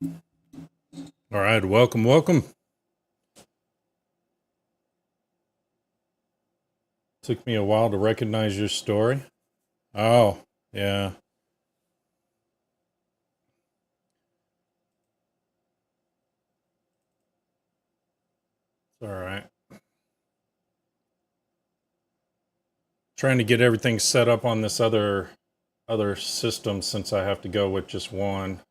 All right, welcome, welcome. Took me a while to recognize your story. Oh, yeah. It's all right. Trying to get everything set up on this other system since I have to go with just one.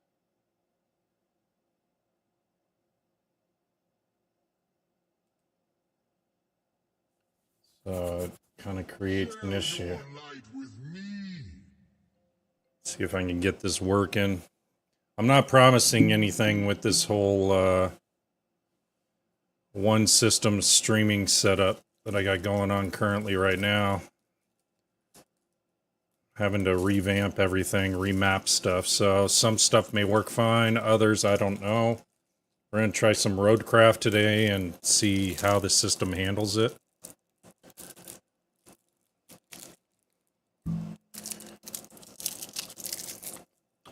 So it kind of creates an issue. See if I can get this working. I'm not promising anything with this whole one system streaming setup that I got going on currently right now. Having to revamp everything, remap stuff. So some stuff may work fine, others I don't know. We're going to try some Roadcraft today and see how the system handles it.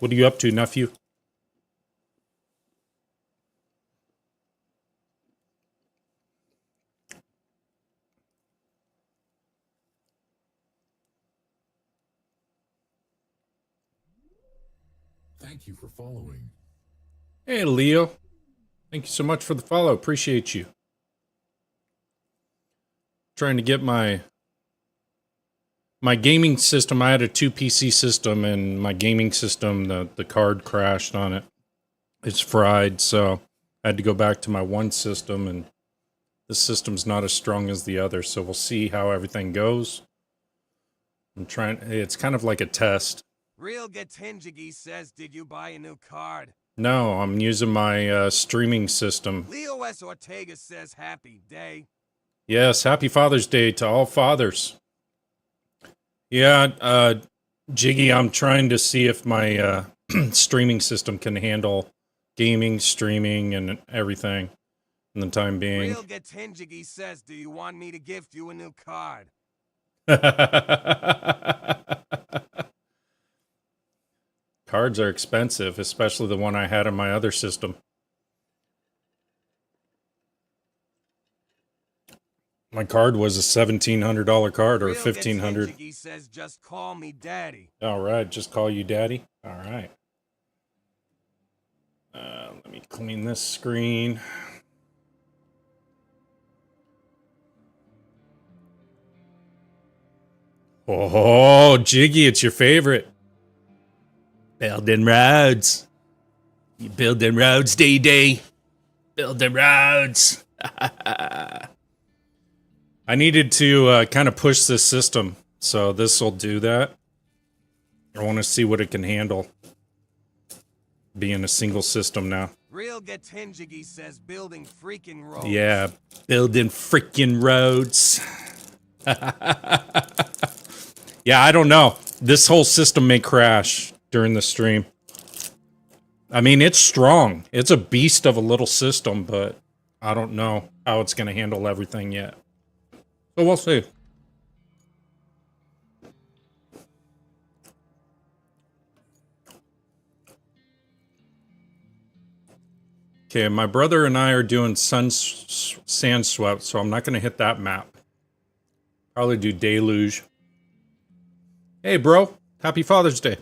What are you up to, nephew? Thank you for following. Hey, Leo. Thank you so much for the follow. Appreciate you. Trying to get my gaming system. I had a 2 PC system, and my gaming system, the card crashed on it. It's fried, so I had to go back to my one system, and this system's not as strong as the other, so we'll see how everything goes. I'm trying, it's kind of like a test. Real Gatinjigi says, did you buy a new card? No, I'm using my streaming system. Leo S. Ortega says, happy day. Yes, happy Father's Day to all fathers. Yeah, Jiggy, I'm trying to see if my streaming system can handle gaming, streaming, and everything in the time being. Real Gatinjigi says, do you want me to gift you a new card? Cards are expensive, especially the one I had in my other system. My card was a $1,700 card or $1,500. He says, just call me daddy. All right, just call you daddy. All right. Let me clean this screen. Oh, Jiggy, it's your favorite. Building roads. You building roads, DD. Building roads. I needed to kind of push this system, so this will do that. I want to see what it can handle. Being a single system now. Real Gatinjigi says building freaking roads. Yeah, building freaking roads. Yeah, I don't know. This whole system may crash during the stream. I mean, it's strong. It's a beast of a little system, but I don't know how it's going to handle everything yet. So we'll see. Okay, my brother and I are doing sand swept, so I'm not going to hit that map. Probably do deluge. Hey, bro. Happy Father's Day.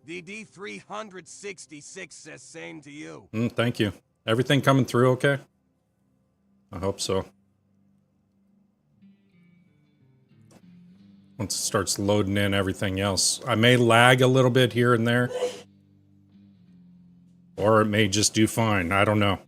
DD 366 says same to you. Thank you. Everything coming through okay? I hope so. Once it starts loading in everything else. I may lag a little bit here and there. Or it may just do fine. I don't know.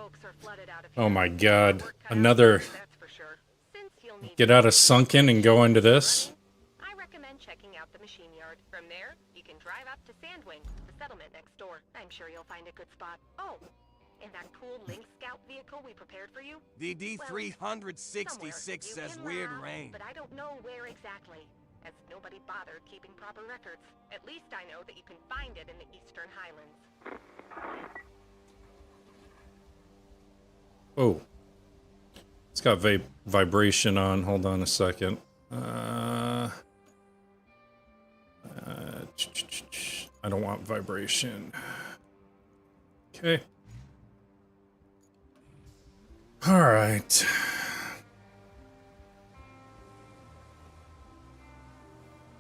folks are flooded out of Oh here. my god. Work cut out Another for you, that's for sure. Since you'll need get out of sunken and go into this. I recommend checking out the machine yard. From there, you can drive up to Sandwing, the settlement next door. I'm sure you'll find a good spot. Oh, and that cool Lynx Scout vehicle we prepared for you? DD Well, 366 somewhere. You says can weird laugh, rain. but I don't know where exactly, as nobody bothered keeping proper records. At least I know that you can find it in the Eastern Highlands. Oh. It's got vibration on. Hold on a second. I don't want vibration. Okay. All right.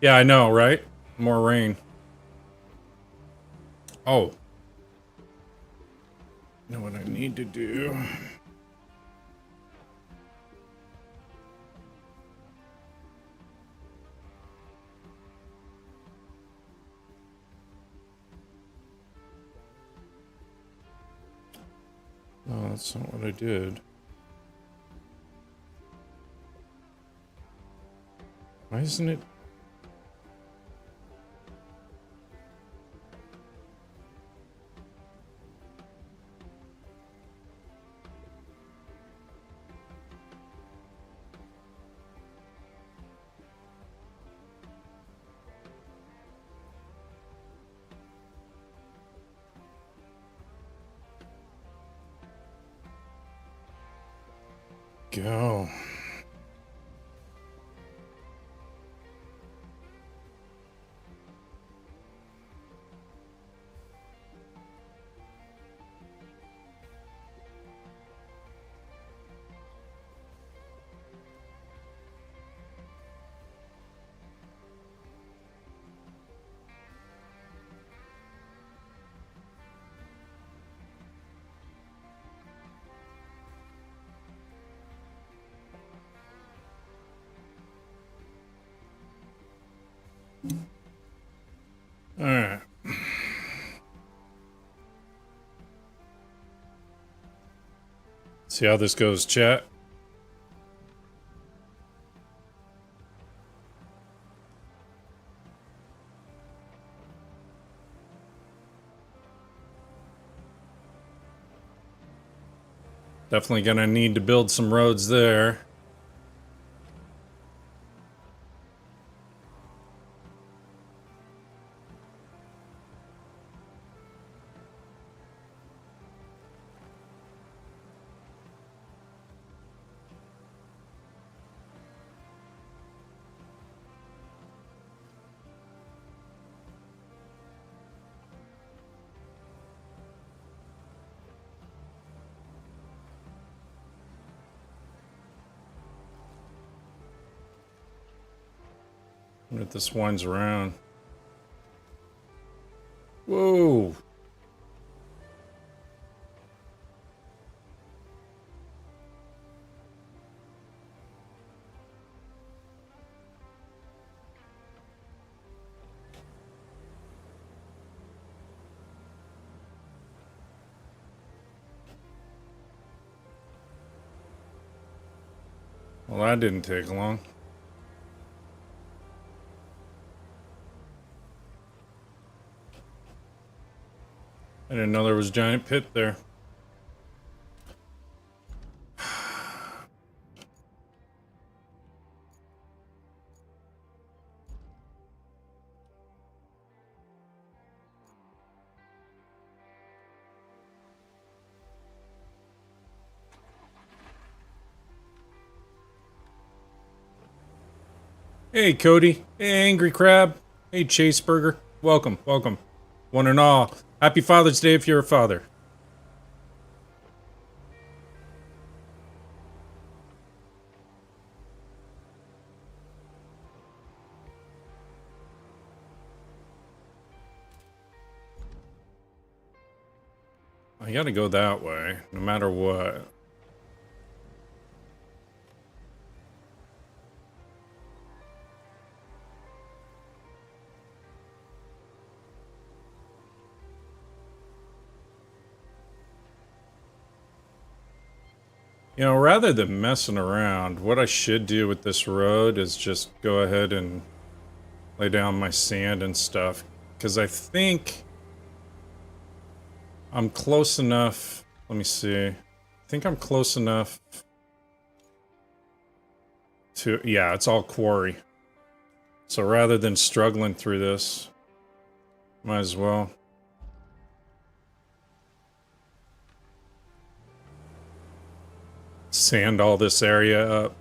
Yeah, I know, right? More rain. Oh. You know what I need to do? No, that's not what I did. Why isn't it? Go. All right. See how this goes, chat. Definitely gonna need to build some roads there. Wonder if this winds around. Whoa. Well, that didn't take long. I didn't know there was a giant pit there. Hey, Cody. Hey, Angry Crab. Hey, Chase Burger. Welcome, welcome. One and all. Happy Father's Day if you're a father. I gotta go that way, no matter what. You know, rather than messing around, what I should do with this road is just go ahead and lay down my sand and stuff. Because I think I'm close enough. Let me see. I think I'm close enough to... Yeah, it's all quarry. So rather than struggling through this, might as well. Sand all this area up.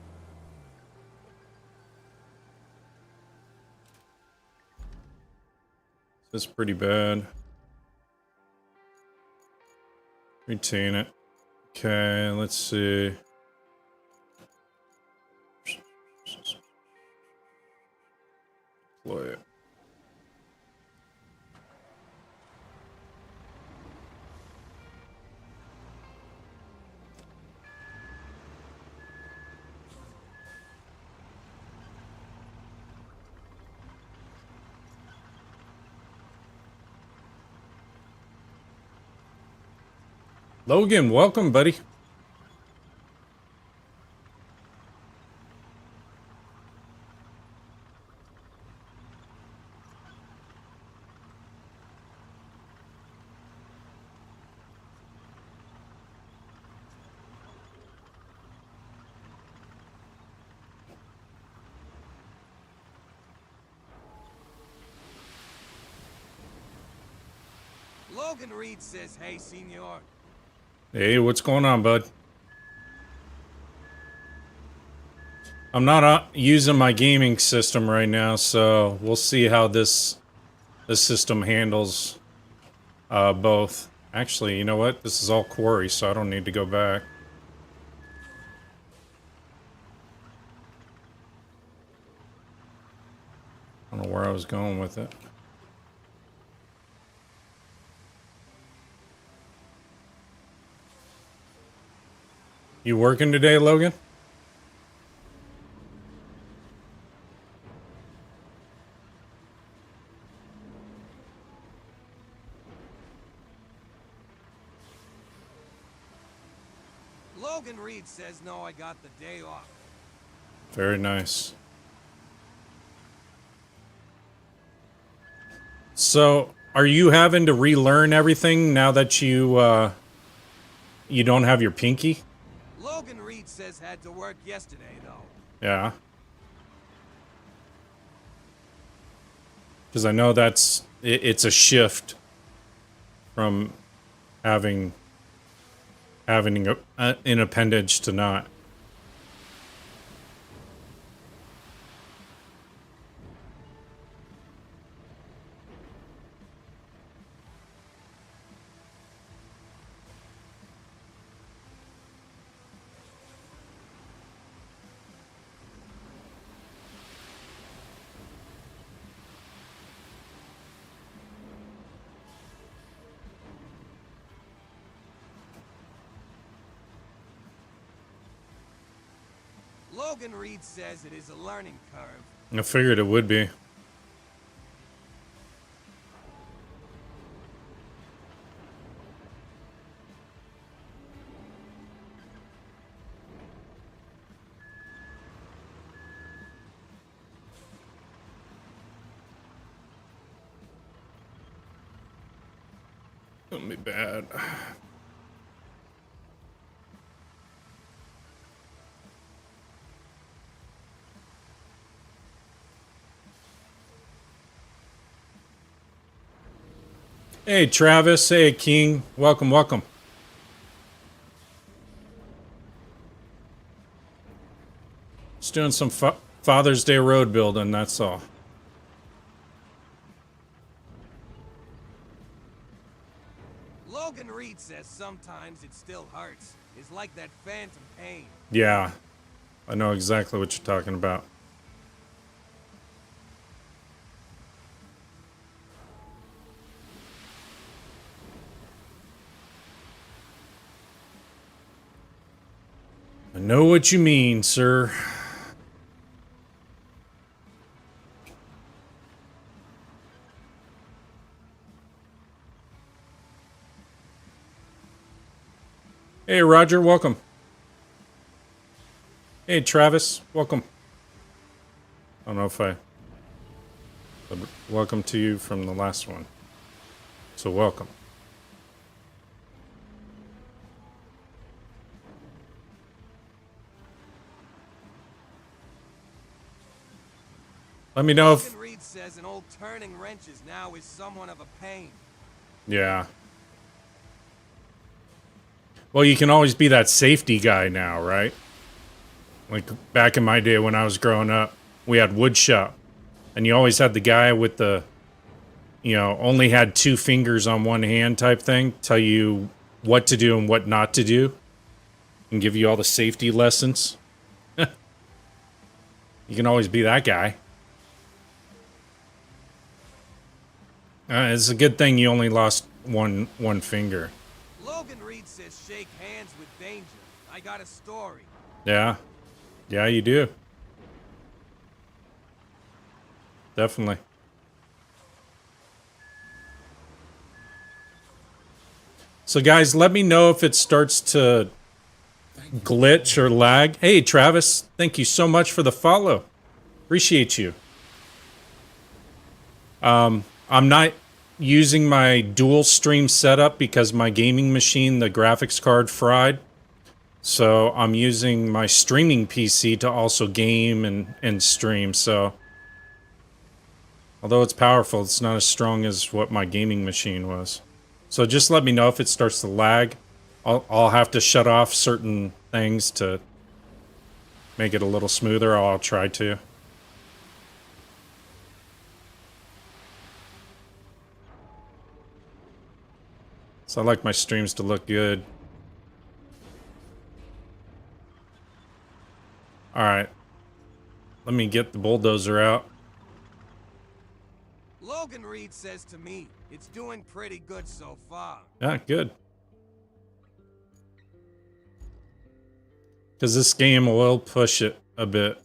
This is pretty bad. Retain it. Okay, let's see. Deploy it. Logan, welcome, buddy. Logan Reed says, hey, senor. Hey, what's going on, bud? I'm not using my gaming system right now, so we'll see how this system handles both. Actually, you know what? This is all quarry, so I don't need to go back. I don't know where I was going with it. You working today, Logan? Logan Reed says no, I got the day off. Very nice. So, are you having to relearn everything now that you you don't have your pinky? Logan Reed says had to work yesterday, though. Yeah. Because I know it's a shift from having an appendage to not. Logan Reed says it is a learning curve. I figured it would be. Gonna be bad. Hey, Travis. Hey, King. Welcome, welcome. Just doing some Father's Day road building, that's all. Logan Reed says sometimes it still hurts. It's like that phantom pain. Yeah, I know exactly what you're talking about. I know what you mean, sir. Hey, Roger, welcome. Hey, Travis. Welcome. I don't know if I... but welcome to you from the last one. So welcome. Let me know if... Logan Reed says an old turning wrenches now is somewhat of a pain. Yeah. Well, you can always be that safety guy now, right? Like back in my day when I was growing up, we had wood shop. And you always had the guy with the, you know, only had 2 fingers on one hand type thing, tell you what to do and what not to do, and give you all the safety lessons. You can always be that guy. It's a good thing you only lost one finger. Logan Reed says shake hands with danger. I got a story. Yeah. Yeah, you do. Definitely. So guys, let me know if it starts to glitch or lag. Hey, Travis, thank you so much for the follow. Appreciate you. I'm not using my dual stream setup because my gaming machine, the graphics card fried. So I'm using my streaming PC to also game and stream. So although it's powerful, it's not as strong as what my gaming machine was. So just let me know if it starts to lag. I'll have to shut off certain things to make it a little smoother. I'll try to. So I like my streams to look good. Alright. Let me get the bulldozer out. Logan Reed says to me, it's doing pretty good so far. Yeah, good. Because this game will push it a bit.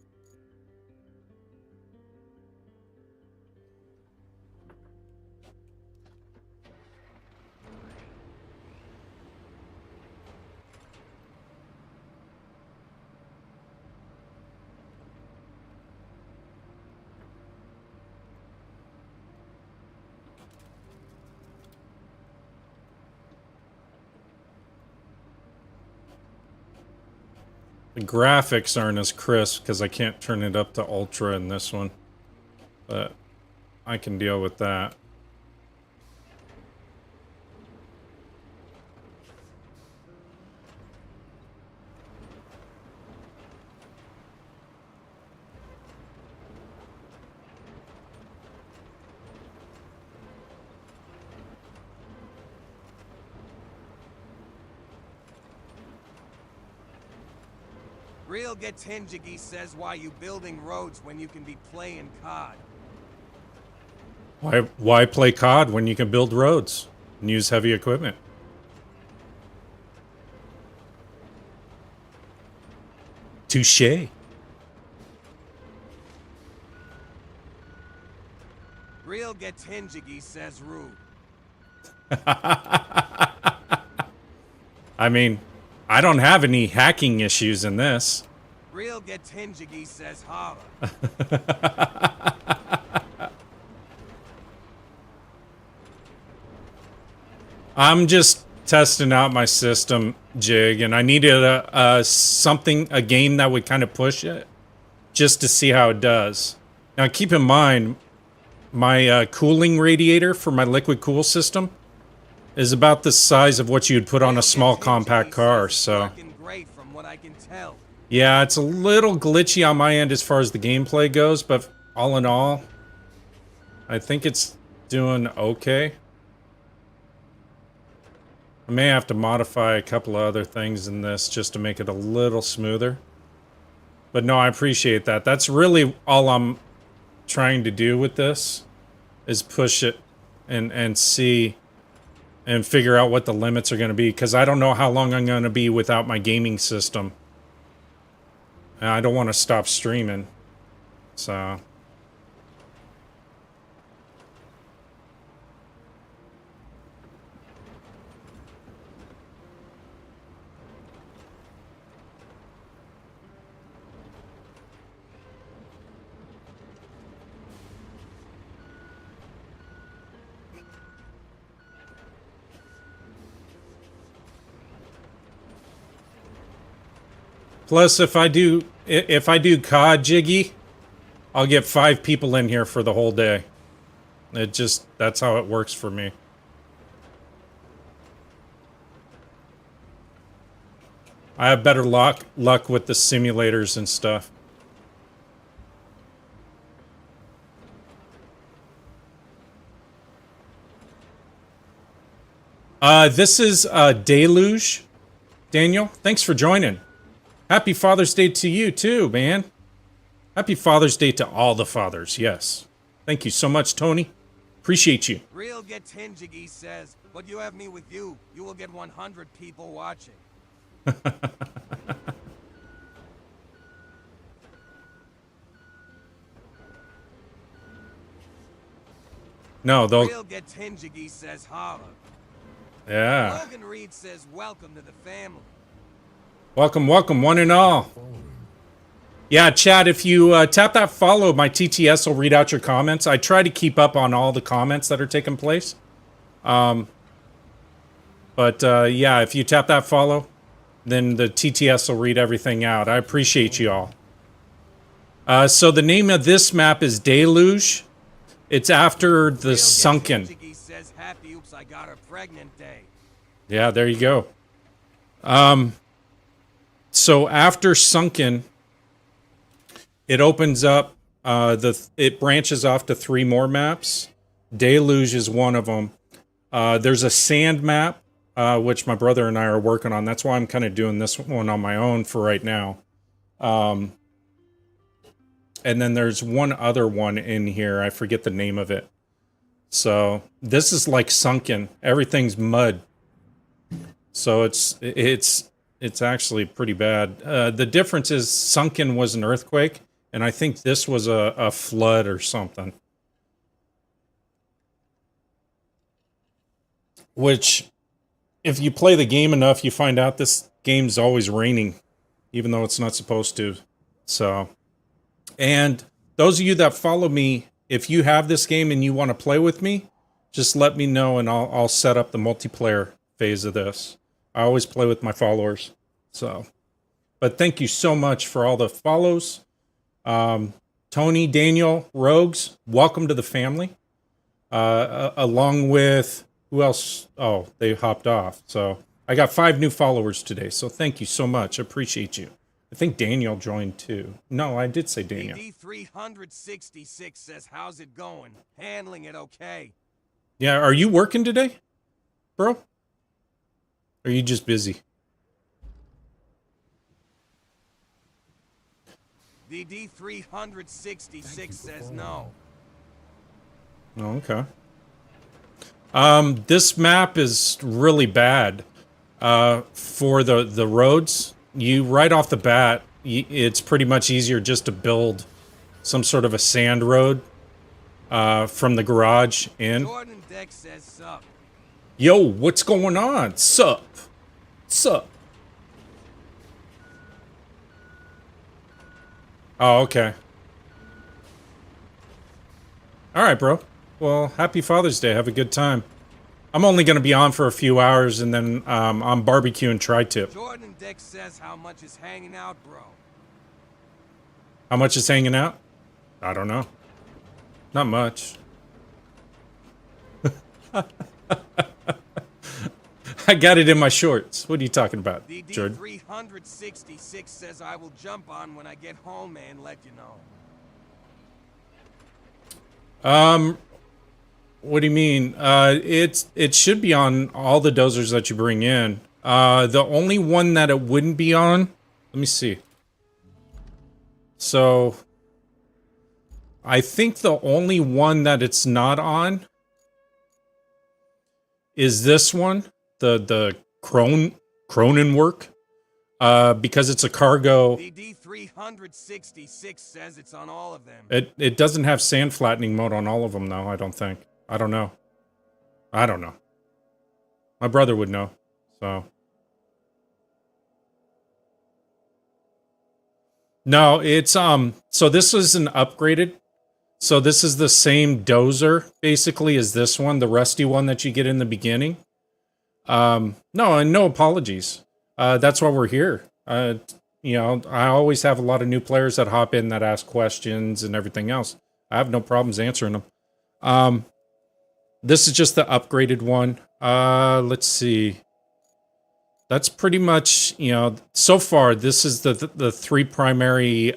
The graphics aren't as crisp because I can't turn it up to ultra in this one. But I can deal with that. Real gets Hinjigi says why you building roads when you can be playing COD. Why play COD when you can build roads and use heavy equipment? Touché. Real gets Hinjigi says rude. I mean, I don't have any hacking issues in this. Real gets Hinjigi says holla. I'm just testing out my system, Jig, and I needed a game that would kind of push it, just to see how it does. Now, keep in mind, my cooling radiator for my liquid cool system is about the size of what you'd put on a small compact car, so... Working great from what I can tell. Yeah, it's a little glitchy on my end as far as the gameplay goes, but all in all, I think it's doing okay. I may have to modify a couple of other things in this just to make it a little smoother. But no, I appreciate that. That's really all I'm trying to do with this, is push it and see and figure out what the limits are going to be, because I don't know how long I'm going to be without my gaming system. And I don't want to stop streaming, so... Plus, if I do COD Jiggy, I'll get 5 people in here for the whole day. That's how it works for me. I have better luck with the simulators and stuff. This is Deluge. Daniel, thanks for joining. Happy Father's Day to you too, man. Happy Father's Day to all the fathers, yes. Thank you so much, Tony. Appreciate you. Real gets Hinjigi says, but you have me with you. You will get 100 people watching. No, they'll... Real gets Hinjigi says holla. Yeah. Logan Reed says welcome to the family. Welcome, welcome, one and all. Yeah, Chad, if you tap that follow, my TTS will read out your comments. I try to keep up on all the comments that are taking place. Yeah, if you tap that follow, then the TTS will read everything out. I appreciate you all. So the name of this map is Deluge. It's after the Sunken. Hinjigi says happy oops I got her pregnant day. Yeah, there you go. So after Sunken, it opens up, it branches off to 3 more maps. Deluge is one of them. There's a sand map, which my brother and I are working on. That's why I'm kind of doing this one on my own for right now. And then there's one other one in here. I forget the name of it. So this is like Sunken. Everything's mud. So it's actually pretty bad. The difference is Sunken was an earthquake, and I think this was a flood or something. Which, if you play the game enough, you find out this game's always raining, even though it's not supposed to. So, and those of you that follow me, if you have this game and you want to play with me, just let me know and I'll set up the multiplayer phase of this. I always play with my followers. So, but thank you so much for all the follows. Tony, Daniel, Rogues, welcome to the family. Along with, who else? Oh, they hopped off. So I got 5 new followers today. So thank you so much. I appreciate you. I think Daniel joined too. No, I did say Daniel. D366 says, how's it going? Handling it okay? Yeah, are you working today, bro? Or are you just busy? The D366 says no. Oh, okay. This map is really bad for the roads. You right off the bat, it's pretty much easier just to build some sort of a sand road from the garage in. Jordan Deck says sup. Yo, what's going on? Sup? Sup? Oh, okay. All right, bro. Well, happy Father's Day. Have a good time. I'm only going to be on for a few hours, and then I'm barbecuing tri-tip. Jordan Deck says how much is hanging out, bro. How much is hanging out? I don't know. Not much. I got it in my shorts. What are you talking about, The Jordan? D366 says I will jump on when I get home and let you know. What do you mean? It should be on all the dozers that you bring in. The only one that it wouldn't be on, let me see. So, I think the only one that it's not on is this one, the Cronenwork, because it's a cargo. The D366 says it's on all of them. It doesn't have sand flattening mode on all of them, though. I don't think. I don't know. I don't know. My brother would know. So. No, it's so this is an upgraded. So this is the same dozer basically as this one, the rusty one that you get in the beginning. No, and no apologies. That's why we're here. I always have a lot of new players that hop in that ask questions and everything else. I have no problems answering them. This is just the upgraded one. Let's see. That's pretty much, so far, this is the three primary,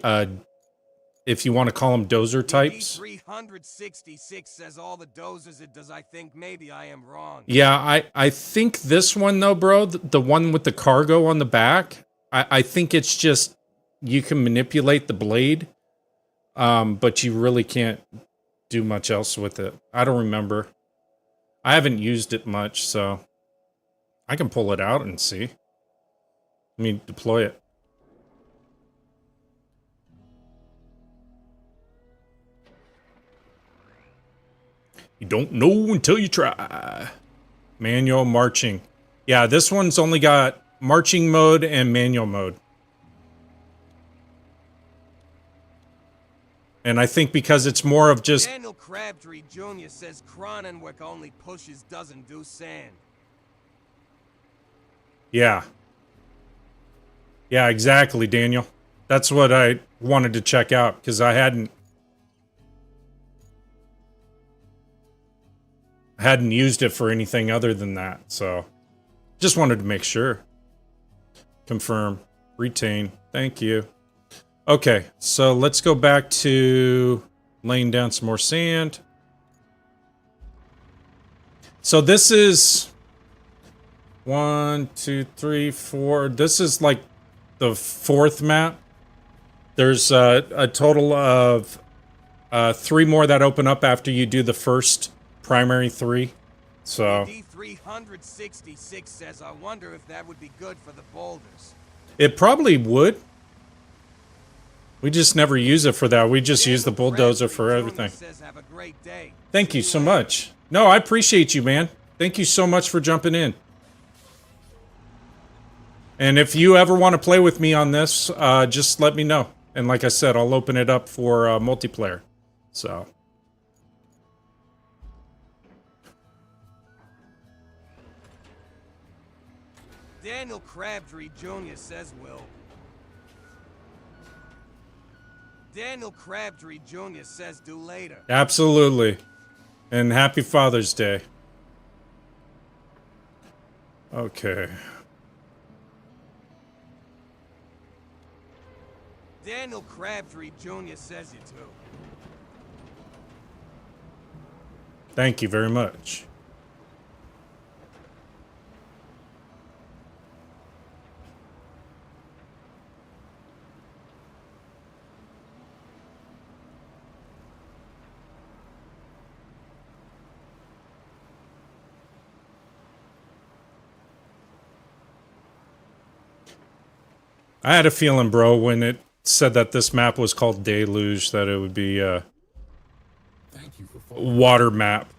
if you want to call them dozer types. 366 says all the dozers it does. I think maybe I am wrong. Yeah, I think this one, though, bro, the one with the cargo on the back, I think it's just, you can manipulate the blade, but you really can't do much else with it. I don't remember. I haven't used it much, so I can pull it out and see. Let me deploy it. You don't know until you try. Manual marching. Yeah, this one's only got marching mode and manual mode. And I think because it's more of just... Daniel Crabtree Jr. says Cronenwick only pushes, doesn't do sand. Yeah. Yeah, exactly, Daniel. That's what I wanted to check out, because I hadn't used it for anything other than that, so just wanted to make sure. Confirm. Retain. Thank you. Okay, so let's go back to laying down some more sand. So this is 1, 2, 3, 4. This is like the fourth map. There's a total of 3 more that open up after you do the first primary 3. So D366 says, I wonder if that would be good for the boulders. It probably would. We just never use it for that. We just use the bulldozer for everything. Says, have a great day. Thank you so much. No, I appreciate you, man. Thank you so much for jumping in. And if you ever want to play with me on this, just let me know. And like I said, I'll open it up for multiplayer. So. Daniel Crabtree Jr. says will. Daniel Crabtree Jr. says do later. Absolutely. And happy Father's Day. Okay. Daniel Crabtree Jr. says you too. Thank you very much. I had a feeling, bro, when it said that this map was called Deluge, that it would be a Thank you for following. water map,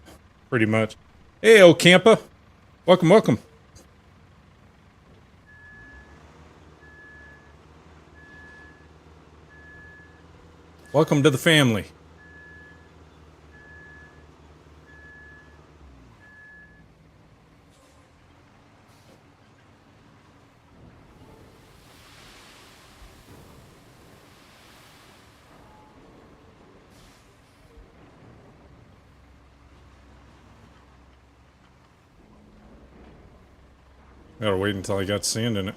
pretty much. Hey, Ocampa. Welcome, welcome. Welcome to the family. Gotta wait until I got sand in it.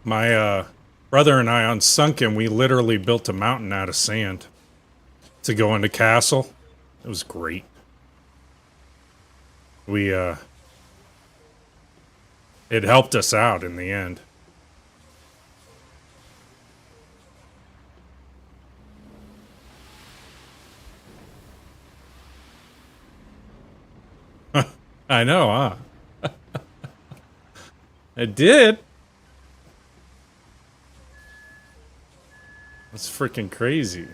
My brother and I on Sunken, we literally built a mountain out of sand to go into Castle. It was great. We it helped us out in the end. I know, huh? It did. That's freaking crazy.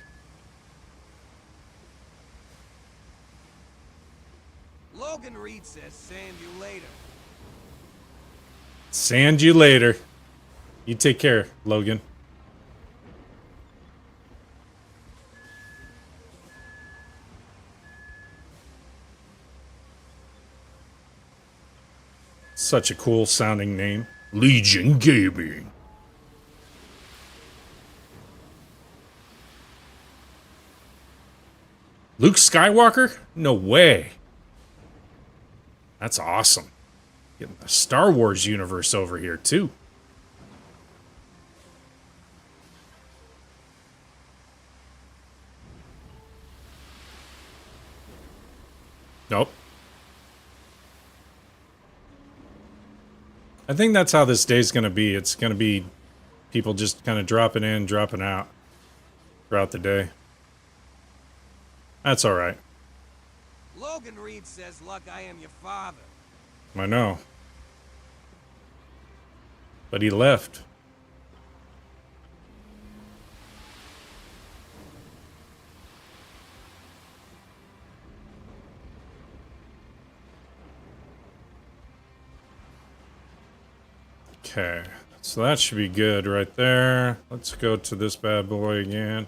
Logan Reed says sand you later. Sand you later. You take care, Logan. Such a cool sounding name. Legion Gaming. Luke Skywalker? No way. That's awesome. Getting the Star Wars universe over here, too. Nope. I think that's how this day's going to be. It's going to be people just kind of dropping in, dropping out throughout the day. That's all right. Logan Reed says, "Luck, I am your father." I know. But he left. Okay, so that should be good right there. Let's go to this bad boy again.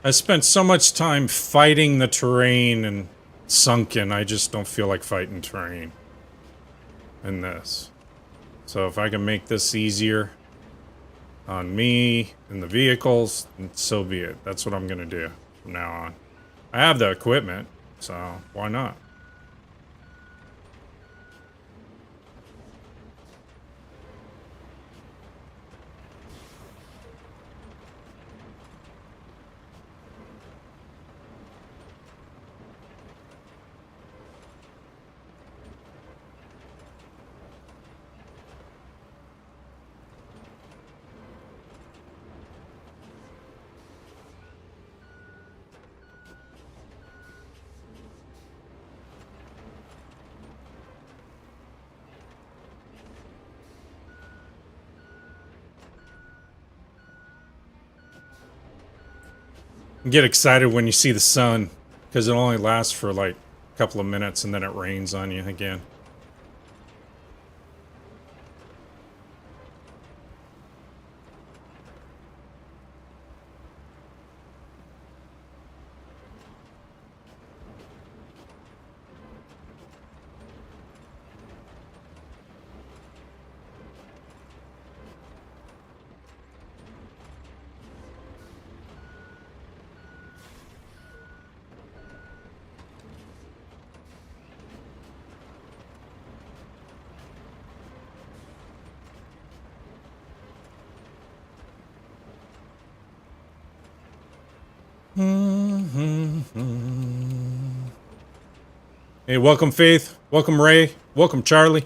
I spent so much time fighting the terrain and sunken, I just don't feel like fighting terrain in this. So if I can make this easier on me and the vehicles, then so be it. That's what I'm going to do from now on. I have the equipment, so why not? Get excited when you see the sun, because it only lasts for like a couple of minutes and then it rains on you again. Hey, welcome Faith, welcome Ray, welcome Charlie.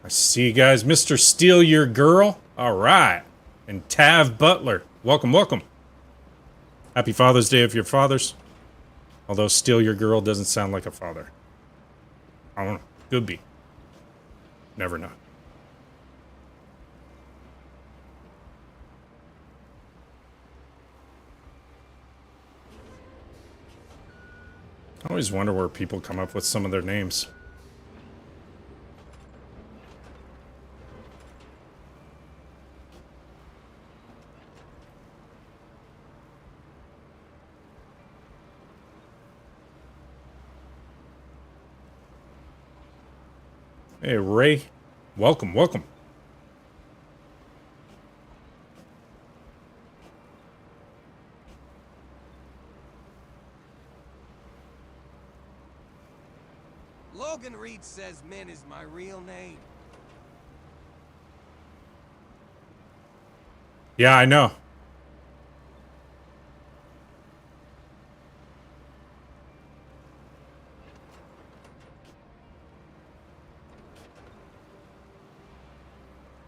I see you guys. Mr. Steal Your Girl, all right. And Tav Butler, welcome, welcome. Happy Father's Day if you're fathers. Although Steal Your Girl doesn't sound like a father. I don't know, could be. Never know. I always wonder where people come up with some of their names. Hey, Ray. Welcome, welcome. Logan Reed says Min is my real name. Yeah, I know.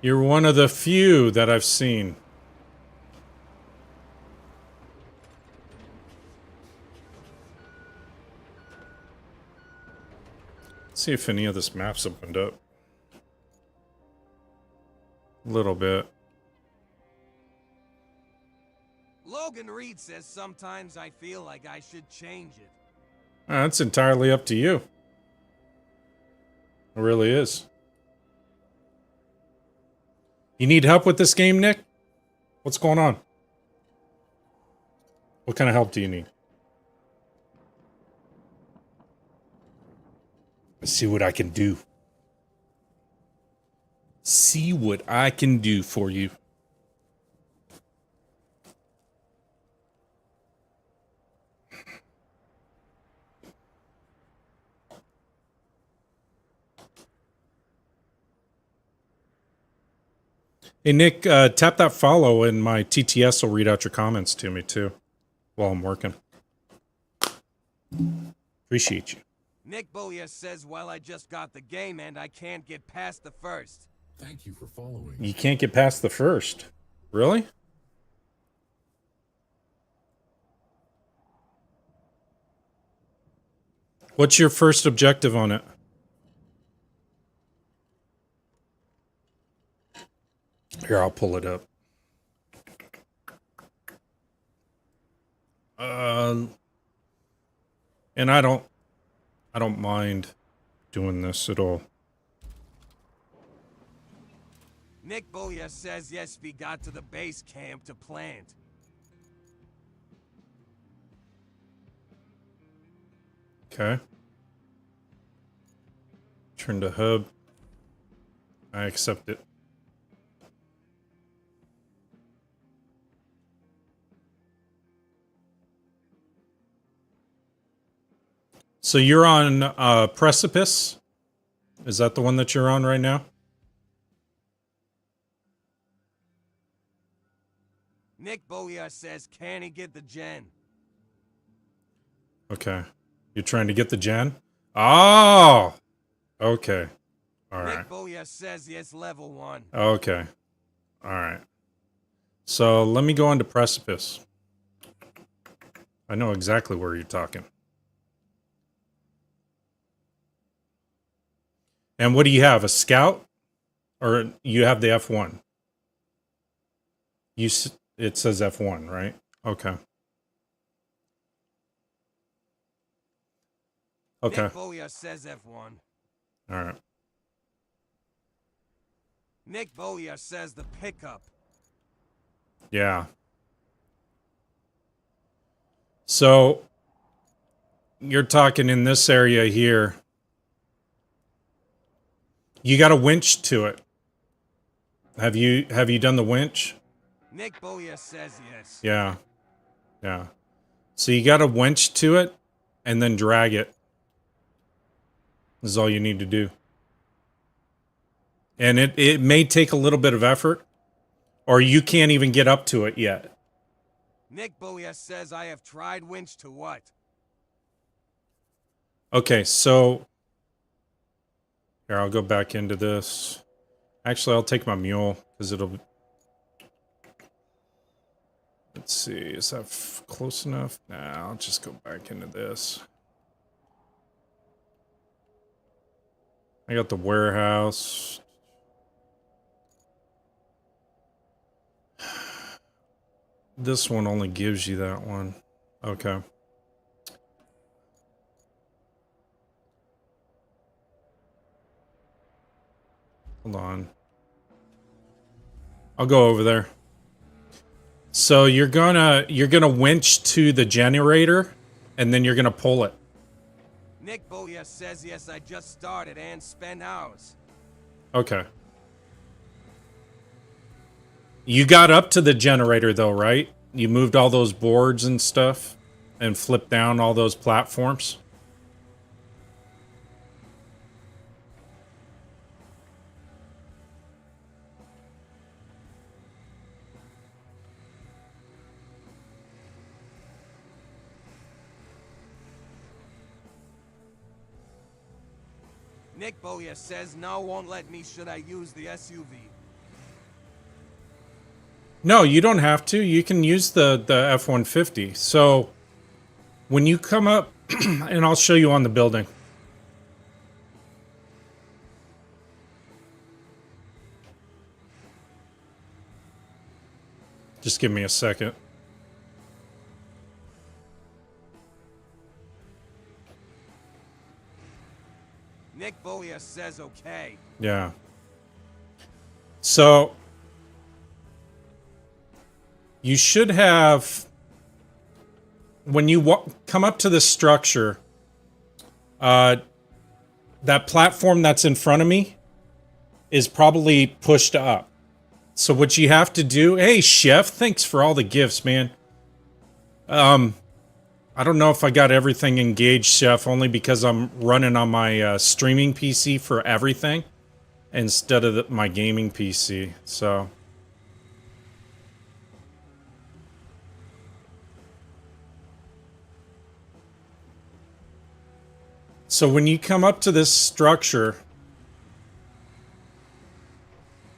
You're one of the few that I've seen. Let's see if any of this map's opened up. A little bit. Logan Reed says sometimes I feel like I should change it. That's entirely up to you. It really is. You need help with this game, Nick? What's going on? What kind of help do you need? Let's see what I can do. See what I can do for you. Hey, Nick, tap that follow and my TTS will read out your comments to me, too, while I'm working. Appreciate you. Nick Booyah says, well, I just got the game and I can't get past the first. Thank you for following. You can't get past the first. Really? What's your first objective on it? Here, I'll pull it up. And I don't mind doing this at all. Nick Booyah says, yes, we got to the base camp to plant. Okay. Turn to hub. I accept it. So you're on Precipice? Is that the one that you're on right now? Nick Booyah says, can he get the gen? Okay. You're trying to get the gen? Oh! Okay. All right. Nick Booyah says, yes, level 1. Okay. All right. So let me go on to Precipice. I know exactly where you're talking. And what do you have? A scout? Or you have the F1? It says F1, right? Okay. Okay. Nick Booyah says F1. All right. Nick Booyah says the pickup. Yeah. So you're talking in this area here. You got a winch to it. Have you done the winch? Nick Booyah says yes. Yeah. Yeah. So you got a winch to it and then drag it. This is all you need to do. And it may take a little bit of effort, or you can't even get up to it yet. Nick Booyah says I have tried winch to what? Okay, so here, I'll go back into this. Actually, I'll take my mule because it'll. Let's see, is that close enough? Nah, I'll just go back into this. I got the warehouse. This one only gives you that one. Okay. Hold on. I'll go over there. So you're gonna winch to the generator, and then you're gonna pull it. Nick Booyah says yes, I just started and spent hours. Okay. You got up to the generator though, right? You moved all those boards and stuff and flipped down all those platforms. Nick Booyah says no won't let me should I use the SUV. No, you don't have to. You can use the F-150. So when you come up, and I'll show you on the building. Just give me a second. Nick Bolia says okay. Yeah. So you should have, when you come up to this structure, that platform that's in front of me is probably pushed up. So what you have to do, hey Chef, thanks for all the gifts, man. I don't know if I got everything engaged, Chef, only because I'm running on my streaming PC for everything instead of my gaming PC. So when you come up to this structure,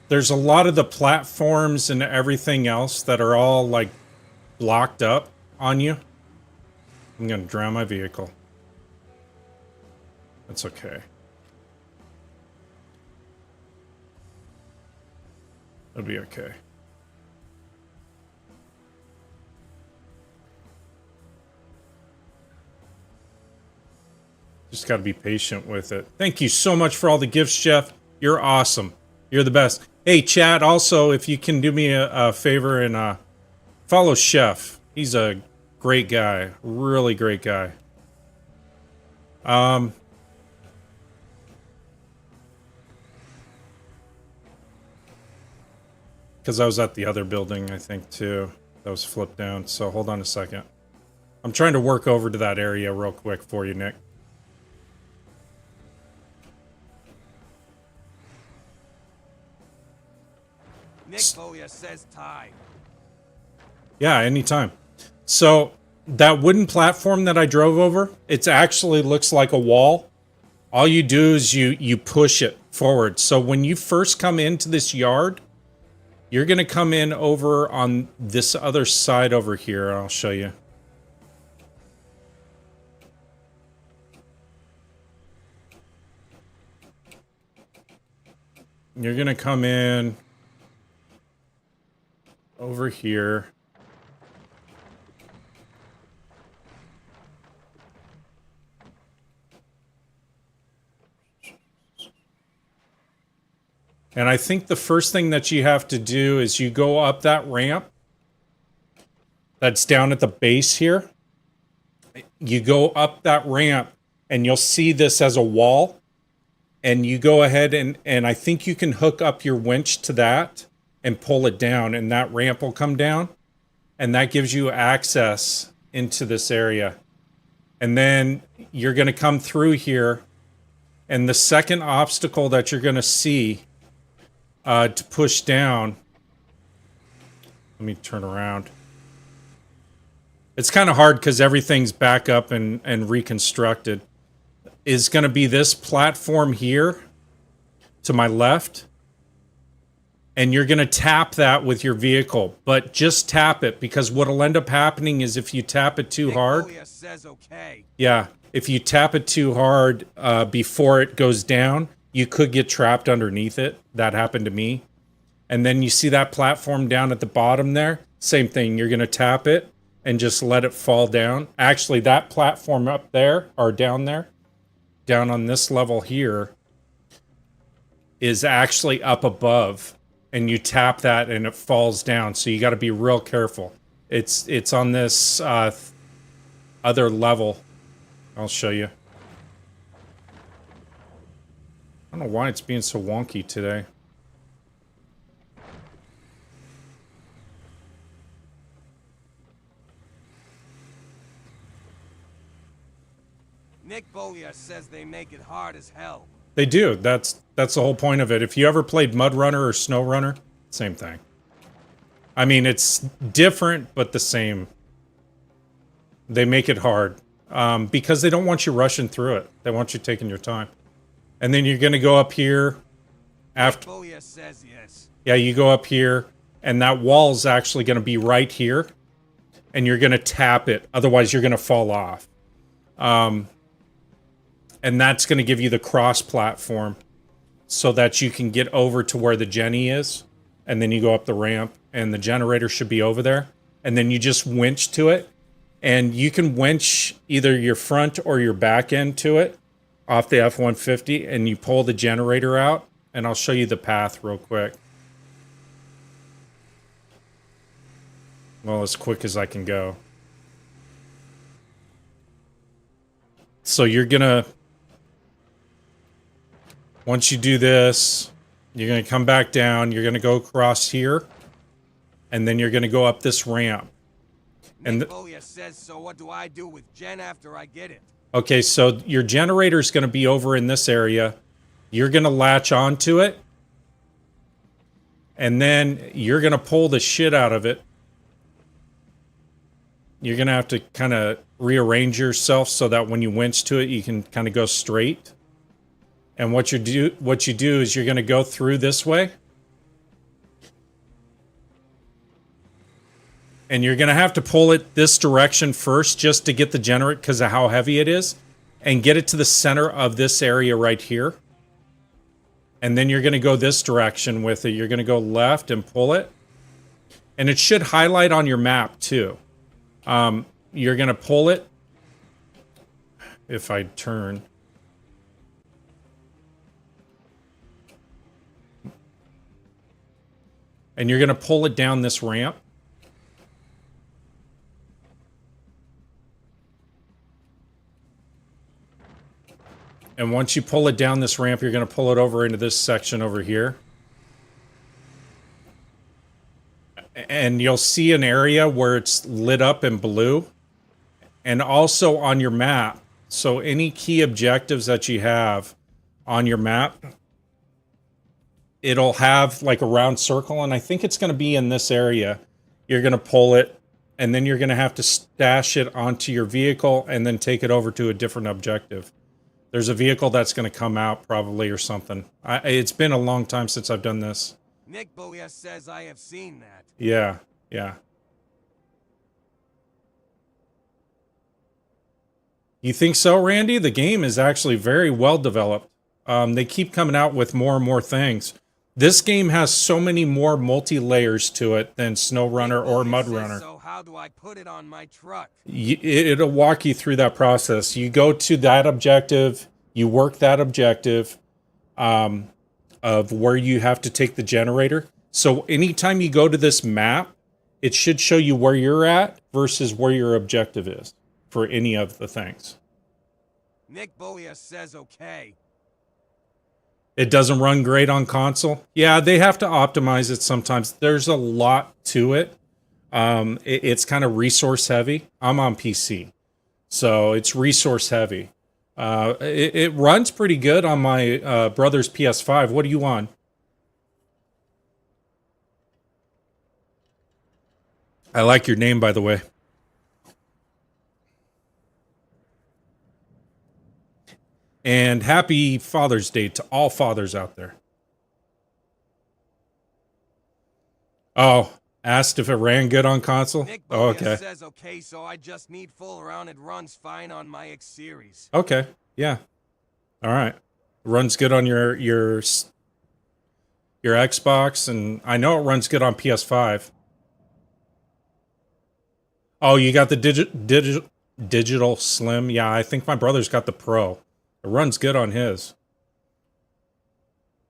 there's a lot of the platforms and everything else that are all like blocked up on you. I'm gonna drown my vehicle. That's okay. It'll be okay. Just gotta be patient with it. Thank you so much for all the gifts, Jeff. You're awesome. You're the best. Hey, chat, also, if you can do me a favor and follow Chef. He's a great guy. Really great guy. Because I was at the other building, I think, too. That was flipped down. So hold on a second. I'm trying to work over to that area real quick for you, Nick. Nick Bolia says tie. Yeah, anytime. So that wooden platform that I drove over, it actually looks like a wall. All you do is you push it forward. So when you first come into this yard, you're going to come in over on this other side over here. I'll show you. You're going to come in over here. And I think the first thing that you have to do is you go up that ramp that's down at the base here. You go up that ramp and you'll see this as a wall. And you go ahead and I think you can hook up your winch to that and pull it down, and that ramp will come down, and that gives you access into this area. And then you're going to come through here, and the second obstacle that you're going to see to push down, let me turn around. It's kind of hard because everything's back up and reconstructed, is going to be this platform here to my left. And you're going to tap that with your vehicle, but just tap it, because what'll end up happening is if you tap it too hard. Says okay. Yeah, if you tap it too hard before it goes down, you could get trapped underneath it. That happened to me. And then you see that platform down at the bottom there. Same thing. You're going to tap it and just let it fall down. Actually, that platform up there or down there, down on this level here, is actually up above. And you tap that and it falls down. So you got to be real careful. It's on this other level. I'll show you. I don't know why it's being so wonky today. Nick Bolia says they make it hard as hell. They do. That's the whole point of it. If you ever played Mud Runner or Snow Runner, same thing. I mean, it's different, but the same. They make it hard because they don't want you rushing through it. They want you taking your time. And then you're going to go up here after. Bolia says yes. Yeah, you go up here, And that wall is actually going to be right here. And you're going to tap it. Otherwise, you're going to fall off. And that's going to give you the cross platform so that you can get over to where the Jenny is. And then you go up the ramp. And the generator should be over there. And then you just winch to it. And you can winch either your front or your back end to it off the F-150. And you pull the generator out. And I'll show you the path real quick. Well, as quick as I can go. So you're gonna, once you do this, you're gonna come back down, you're gonna go across here, and then you're gonna go up this ramp. And Booyah says, so what do I do with Jen after I get it? okay, so your generator's gonna be over in this area. You're gonna latch onto it, and then you're gonna pull the shit out of it. You're going to have to kind of rearrange yourself so that when you winch to it, you can kind of go straight. And what you do is you're going to go through this way. And you're going to have to pull it this direction first just to get the generator because of how heavy it is. And get it to the center of this area right here. And then you're going to go this direction with it. You're going to go left and pull it. And it should highlight on your map too. You're going to pull it. If I turn. And you're going to pull it down this ramp. And once you pull it down this ramp, you're going to pull it over into this section over here. And you'll see an area where it's lit up in blue. And also on your map. So any key objectives that you have on your map, it'll have like a round circle. And I think it's going to be in this area. You're going to pull it. And then you're going to have to stash it onto your vehicle and then take it over to a different objective. There's a vehicle that's going to come out probably or something. It's been a long time since I've done this. Nick Booyah says I have seen that. Yeah, yeah. You think so, Randy? The game is actually very well developed. They keep coming out with more and more things. This game has so many more multi-layers to it than SnowRunner or MudRunner. So how do I put it on my truck? It'll walk you through that process. You go to that objective, you work that objective of where you have to take the generator. So anytime you go to this map, it should show you where you're at versus where your objective is for any of the things. Nick Booyah says okay. It doesn't run great on console. Yeah, they have to optimize it sometimes. There's a lot to it. It's kind of resource heavy. I'm on PC, so it's resource heavy. It runs pretty good on my brother's PS5. What are you on? I like your name, by the way. And happy Father's Day to all fathers out there. Oh, asked if it ran good on console? Nick Oh, okay. says okay, so I just need full around. It runs fine on my X series. Okay, yeah. All right. Runs good on your Xbox, and I know it runs good on PS5. Oh, you got the digital Slim? Yeah, I think my brother's got the Pro. It runs good on his.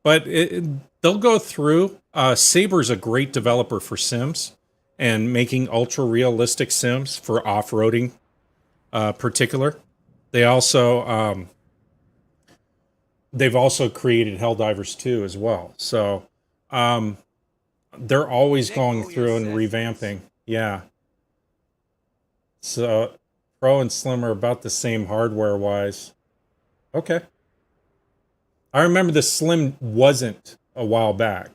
But they'll go through. Saber's a great developer for Sims and making ultra realistic Sims for off-roading, particular. They've also created Helldivers 2 as well. So they're always going through and revamping. Yeah. So Pro and Slim are about the same hardware-wise. Okay. I remember the Slim wasn't a while back.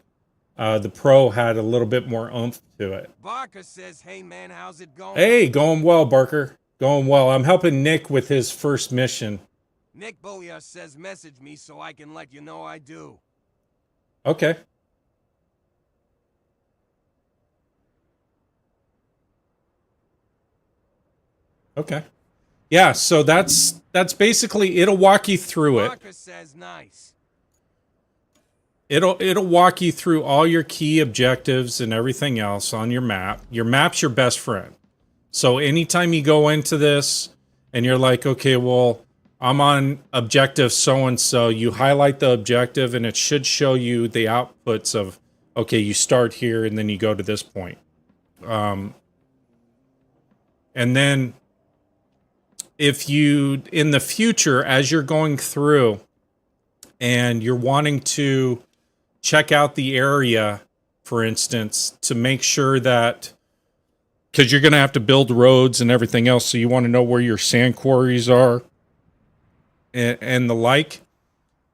The Pro had a little bit more oomph to it. Barker says, hey man, how's it going? Hey, going well, Barker. Going well. I'm helping Nick with his first mission. Nick Booyah says message me so I can let you know I do. Okay. Okay. Yeah, so that's basically, it'll walk you through it. Barker says nice. It'll walk you through all your key objectives and everything else on your map. Your map's your best friend. So anytime you go into this and you're like, okay, well, I'm on objective so-and-so, you highlight the objective and it should show you the outputs of, okay, you start here and then you go to this point. And then if you, in the future, as you're going through and you're wanting to check out the area, for instance, to make sure that, because you're going to have to build roads and everything else, so you want to know where your sand quarries are and the like.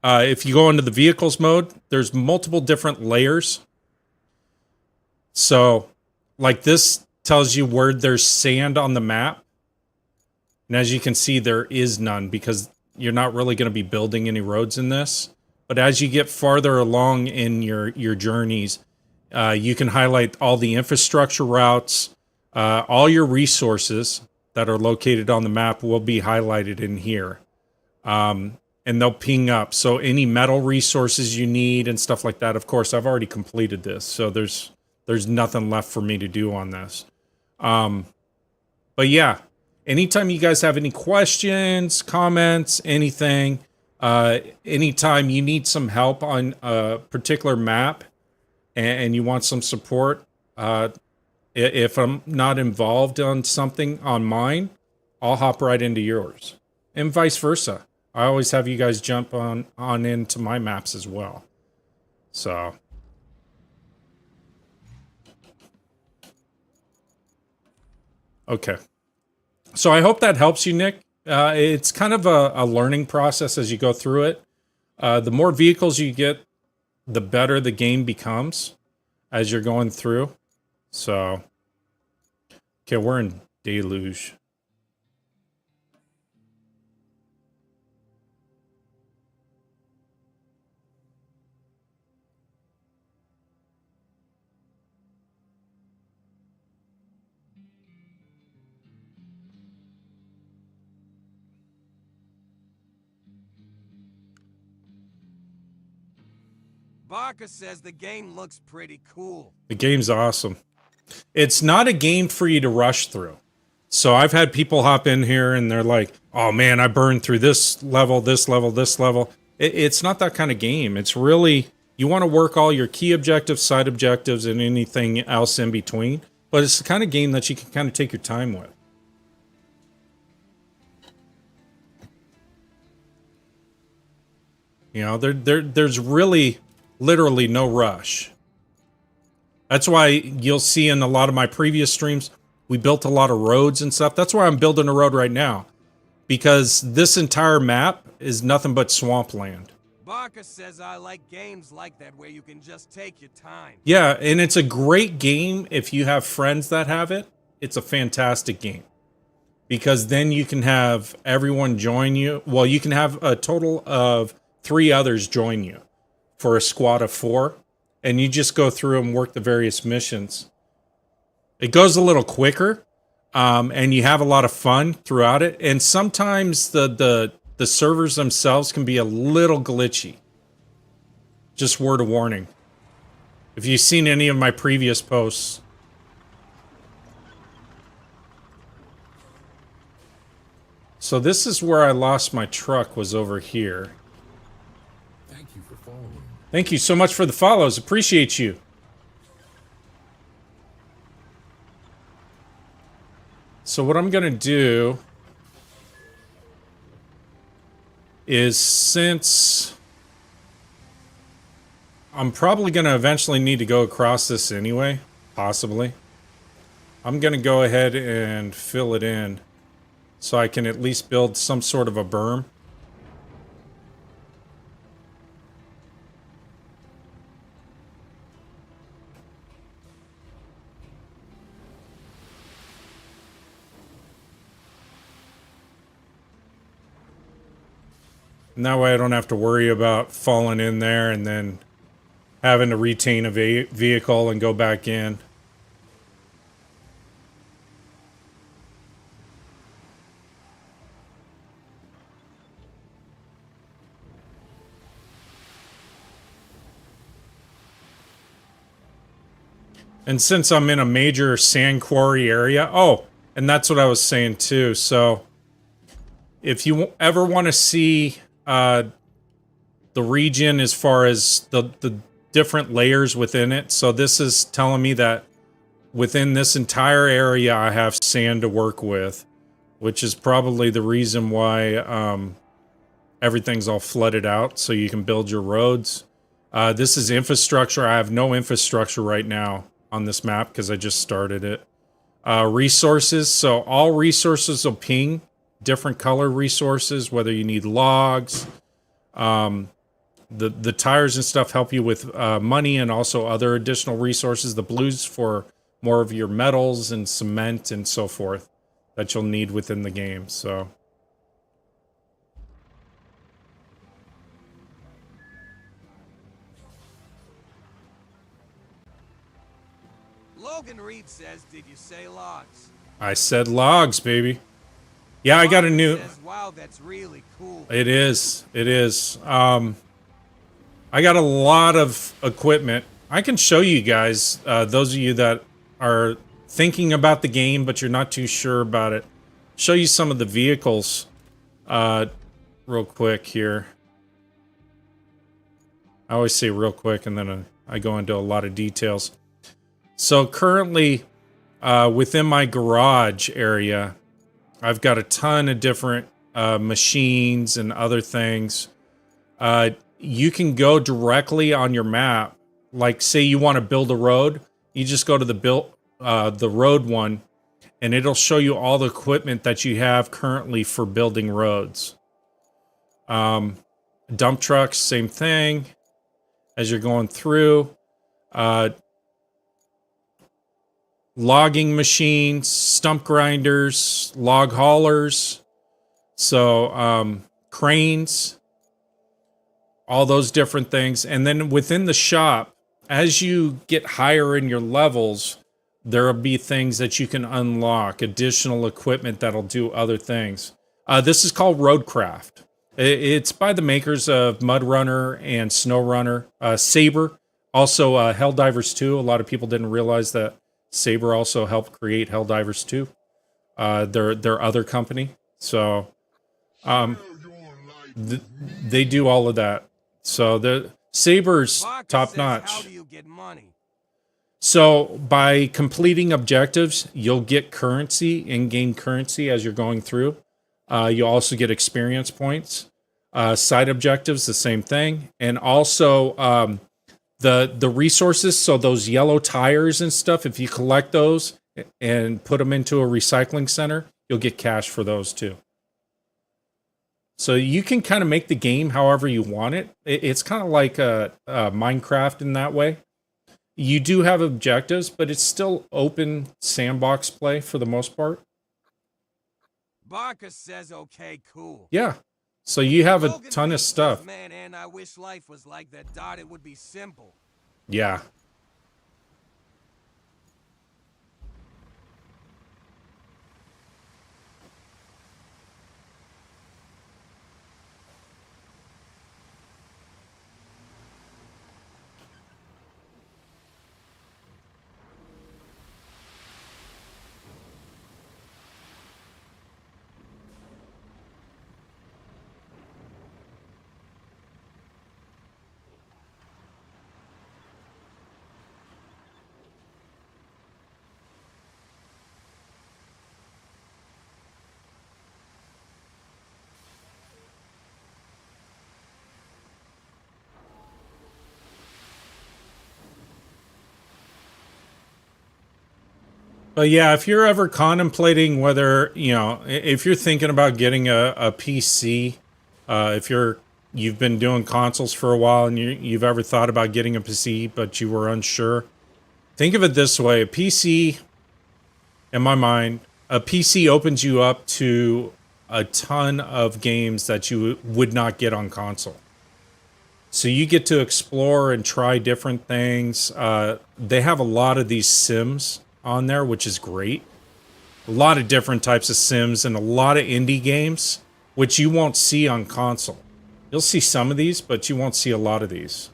If you go into the vehicles mode, there's multiple different layers. So, like this tells you where there's sand on the map. And as you can see, there is none because you're not really going to be building any roads in this. But as you get farther along in your journeys, you can highlight all the infrastructure routes, all your resources that are located on the map will be highlighted in here. And they'll ping up. So any metal resources you need and stuff like that, of course, I've already completed this. So there's nothing left for me to do on this. But yeah, anytime you guys have any questions, comments, anything, anytime you need some help on a particular map and you want some support, if I'm not involved on something on mine, I'll hop right into yours. And vice versa. I always have you guys jump on into my maps as well. So. Okay. So I hope that helps you, Nick. It's kind of a learning process as you go through it. The more vehicles you get, the better the game becomes as you're going through. So, okay, we're in Deluge. Barker says the game looks pretty cool. The game's awesome. It's not a game for you to rush through. So I've had people hop in here and they're like, oh man, I burned through this level, this level, this level. It's not that kind of game. It's really, you want to work all your key objectives, side objectives, and anything else in between. But it's the kind of game that you can kind of take your time with. You know, there's really, literally no rush. That's why you'll see in a lot of my previous streams, we built a lot of roads and stuff. That's why I'm building a road right now. Because this entire map is nothing but swampland. Barker says I like games like that where you can just take your time. Yeah, and it's a great game if you have friends that have it. It's a fantastic game. Because then you can have everyone join you. Well, you can have a total of 3 others join you for a squad of 4. And you just go through and work the various missions. It goes a little quicker. And you have a lot of fun throughout it. And sometimes the servers themselves can be a little glitchy. Just word of warning. If you've seen any of my previous posts. So this is where I lost my truck, was over here. Thank you for following. Thank you so much for the follows. Appreciate you. So what I'm going to do is, since I'm probably going to eventually need to go across this anyway, possibly, I'm going to go ahead and fill it in so I can at least build some sort of a berm. And that way I don't have to worry about falling in there and then having to retain a vehicle and go back in. And since I'm in a major sand quarry area, oh, and that's what I was saying too. So if you ever want to see the region as far as the different layers within it, so this is telling me that within this entire area I have sand to work with, which is probably the reason why everything's all flooded out so you can build your roads. This is infrastructure. I have no infrastructure right now on this map because I just started it. Resources. So all resources will ping different color resources, whether you need logs. The tires and stuff help you with money and also other additional resources. The blues for more of your metals and cement and so forth that you'll need within the game. So Logan Reed says, did you say logs? I said logs, baby. Yeah, I got a new... Says, wow, that's really cool. It is. It is. I got a lot of equipment. I can show you guys, those of you that are thinking about the game, but you're not too sure about it. Show you some of the vehicles real quick here. I always say real quick, and then I go into a lot of details. So currently, within my garage area, I've got a ton of different machines and other things. You can go directly on your map. Like, say you want to build a road, you just go to the road one, and it'll show you all the equipment that you have currently for building roads. Dump trucks, same thing. As you're going through, logging machines, stump grinders, log haulers, so cranes, all those different things. And then within the shop, as you get higher in your levels, there will be things that you can unlock, additional equipment that'll do other things. This is called Roadcraft. It's by the makers of Mud Runner and Snow Runner. Saber, also Helldivers 2. A lot of people didn't realize that Saber also helped create Helldivers 2. Their other company. So they do all of that. So the Saber's top notch. How do you get money? So by completing objectives, you'll get currency, in-game currency as you're going through. You'll also get experience points. Side objectives, the same thing. And also the resources, so those yellow tires and stuff, if you collect those and put them into a recycling center, you'll get cash for those too. So you can kind of make the game however you want it. It's kind of like Minecraft in that way. You do have objectives, but it's still open sandbox play for the most part. Barker says, okay, cool. Yeah. So you have a Logan ton Reed of says, stuff. man, and I wish life was like that. Dot, it would be simple. Yeah. But yeah, if you're ever contemplating whether, if you're thinking about getting a PC, if you've been doing consoles for a while and you've ever thought about getting a PC, but you were unsure, think of it this way. A PC, in my mind, a PC opens you up to a ton of games that you would not get on console. So you get to explore and try different things. They have a lot of these sims on there, which is great. A lot of different types of sims and a lot of indie games, which you won't see on console. You'll see some of these, but you won't see a lot of these.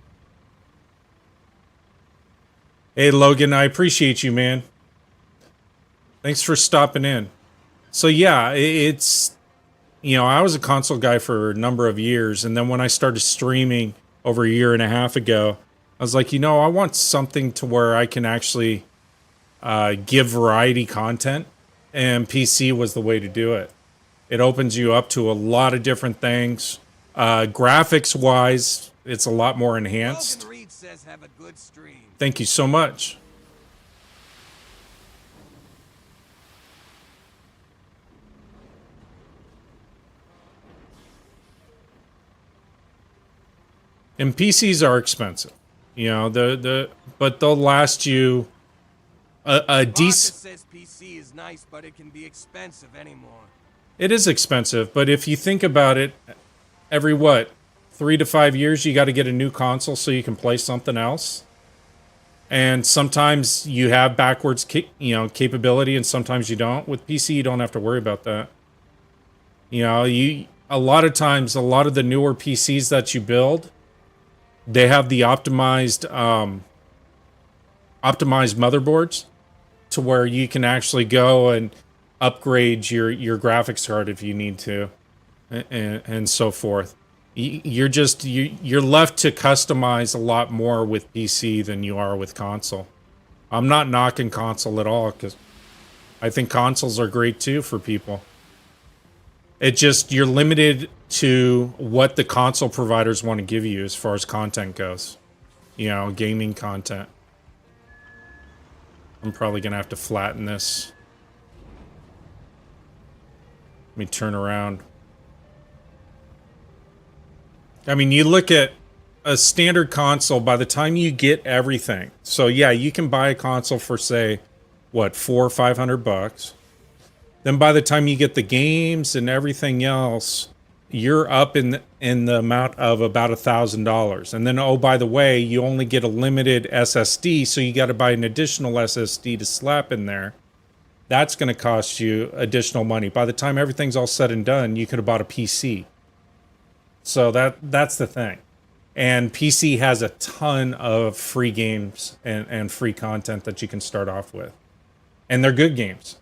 Hey, Logan, I appreciate you, man. Thanks for stopping in. So yeah, it's, I was a console guy for a number of years, and then when I started streaming over a year and a half ago, I was like, I want something to where I can actually give variety content, and PC was the way to do it. It opens you up to a lot of different things. Graphics wise, it's a lot more enhanced. Logan Reed says have a good stream. Thank you so much. And PCs are expensive, but they'll last you a decent. Says PC is nice, but it can be expensive anymore. It is expensive, but if you think about it, every 3 to 5 years, you got to get a new console so you can play something else. And sometimes you have backwards, capability, and sometimes you don't. With PC, you don't have to worry about that. A lot of times, a lot of the newer PCs that you build, they have the optimized motherboards to where you can actually go and upgrade your graphics card if you need to, and so forth. You're left to customize a lot more with PC than you are with console. I'm not knocking console at all, because I think consoles are great too for people. It just, you're limited to what the console providers want to give you as far as content goes. Gaming content. I'm probably going to have to flatten this. Let me turn around. I mean, you look at a standard console, by the time you get everything. So yeah, you can buy a console for, say, $400 or $500. Then by the time you get the games and everything else, you're up in the amount of about $1,000. And then, oh, by the way, you only get a limited SSD, so you got to buy an additional SSD to slap in there. That's going to cost you additional money. By the time everything's all said and done, you could have bought a PC. So that's the thing. And PC has a ton of free games and free content that you can start off with. And they're good games.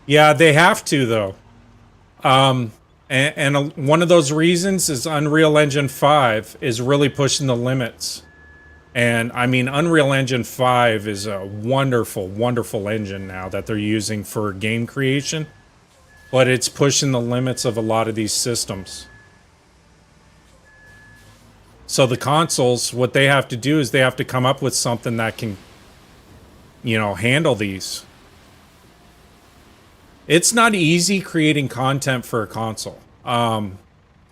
Yeah, they have to, though. And one of those reasons is Unreal Engine 5 is really pushing the limits. And I mean, Unreal Engine 5 is a wonderful, wonderful engine now that they're using for game creation. But it's pushing the limits of a lot of these systems. So the consoles, what they have to do is they have to come up with something that can, handle these. It's not easy creating content for a console. A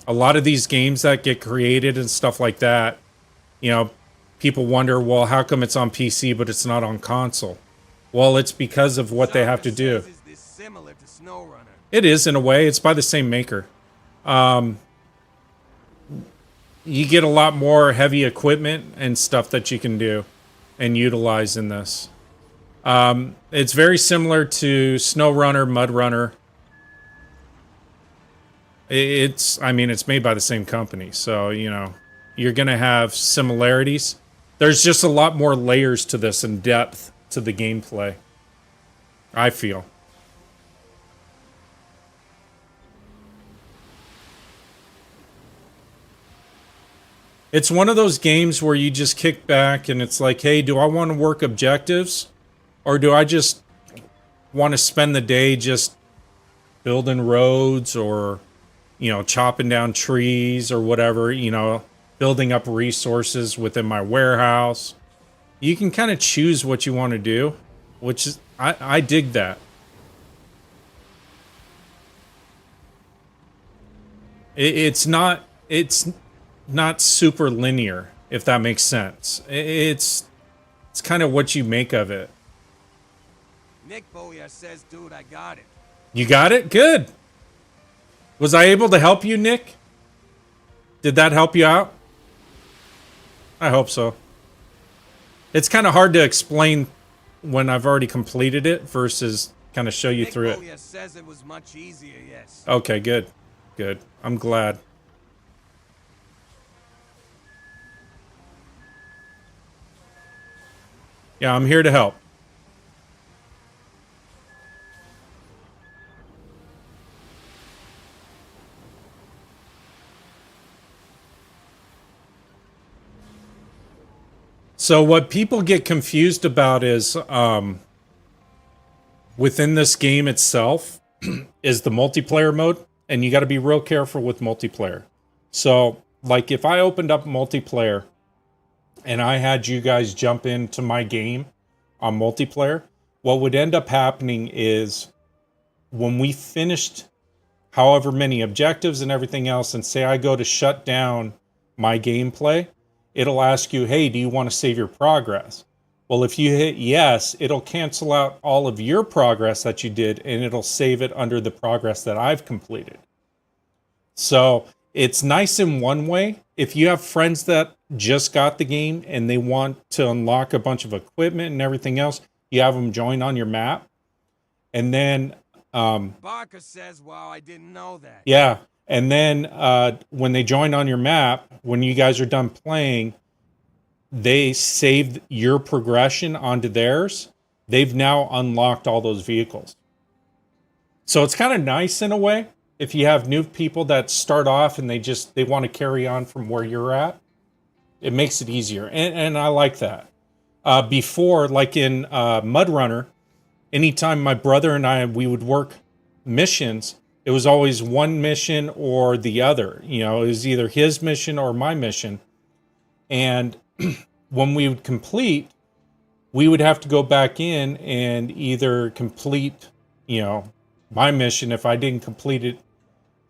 lot of these games that get created and stuff like that, people wonder, well, how come it's on PC but it's not on console? Well, it's because of what they have to do. Is this similar to SnowRunner? It is, in a way. It's by the same maker. You get a lot more heavy equipment and stuff that you can do and utilize in this. It's very similar to SnowRunner, MudRunner. It's made by the same company, so, you're going to have similarities. There's just a lot more layers to this and depth to the gameplay, I feel. It's one of those games where you just kick back and it's like, hey, do I want to work objectives? Or do I just want to spend the day just building roads or, chopping down trees or whatever, building up resources within my warehouse? You can kind of choose what you want to do, which is, I dig that. It's not super linear, if that makes sense. It's It's kind of what you make of it. Nick Boyer says, dude, I got it. You got it? Good. Was I able to help you, Nick? Did that help you out? I hope so. It's kind of hard to explain when I've already completed it versus kind of show you through it. Nick Boyer says it was much easier, yes. Okay, good. Good. I'm glad. Yeah, I'm here to help. So what people get confused about is within this game itself is the multiplayer mode, and you got to be real careful with multiplayer. So, like if I opened up multiplayer and I had you guys jump into my game on multiplayer, what would end up happening is when we finished however many objectives and everything else, and say I go to shut down my gameplay, it'll ask you, hey, do you want to save your progress? Well, if you hit yes, it'll cancel out all of your progress that you did, and it'll save it under the progress that I've completed. So it's nice in one way. If you have friends that just got the game and they want to unlock a bunch of equipment and everything else, you have them join on your map. And then... Barker says, wow, I didn't know that. Yeah. And then when they join on your map, when you guys are done playing, they save your progression onto theirs. They've now unlocked all those vehicles. So it's kind of nice in a way. If you have new people that start off and they want to carry on from where you're at, it makes it easier. And I like that. Before, like in Mud Runner, anytime my brother and we would work missions, it was always one mission or the other. You know, it was either his mission or my mission. And when we would complete, we would have to go back in and either complete, you know, my mission if I didn't complete it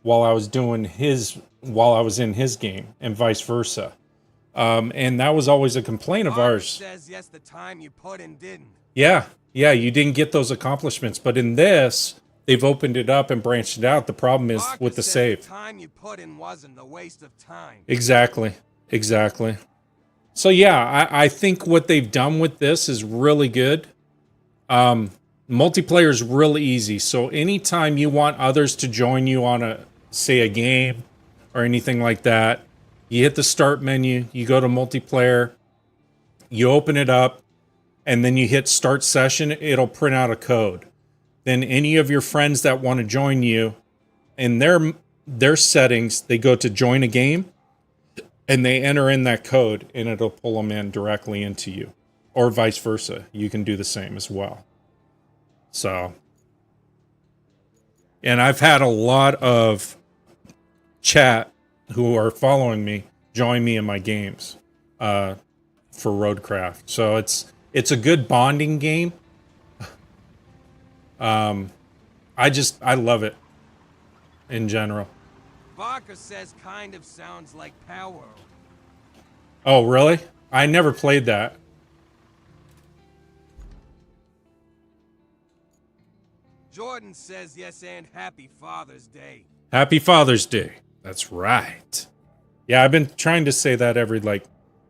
while I was in his game, and vice versa. And that was always a complaint of ours. Says yes, the time you put in didn't. Yeah, you didn't get those accomplishments. But in this, they've opened it up and branched it out. The problem is Barker with the says save. The time you put in wasn't a waste of time. Exactly. So yeah, I think what they've done with this is really good. Multiplayer is really easy. So anytime you want others to join you on a game or anything like that, you hit the start menu, you go to multiplayer, you open it up, and then you hit start session, it'll print out a code. Then any of your friends that want to join you, in their settings, they go to join a game, and they enter in that code, and it'll pull them in directly into you. Or vice versa. You can do the same as well. So, and I've had a lot of chat who are following me join me in my games for Roadcraft. So it's a good bonding game. I love it in general. Barker says kind of sounds like Power. Oh, really? I never played that. Jordan says yes and happy Father's Day. Happy Father's Day. That's right. Yeah, I've been trying to say that every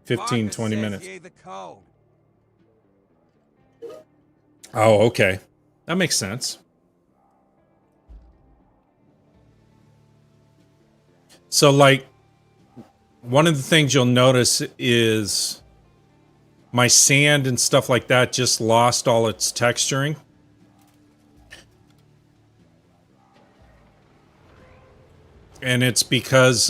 15, 20 minutes. Yay the code. Oh, okay. That makes sense. So, one of the things you'll notice is my sand and stuff like that just lost all its texturing. And it's because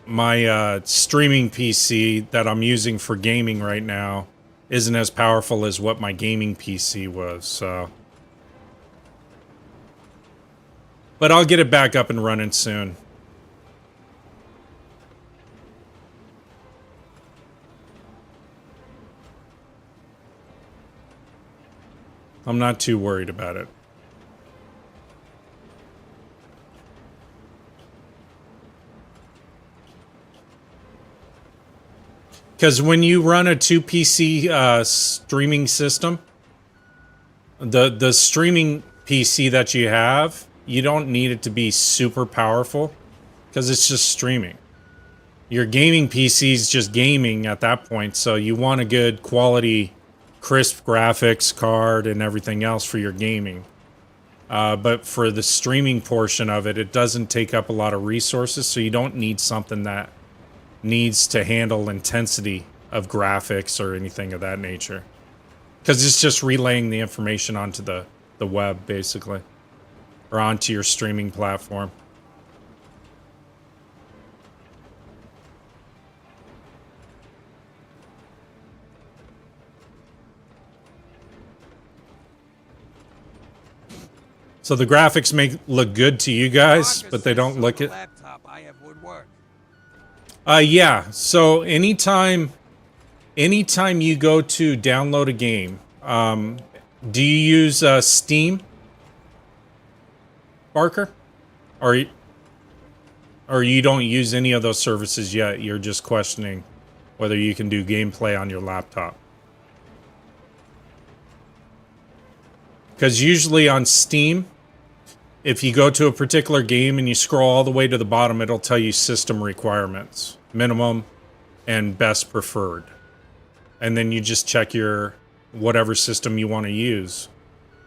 my streaming PC that I'm using for gaming right now isn't as powerful as what my gaming PC was, so. But I'll get it back up and running soon. I'm not too worried about it. Because when you run a 2 PC streaming system, the streaming PC that you have, you don't need it to be super powerful because it's just streaming. Your gaming PC is just gaming at that point, so you want a good quality, crisp graphics card and everything else for your gaming. But for the streaming portion of it, it doesn't take up a lot of resources, so you don't need something that needs to handle intensity of graphics or anything of that nature. Because it's just relaying the information onto the web, basically. Or onto your streaming platform. So the graphics look good to you guys, but they don't look it. Laptop I have would work. Yeah. So anytime you go to download a game, do you use Steam, Barker, or you don't use any of those services yet? You're just questioning whether you can do gameplay on your laptop. Because usually on Steam, if you go to a particular game and you scroll all the way to the bottom, it'll tell you system requirements, minimum, and best preferred. And then you just check your whatever system you want to use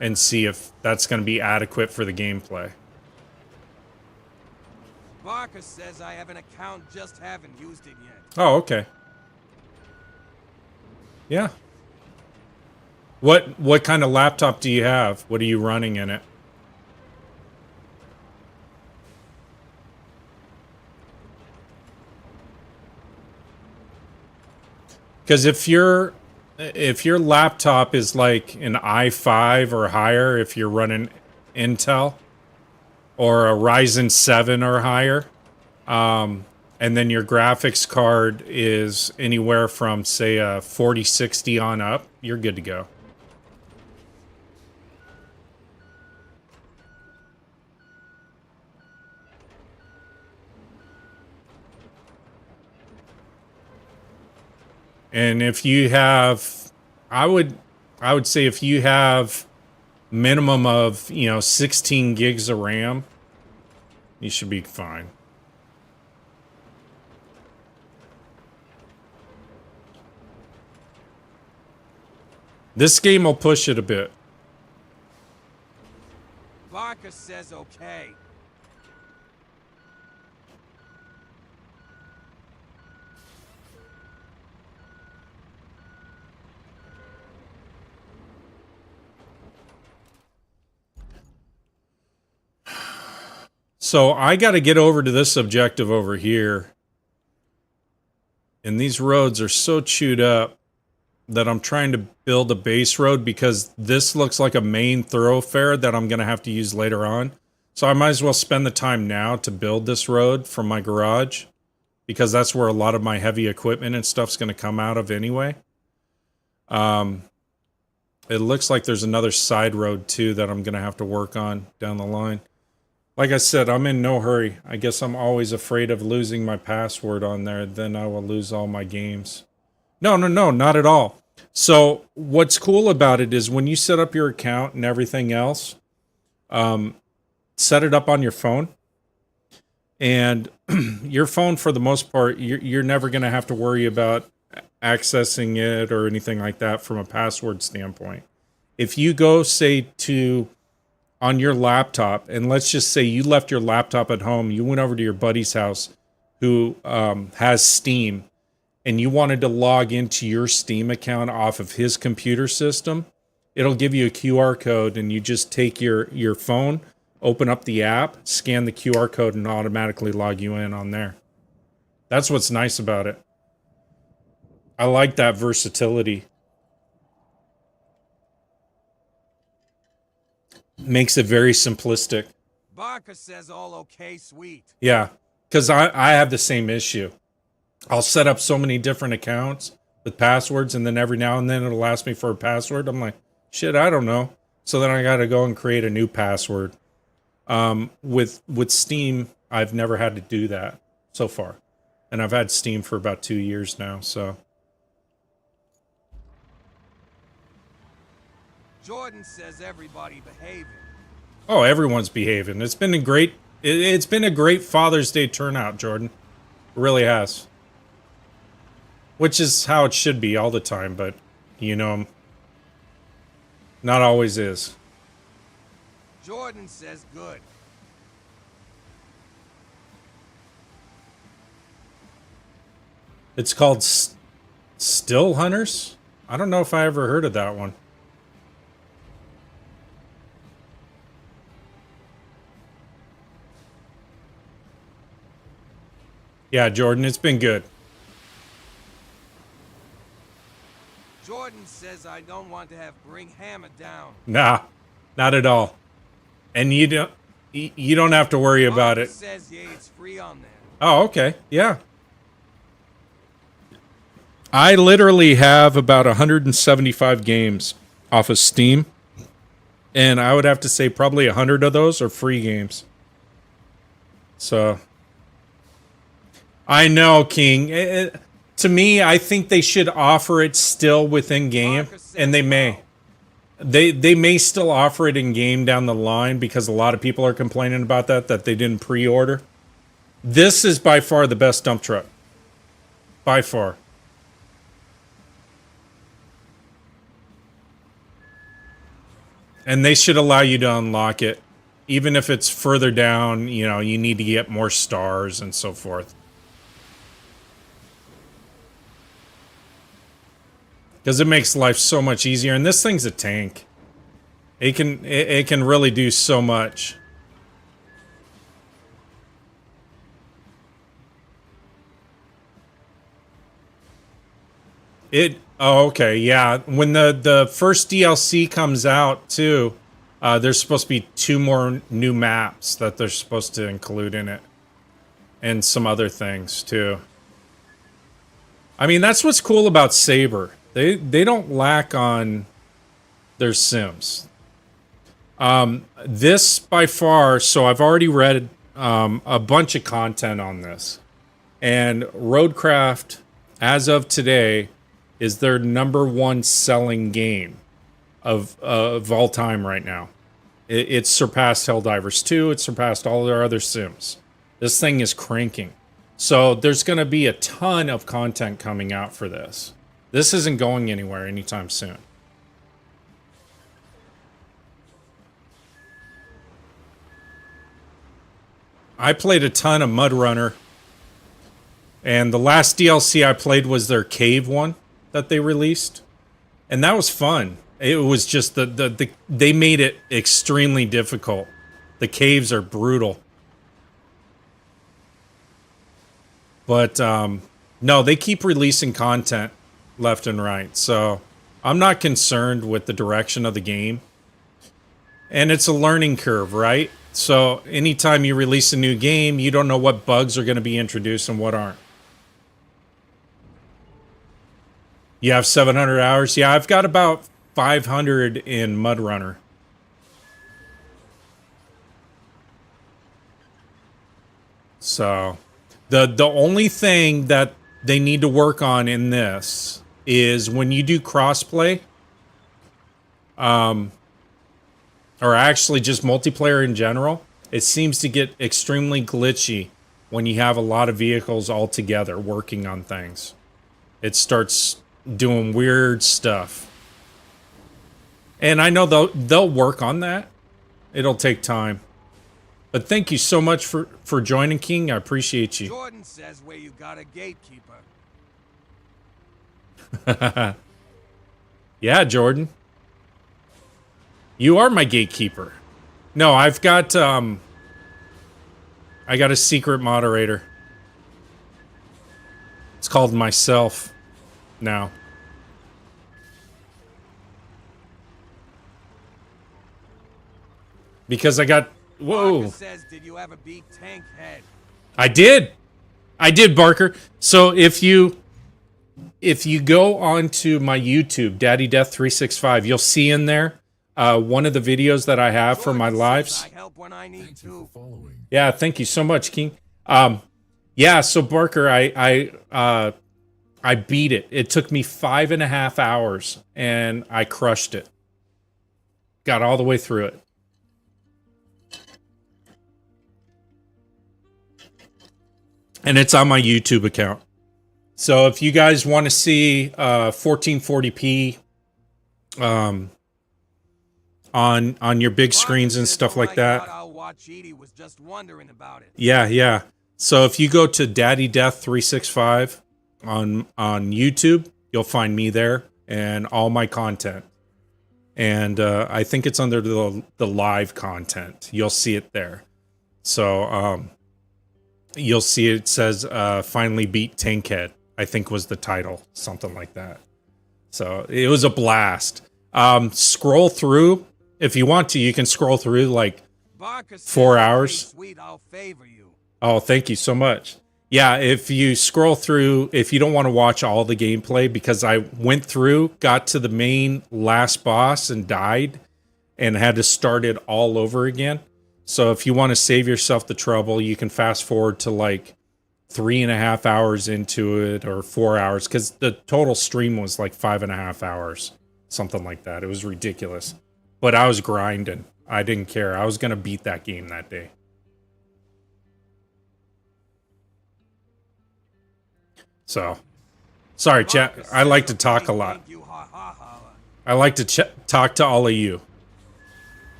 and see if that's going to be adequate for the gameplay. Barker says I have an account, just haven't used it yet. Oh, okay. Yeah. What kind of laptop do you have? What are you running in it? Because if your laptop is like an i5 or higher, if you're running Intel or a Ryzen 7 or higher, and then your graphics card is anywhere from say a 4060 on up, you're good to go. And if you have, I would say if you have minimum of, 16 gigs of RAM, you should be fine. This game will push it a bit. Barker says okay. So I got to get over to this objective over here. And these roads are so chewed up that I'm trying to build a base road because this looks like a main thoroughfare that I'm going to have to use later on. So I might as well spend the time now to build this road from my garage because that's where a lot of my heavy equipment and stuff's going to come out of anyway. It looks like there's another side road too that I'm going to have to work on down the line. Like I said, I'm in no hurry. I guess I'm always afraid of losing my password on there. Then I will lose all my games. No, not at all. So what's cool about it is when you set up your account and everything else, set it up on your phone. And your phone, for the most part, you're never going to have to worry about accessing it or anything like that from a password standpoint. If you go, say, on your laptop, and let's just say you left your laptop at home, you went over to your buddy's house who has Steam, and you wanted to log into your Steam account off of his computer system, it'll give you a QR code, and you just take your phone, open up the app, scan the QR code, and automatically log you in on there. That's what's nice about it. I like that versatility. Makes it very simplistic. Barker says all okay, sweet. Yeah, because I have the same issue. I'll set up so many different accounts with passwords, and then every now and then it'll ask me for a password. I'm like, shit, I don't know. So then I got to go and create a new password. With Steam, I've never had to do that so far. And I've had Steam for about 2 years now, so Jordan says everybody behaving. Oh, everyone's behaving. It's been a great. It's been a great Father's Day turnout, Jordan. It really has. Which is how it should be all the time, but you know, not always is. Jordan says good. It's called Still Hunters? I don't know if I ever heard of that one. Yeah, Jordan, it's been good. Jordan says I don't want to have Bring Hammer down. Nah, not at all. And you don't have to worry about Barker it. says yeah, it's free on there. Oh, okay. Yeah. I literally have about 175 games off of Steam. And I would have to say probably 100 of those are free games. So I know, King. To me, I think they should offer it still within game, and they may. They may still offer it in game down the line because a lot of people are complaining about that they didn't pre-order. This is by far the best dump truck. By far. And they should allow you to unlock it. Even if it's further down, you know, you need to get more stars and so forth. Because it makes life so much easier. And this thing's a tank. It can really do so much. Oh, okay, yeah. When the first DLC comes out, too, there's supposed to be 2 more new maps that they're supposed to include in it. And some other things, too. I mean, that's what's cool about Saber. They don't lack on their sims. This, by far, so I've already read a bunch of content on this. And Roadcraft, as of today, is their #1 selling game of all time right now. It's surpassed Helldivers 2. It's surpassed all their other sims. This thing is cranking. So there's going to be a ton of content coming out for this. This isn't going anywhere anytime soon. I played a ton of Mud Runner. And the last DLC I played was their cave one that they released. And that was fun. It was just they made it extremely difficult. The caves are brutal. But no, they keep releasing content left and right. So I'm not concerned with the direction of the game. And it's a learning curve, right? So anytime you release a new game, you don't know what bugs are going to be introduced and what aren't. You have 700 hours? Yeah, I've got about 500 in Mud Runner. So the only thing that they need to work on in this is when you do crossplay, or actually just multiplayer in general, it seems to get extremely glitchy when you have a lot of vehicles all together working on things. It starts doing weird stuff. And I know they'll work on that. It'll take time. But thank you so much for joining, King. I appreciate you. Jordan says where you got a gatekeeper. Yeah, Jordan. You are my gatekeeper. No, I got a secret moderator. It's called myself now. Because I got... Whoa. Barker says, did you ever beat Tank Head? I did, Barker. So if you go onto my YouTube, Daddy Death 365, you'll see in there one of the videos that I have for my lives. I help when I need Thank you to. for following. Yeah, thank you so much, King. Yeah, so Barker, I beat it. It took me 5.5 hours, and I crushed it. Got all the way through it. And it's on my YouTube account. So if you guys want to see 1440p on your big screens and stuff like that. I'll watch Edie was just wondering about it. Yeah. So if you go to Daddy Death 365 on YouTube, you'll find me there and all my content. And I think it's under the live content. You'll see it there. So you'll see it says finally beat Tankhead, I think was the title, something like that. So it was a blast. Scroll through if you want to. You can scroll through like 4 hours. Sweet, I'll favor you. Oh, thank you so much. Yeah, if you scroll through, if you don't want to watch all the gameplay, because I went through, got to the main last boss and died and had to start it all over again. So if you want to save yourself the trouble, you can fast forward to like 3.5 hours into it or 4 hours, because the total stream was like 5.5 hours, something like that. It was ridiculous. But I was grinding. I didn't care. I was going to beat that game that day. So, sorry, chat. I like to talk a lot. I like to talk to all of you.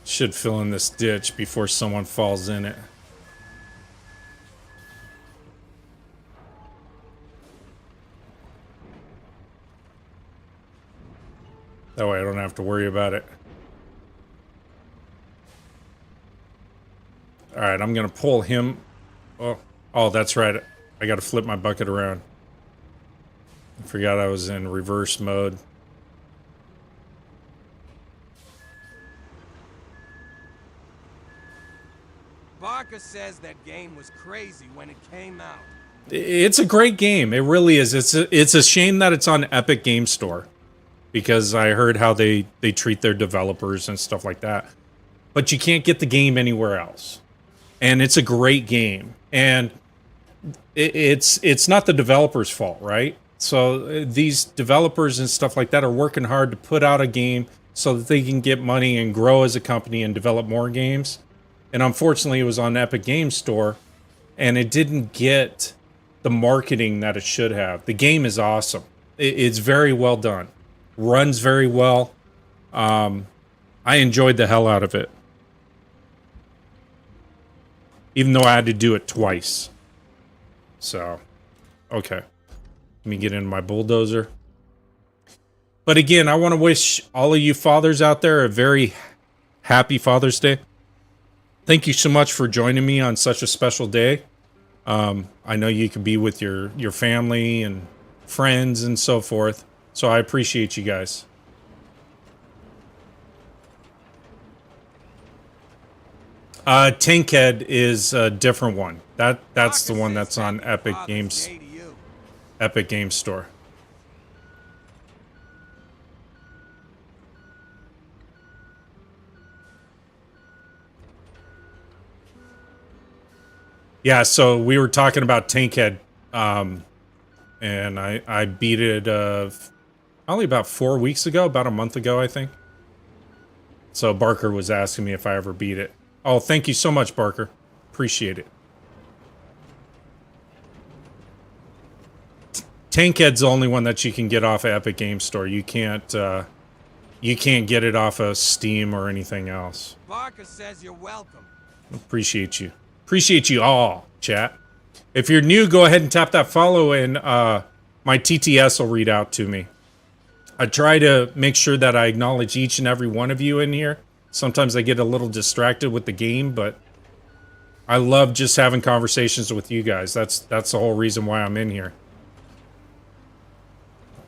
Should fill in this ditch before someone falls in it. That way I don't have to worry about it. Alright, I'm gonna pull him. Oh, that's right. I gotta flip my bucket around. I forgot I was in reverse mode. Barker says that game was crazy when it came out. It's a great game. It really is. It's a shame that it's on Epic Game Store, because I heard how they treat their developers and stuff like that. But you can't get the game anywhere else. And it's a great game. And it's not the developer's fault, right? So these developers and stuff like that are working hard to put out a game so that they can get money and grow as a company and develop more games. And unfortunately, it was on Epic Game Store, and it didn't get the marketing that it should have. The game is awesome. It's very well done. Runs very well. I enjoyed the hell out of it. Even though I had to do it twice. So, okay. Let me get in my bulldozer. But again, I want to wish all of you fathers out there a very happy Father's Day. Thank you so much for joining me on such a special day. I know you can be with your family and friends and so forth. So I appreciate you guys. Tankhead is a different one. That's the one that's on Epic Games Store. Yeah, so we were talking about Tankhead, and I beat it only about 4 weeks ago, about a month ago, I think. So Barker was asking me if I ever beat it. Oh, thank you so much, Barker. Appreciate it. Tankhead's the only one that you can get off of Epic Game Store. You can't get it off of Steam or anything else. Barker says you're welcome. Appreciate you. Appreciate you all, chat. If you're new, go ahead and tap that follow, and my TTS will read out to me. I try to make sure that I acknowledge each and every one of you in here. Sometimes I get a little distracted with the game, but I love just having conversations with you guys. That's the whole reason why I'm in here.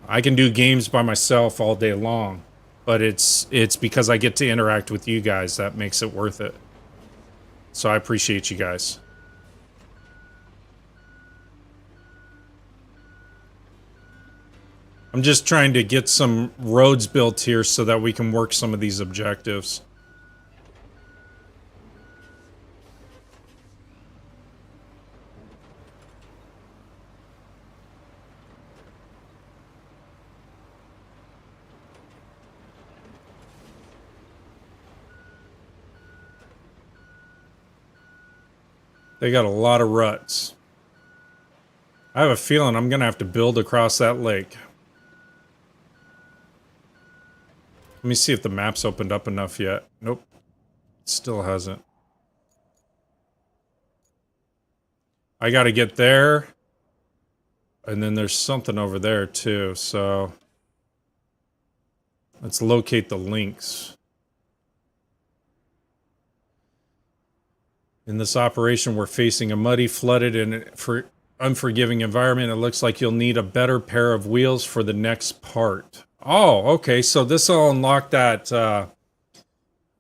I can do games by myself all day long, but it's because I get to interact with you guys that makes it worth it. So I appreciate you guys. I'm just trying to get some roads built here so that we can work some of these objectives. They got a lot of ruts. I have a feeling I'm gonna have to build across that lake. Let me see if the map's opened up enough yet. Nope. Still hasn't. I gotta get there. And then there's something over there too, so... Let's locate the links. In this operation, we're facing a muddy, flooded, and unforgiving environment. It looks like you'll need a better pair of wheels for the next part. Oh, okay, so this will unlock that,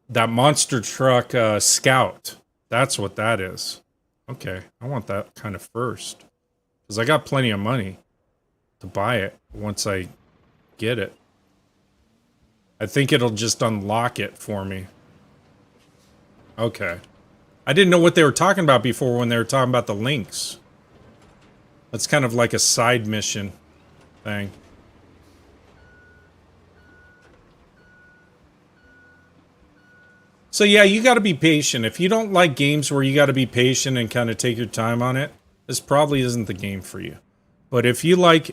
that monster truck, Scout. That's what that is. Okay, I want that kind of first. Because I got plenty of money to buy it once I get it. I think it'll just unlock it for me. Okay. I didn't know what they were talking about before when they were talking about the links. That's kind of like a side mission thing. So yeah, you got to be patient. If you don't like games where you got to be patient and kind of take your time on it, this probably isn't the game for you. But if you like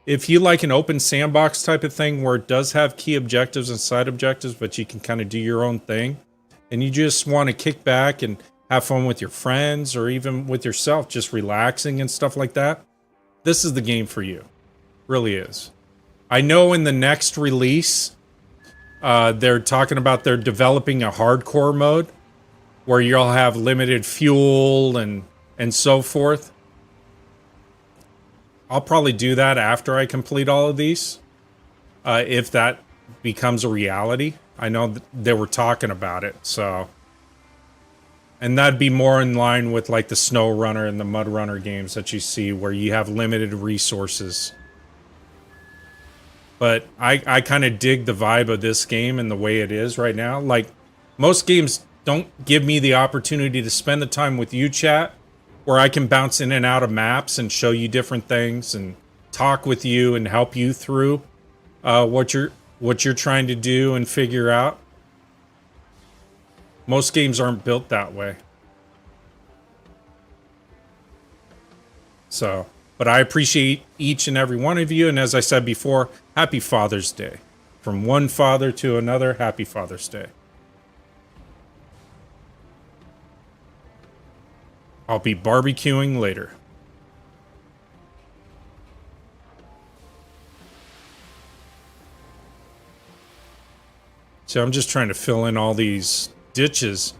if you like an open sandbox type of thing where it does have key objectives and side objectives, but you can kind of do your own thing, and you just want to kick back and have fun with your friends or even with yourself, just relaxing and stuff like that, this is the game for you. Really is. I know in the next release, they're talking about they're developing a hardcore mode where you'll have limited fuel and so forth. I'll probably do that after I complete all of these, if that becomes a reality. I know they were talking about it, so... And that'd be more in line with like the Snow Runner and the Mud Runner games that you see where you have limited resources. But I kind of dig the vibe of this game and the way it is right now. Like, most games don't give me the opportunity to spend the time with you, chat, where I can bounce in and out of maps and show you different things and talk with you and help you through what you're trying to do and figure out. Most games aren't built that way. So, but I appreciate each and every one of you. And as I said before, happy Father's Day. From one father to another, happy Father's Day. I'll be barbecuing later. So I'm just trying to fill in all these ditches.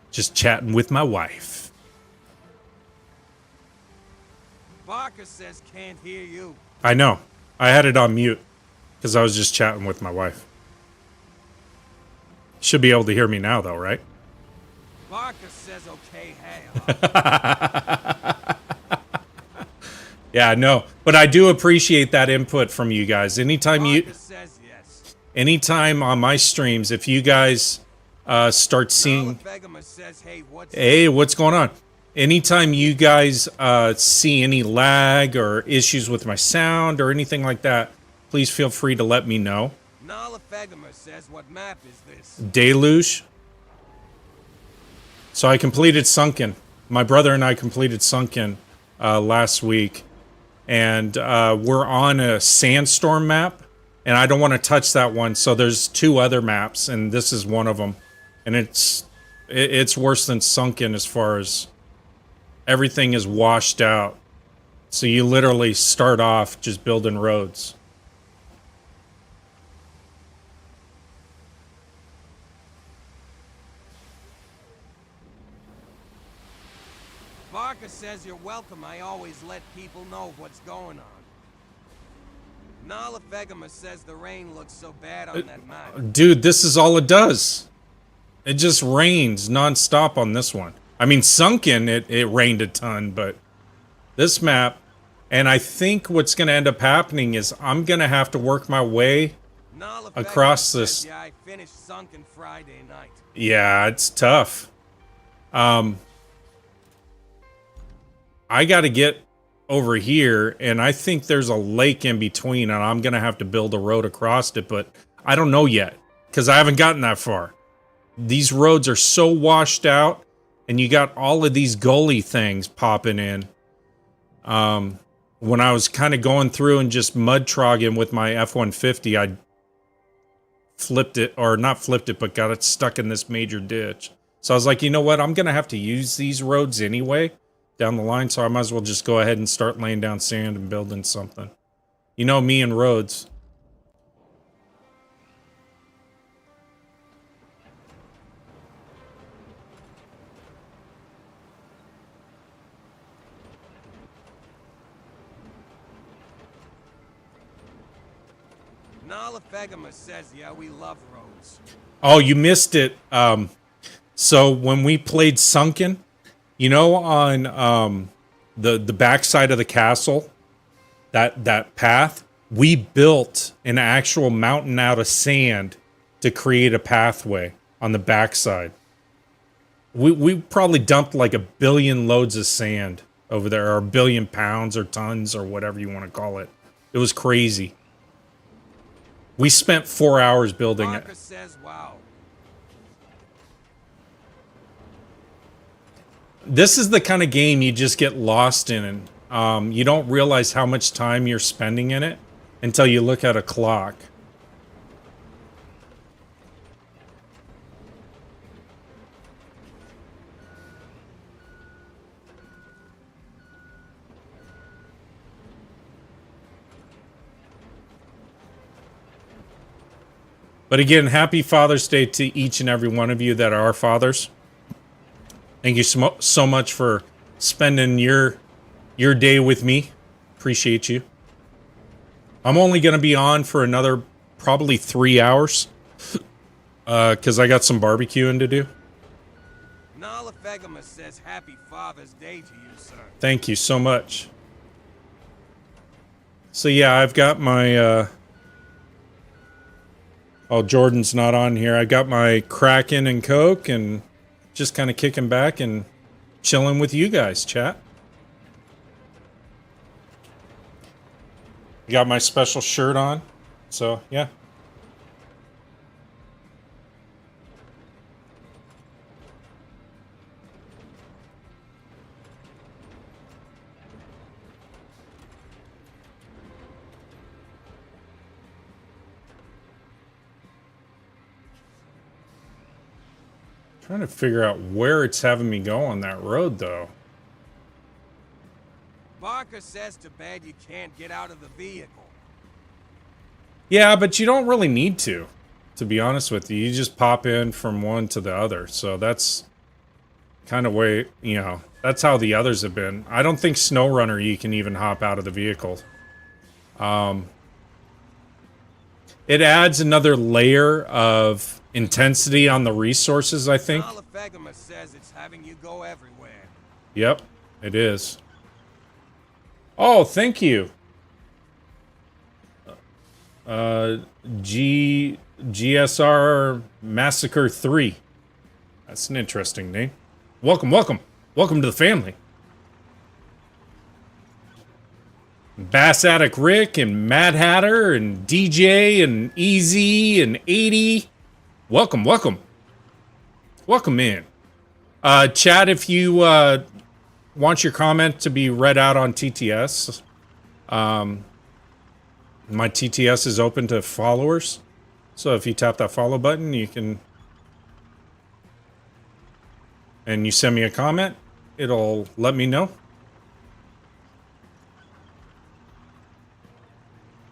Just chatting with my wife. Barker says can't hear you. I know. I had it on mute because I was just chatting with my wife. Should be able to hear me now, though, right? Barker says okay, hey. Yeah, no. But I do appreciate that input from you guys. Anytime Barker says yes. anytime on my streams, if you guys start seeing... Says, hey, what's going on? Anytime you guys see any lag or issues with my sound or anything like that, please feel free to let me know. Nala Fegamer says, what map is this? Deluge. So I completed Sunken. My brother and I completed Sunken last week. And we're on a sandstorm map. And I don't want to touch that one. So there's two other maps. And this is one of them. and it's worse than sunken as far as everything is washed out. So you literally start off just building roads. Barker says you're welcome. I always let people know what's going on. Nala Fegema says the rain looks so bad on that map. Dude, this is all it does. It just rains nonstop on this one. I mean, sunken, it rained a ton, but this map, and I think what's going to end up happening is I'm going to have to work my way Nala across Fegema this. says, yeah, I finished Sunken Friday night. Yeah, it's tough. I got to get over here, and I think there's a lake in between, and I'm going to have to build a road across it, but I don't know yet, because I haven't gotten that far. These roads are so washed out, and you got all of these gully things popping in. When I was kind of going through and just mud trogging with my F-150, I flipped it, or not flipped it, but got it stuck in this major ditch. So I was like, you know what? I'm going to have to use these roads anyway down the line, so I might as well just go ahead and start laying down sand and building something. You know me and roads. Nala Fegema says, yeah, we love roads. Oh, you missed it. So when we played Sunken, you know, on the backside of the castle, that path, we built an actual mountain out of sand to create a pathway on the backside. We probably dumped like 1 billion loads of sand over there, or 1 billion pounds or tons or whatever you want to call it. It was crazy. We spent 4 hours building it. Barker says, wow. This is the kind of game you just get lost in, and you don't realize how much time you're spending in it until you look at a clock. But again, happy Father's Day to each and every one of you that are fathers. Thank you so much for spending your day with me. Appreciate you. I'm only going to be on for another probably 3 hours. Because I got some barbecuing to do. Nala Fegema says happy Father's Day to you, sir. Thank you so much. So yeah, I've got my... Oh, Jordan's not on here. I got my Kraken and Coke and just kind of kicking back and chilling with you guys, chat. Got my special shirt on. So, yeah. Trying to figure out where it's having me go on that road, though. Barker says too bad you can't get out of the vehicle. Yeah, but you don't really need to be honest with you. You just pop in from one to the other. So that's kind of way, you know, that's how the others have been. I don't think SnowRunner you can even hop out of the vehicle. It adds another layer of intensity on the resources, I think. Nala Fegema says it's having you go everywhere. Yep, it is. Oh, thank you. GSR Massacre 3. That's an interesting name. Welcome, welcome. Welcome to the family. Bass Addict Rick and Mad Hatter and DJ and Easy and 80. Welcome, welcome. Welcome in. Chat, if you want your comment to be read out on TTS, my TTS is open to followers. So if you tap that follow button, you can and you send me a comment, it'll let me know.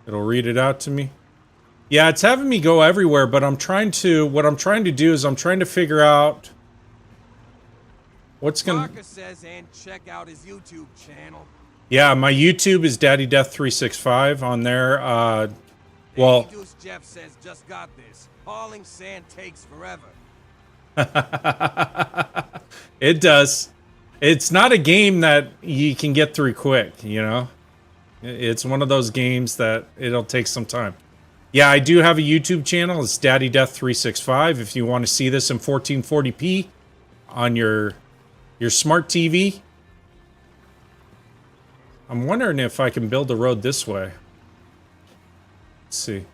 It'll read it out to me. Yeah, it's having me go everywhere, but what I'm trying to do is I'm trying to figure out what's gonna... Barker says and check out his YouTube channel. Yeah, my YouTube is Daddy Death 365 on there. Well, Danny Deuce Jeff says just got this. Hauling sand takes forever. it does. It's not a game that you can get through quick, you know? It's one of those games that it'll take some time. Yeah, I do have a YouTube channel. It's Daddy Death 365. If you want to see this in 1440p on your smart TV. I'm wondering if I can build a road this way. Let's see.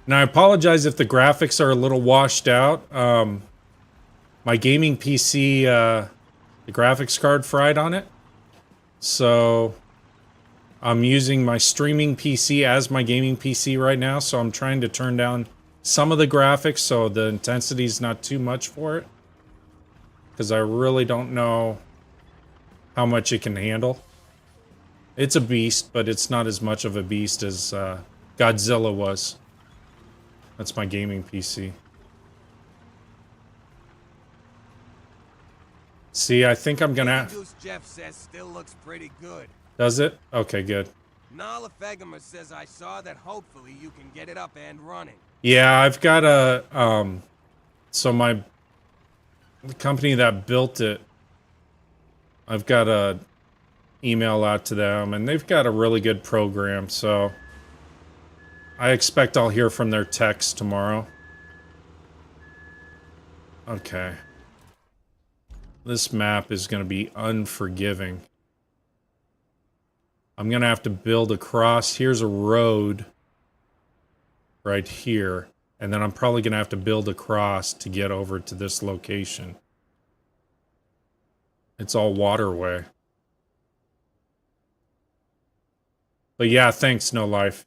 Now, I apologize if the graphics are a little washed out. My gaming PC, the graphics card fried on it. So, I'm using my streaming PC as my gaming PC right now. So, I'm trying to turn down some of the graphics so the intensity is not too much for it. Because I really don't know how much it can handle. It's a beast, but it's not as much of a beast as Godzilla was. That's my gaming PC. See, I think I'm gonna... Deuce Jeff says still looks pretty good. Does it? Okay, good. Nala Fegamer says I saw that hopefully you can get it up and running. Yeah, I've got a... So the company that built it, I've got a email out to them, and they've got a really good program, so I expect I'll hear from their techs tomorrow. Okay. This map is going to be unforgiving. I'm going to have to build across. Here's a road right here. And then I'm probably going to have to build across to get over to this location. It's all waterway. But yeah, thanks, No Life.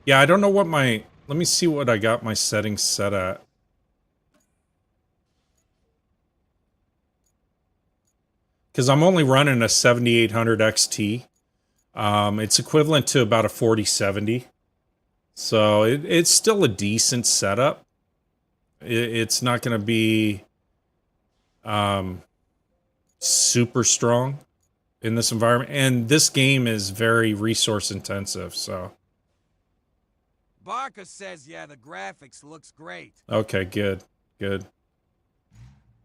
Yeah, I don't know what my... Let me see what I got my settings set at. Because I'm only running a 7800 XT. It's equivalent to about a 4070. So it's still a decent setup. It's not going to be super strong in this environment. And this game is very resource intensive, so... Barker says, yeah, the graphics looks great. Okay, good, good.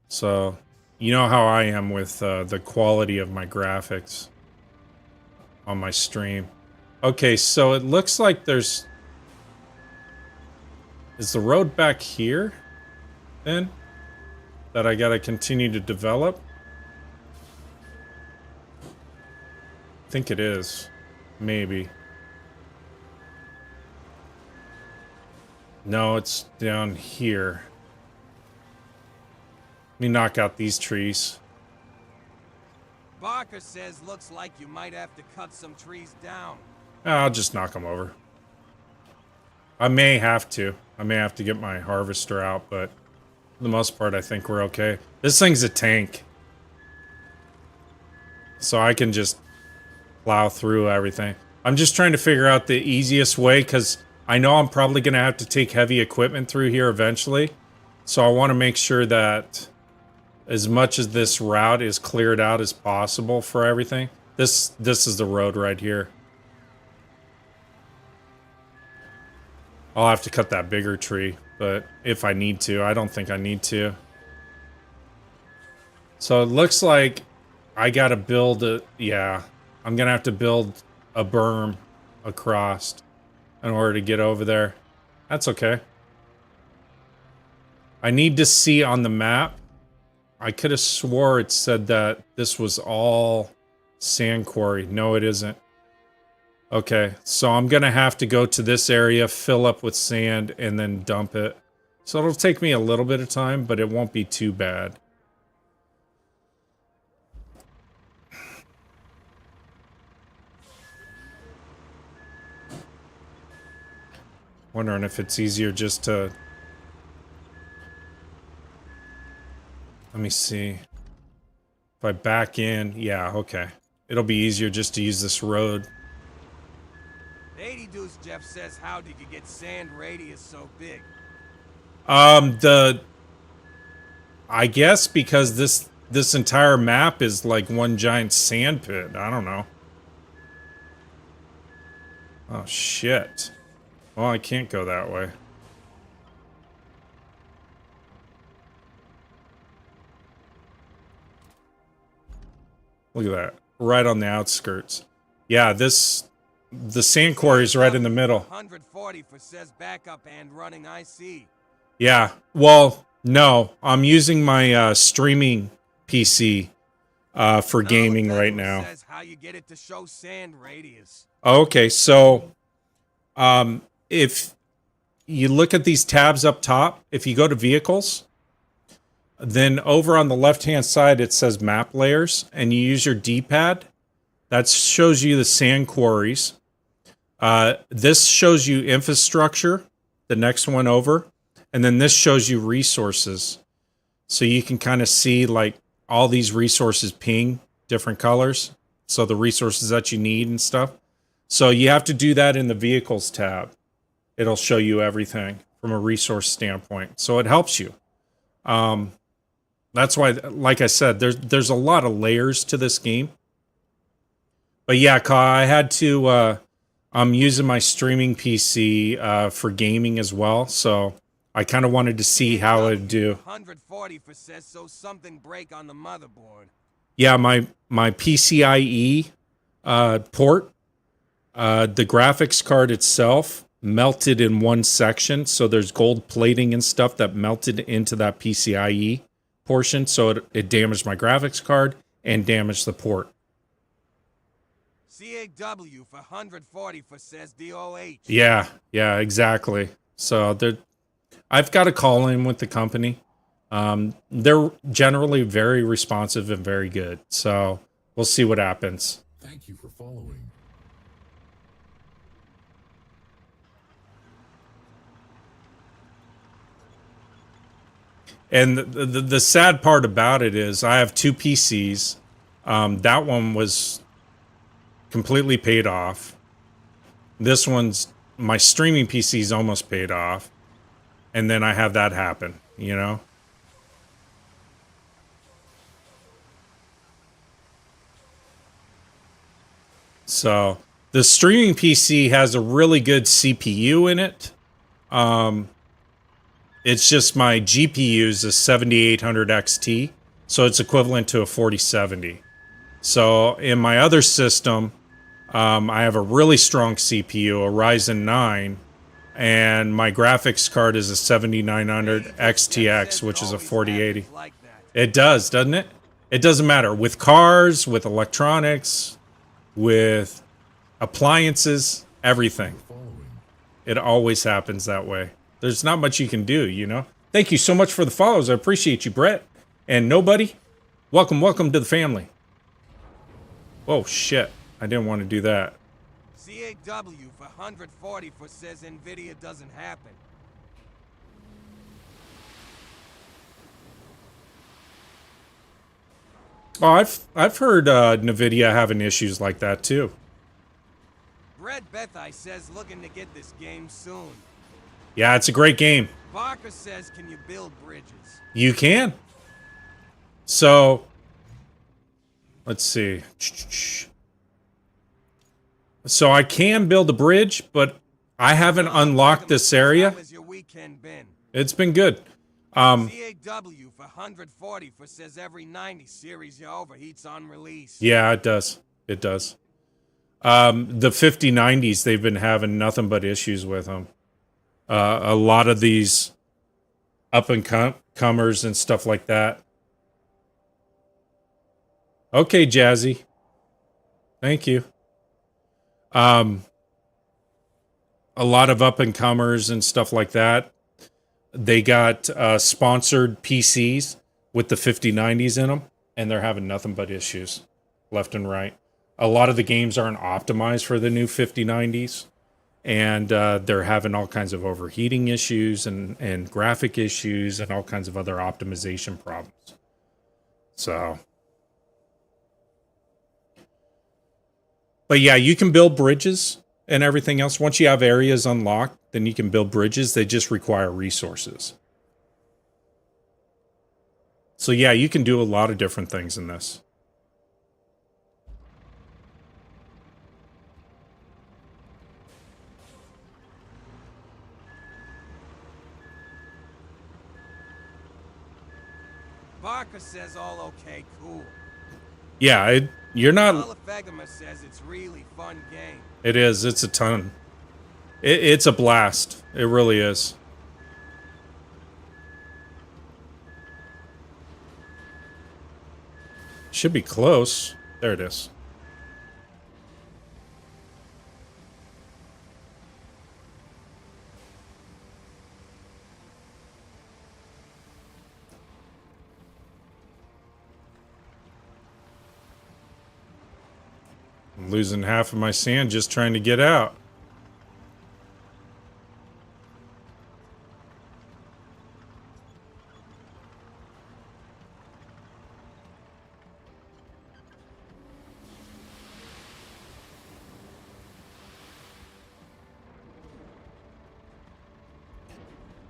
So, you know how I am with the quality of my graphics on my stream. Okay, so it looks like there's... Is the road back here, then? That I gotta continue to develop? I think it is. Maybe. No, it's down here. Let me knock out these trees. Barker says looks like you might have to cut some trees down. I'll just knock them over. I may have to. I may have to get my harvester out, but for the most part, I think we're okay. This thing's a tank. So I can just plow through everything. I'm just trying to figure out the easiest way, because I know I'm probably going to have to take heavy equipment through here eventually. So I want to make sure that as much as this route is cleared out as possible for everything. This is the road right here. I'll have to cut that bigger tree, but if I need to, I don't think I need to. So it looks like I got to build a... Yeah, I'm going to have to build a berm across in order to get over there. That's okay. I need to see on the map. I could have swore it said that this was all sand quarry. No, it isn't. Okay, so I'm gonna have to go to this area, fill up with sand, and then dump it. So it'll take me a little bit of time, but it won't be too bad. Wondering if it's easier just to... Let me see. If I back in, yeah, okay. It'll be easier just to use this road. 80 Deuce Jeff says, how did you get sand radius so big? I guess because this entire map is like one giant sand pit. I don't know. Oh, shit. Well, I can't go that way. Look at that. Right on the outskirts. Yeah, the sand quarry is right in the middle. 140 for says backup and running IC. Yeah. Well, no. I'm using my streaming PC for gaming right now. Says how you get it to show sand radius. Okay, so if you look at these tabs up top, if you go to vehicles, then over on the left-hand side it says map layers, and you use your D-pad. That shows you the sand quarries. This shows you infrastructure, the next one over, and then this shows you resources. So you can kind of see like all these resources ping different colors. So the resources that you need and stuff. So you have to do that in the vehicles tab. It'll show you everything from a resource standpoint. So it helps you. That's why, like I said, there's a lot of layers to this game. But yeah, I had to, I'm using my streaming PC for gaming as well. So I kind of wanted to see how it'd do. 140 for says so something break on the motherboard. Yeah, my PCIe port, the graphics card itself melted in one section. So there's gold plating and stuff that melted into that PCIe portion. So it damaged my graphics card and damaged the port. CAW for 140 for says DOH. Yeah, exactly. So I've got a call in with the company. They're generally very responsive and very good. So we'll see what happens. Thank you for following. And the sad part about it is I have two PCs. That one was completely paid off. This one's, my streaming PC is almost paid off. And then I have that happen, you know? So the streaming PC has a really good CPU in it. It's just my GPU is a 7800 XT, so it's equivalent to a 4070. So in my other system, I have a really strong CPU, a Ryzen 9, and my graphics card is a 7900 XTX, which is a 4080. It does, doesn't it? It doesn't matter. With cars, with electronics, with appliances, everything. It always happens that way. There's not much you can do, you know? Thank you so much for the follows. I appreciate you, Brett. And nobody, welcome to the family. Oh, shit. I didn't want to do that. CAW for 140 for says NVIDIA doesn't happen. Oh, I've heard NVIDIA having issues like that, too. Brett Bethai says looking to get this game soon. Yeah, it's a great game. Barker says, can you build bridges? You can. So, let's see. So I can build a bridge, but I haven't unlocked this area. How has your weekend been? It's been good. CAW for 140 for says every 90 series you overheats on release. Yeah, it does. It does. The 5090s, they've been having nothing but issues with them. A lot of these up-and-comers and stuff like that. Okay, Jazzy. Thank you. A lot of up-and-comers and stuff like that. They got sponsored PCs with the 5090s in them, and they're having nothing but issues left and right. A lot of the games aren't optimized for the new 5090s. and they're having all kinds of overheating issues and graphic issues and all kinds of other optimization problems. So, but yeah, you can build bridges and everything else. Once you have areas unlocked, then you can build bridges. They just require resources. So yeah, you can do a lot of different things in this. Barker says all okay, cool. Yeah, you're not... Olafegama says it's really fun game. It is. It's a ton. It's a blast. It really is. Should be close. There it is. I'm losing half of my sand just trying to get out.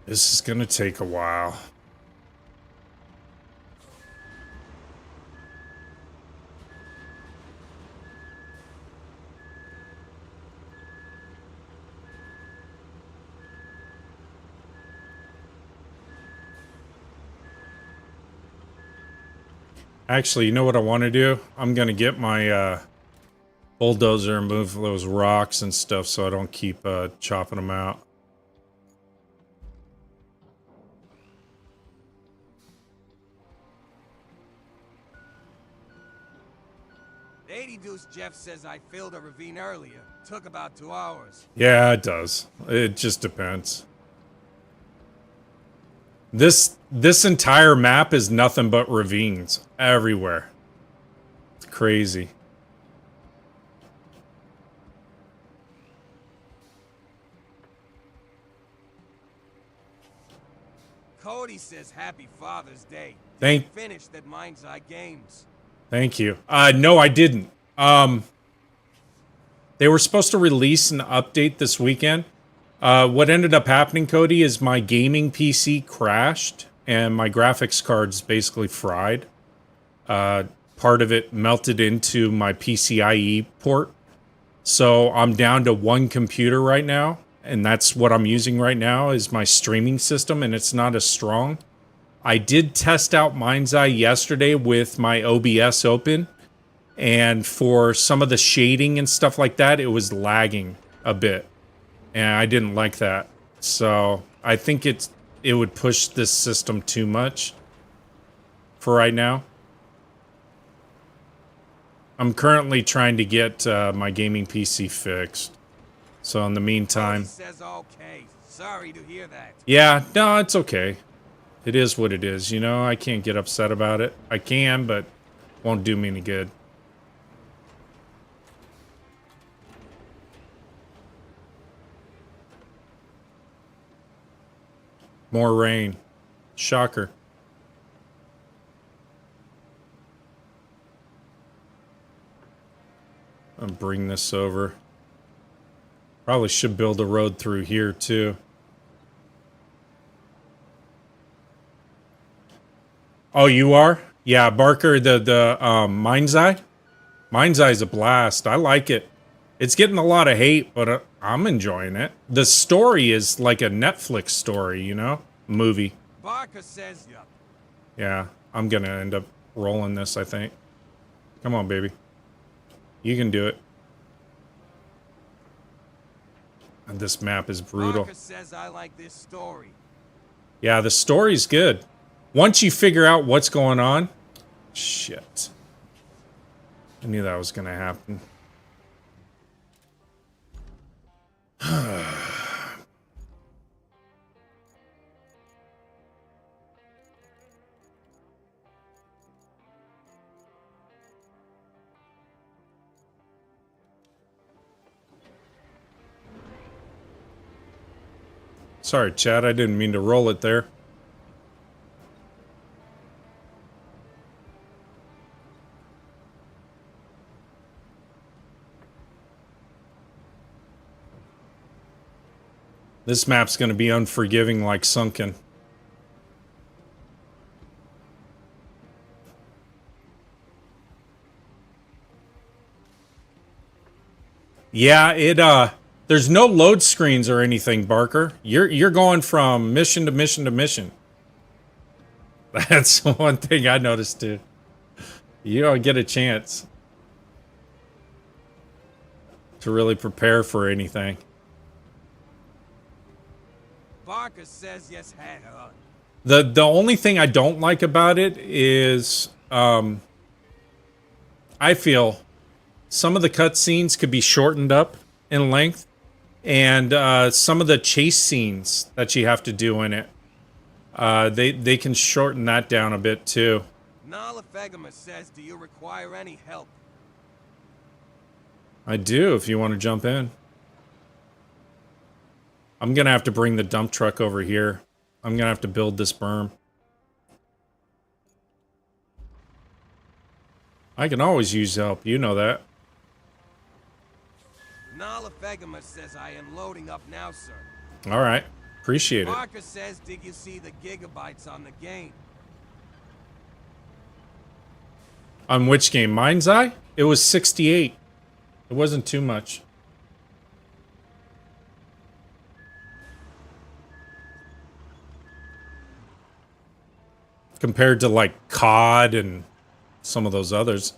This is gonna take a while. Actually, you know what I want to do? I'm gonna get my bulldozer and move those rocks and stuff so I don't keep chopping them out. 80 Deuce Jeff says I filled a ravine earlier. Took about 2 hours. Yeah, it does. It just depends. This entire map is nothing but ravines everywhere. It's crazy. Cody says Happy Father's Day. Thank Finished at Mind's Eye Games. Thank you. No, I didn't. They were supposed to release an update this weekend. What ended up happening, Cody, is my gaming PC crashed and my graphics card's basically fried. Part of it melted into my PCIe port. So I'm down to one computer right now, and that's what I'm using right now is my streaming system, and it's not as strong. I did test out Mind's Eye yesterday with my OBS open, and for some of the shading and stuff like that, it was lagging a bit, and I didn't like that. So I think it would push this system too much for right now. I'm currently trying to get my gaming PC fixed. So in the meantime... Cody says okay. Sorry to hear that. Yeah, no, it's okay. It is what it is, you know? I can't get upset about it. I can, but won't do me any good. More rain. Shocker. I'll bring this over. Probably should build a road through here, too. Oh, you are? Yeah, Barker, the Mind's Eye? Mind's Eye is a blast. I like it. It's getting a lot of hate, but I'm enjoying it. The story is like a Netflix story, you know? Movie. Barker says yup. Yeah, I'm gonna end up rolling this, I think. Come on, baby. You can do it. And this map is brutal. Barker says I like this story. Yeah, the story's good. Once you figure out what's going on... Shit. I knew that was gonna happen. Sorry, Chad. I didn't mean to roll it there. This map's going to be unforgiving like Sunken. Yeah, there's no load screens or anything, Barker. You're going from mission to mission to mission. That's one thing I noticed too. You don't get a chance to really prepare for anything. Barker says yes, head on. The only thing I don't like about it is I feel some of the cutscenes could be shortened up in length, and some of the chase scenes that you have to do in it, they can shorten that down a bit too. Nala Fegema says, do you require any help? I do, if you want to jump in. I'm gonna have to bring the dump truck over here. I'm gonna have to build this berm. I can always use help, you know that. Nala Fegema says I am loading up now, sir. Alright, appreciate it. Barker says, did you see the gigabytes on the game? On which game? Mind's Eye? It was 68. It wasn't too much. Compared to like COD and some of those others.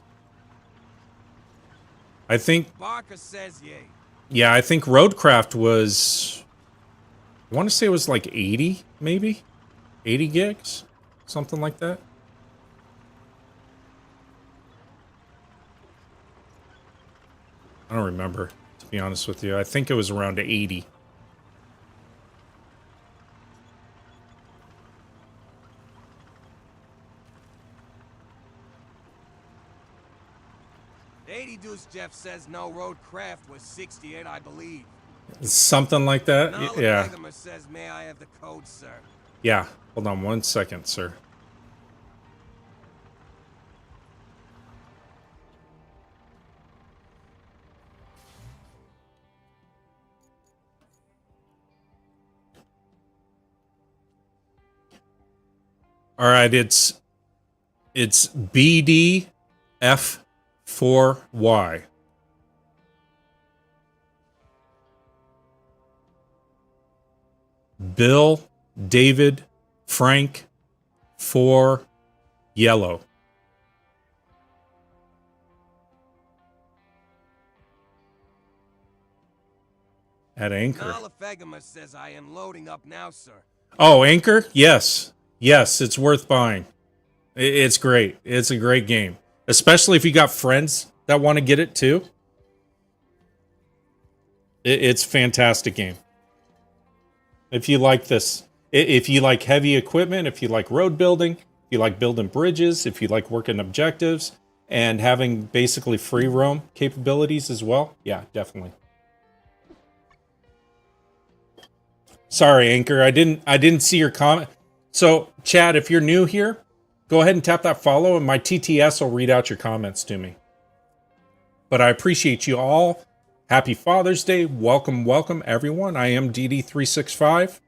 I think, Barker says yay. yeah, I think Roadcraft was, I want to say it was like 80, maybe? 80 gigs? Something like that. I don't remember, to be honest with you. I think it was around 80. Deuce Jeff says no, Roadcraft was 68, I believe. Something like that? Nala Yeah. Fegema says, may I have the code, sir? Yeah. Hold on one second, sir. All right, it's BDF4Y. Bill, David, Frank, 4, yellow. At Anchor. Nala Fegema says I am loading up now, sir. Oh, Anchor? Yes. Yes, it's worth buying. It's great. It's a great game. Especially if you got friends that want to get it too. It's a fantastic game. If you like this, if you like heavy equipment, if you like road building, if you like building bridges, if you like working objectives, and having basically free roam capabilities as well, yeah, definitely. Sorry, Anchor, I didn't see your comment. So, Chad, if you're new here, go ahead and tap that follow, and my TTS will read out your comments to me. But I appreciate you all. Happy Father's Day. Welcome, welcome, everyone. I am DD365.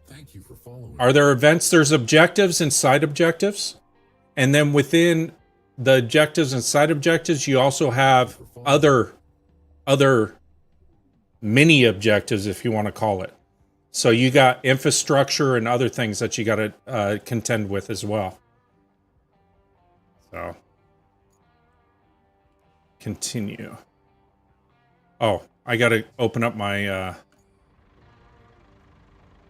Thank you for following. Are there events? There's objectives and side objectives. And then within the objectives and side objectives, you also have other mini objectives, if you want to call it. So you got infrastructure and other things that you got to contend with as well. So continue. Oh, I got to open up my let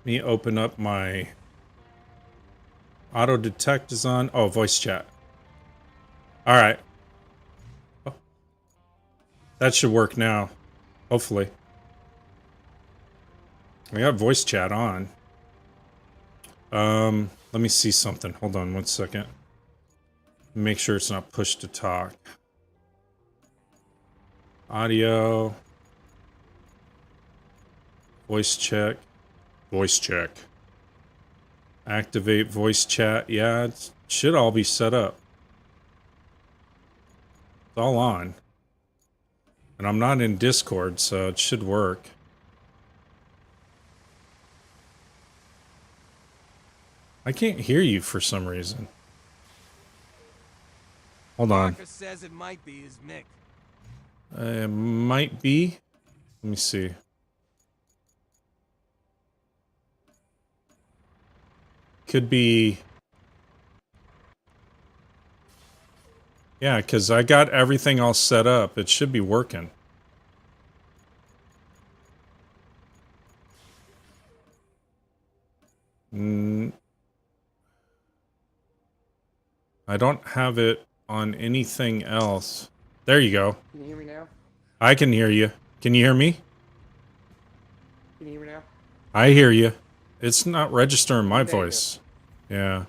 me open up my auto detect is on. Oh, voice chat. All right. Oh, that should work now. Hopefully. We got voice chat on. Let me see something. Hold on one second. Make sure it's not push to talk. Audio. Voice check. Voice check. Activate voice chat. Yeah, it should all be set up. It's all on. And I'm not in Discord, so it should work. I can't hear you for some reason. Hold on. Marcus says it might be his Mick. It might be. Let me see. Could be. Yeah, because I got everything all set up. It should be working. I don't have it on anything else. There you go. Can you hear me now? I can hear you. Can you hear me? Can you hear me now? I hear you. It's not registering my There you voice. Yeah.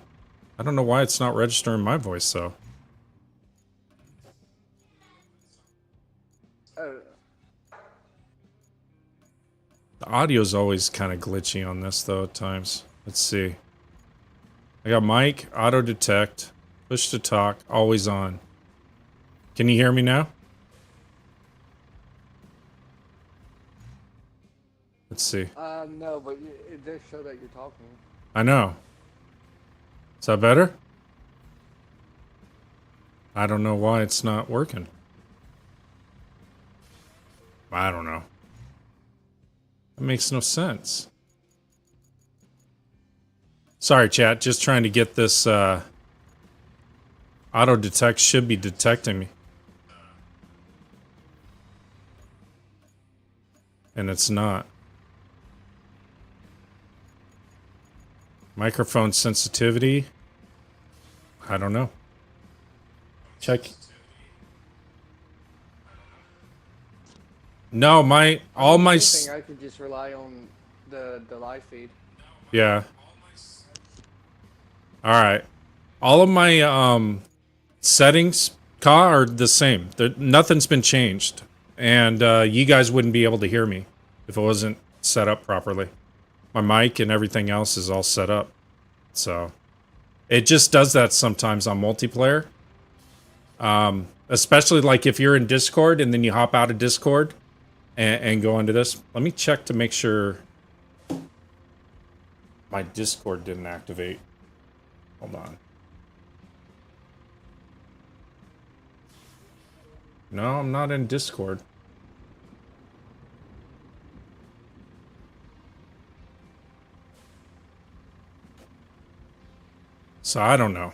I don't know why it's not registering my voice, though. Oh, The audio's always kind of glitchy on this, though, at times. Let's see. I got mic, auto detect, push to talk, always on. Can you hear me now? Let's see. no, but it does show that you're talking. I know. Is that better? I don't know why it's not working. I don't know. That makes no sense. Sorry, chat. Just trying to get this, auto detect should be detecting me. And it's not. Microphone sensitivity. I don't know. Check. No, all my. I think I could just rely on the live feed. Yeah. All right. All of my settings are the same. Nothing's been changed, and you guys wouldn't be able to hear me if it wasn't set up properly. My mic and everything else is all set up, so it just does that sometimes on multiplayer. Especially like if you're in Discord and then you hop out of Discord and go into this. Let me check to make sure my Discord didn't activate. Hold on. No, I'm not in Discord. So I don't know.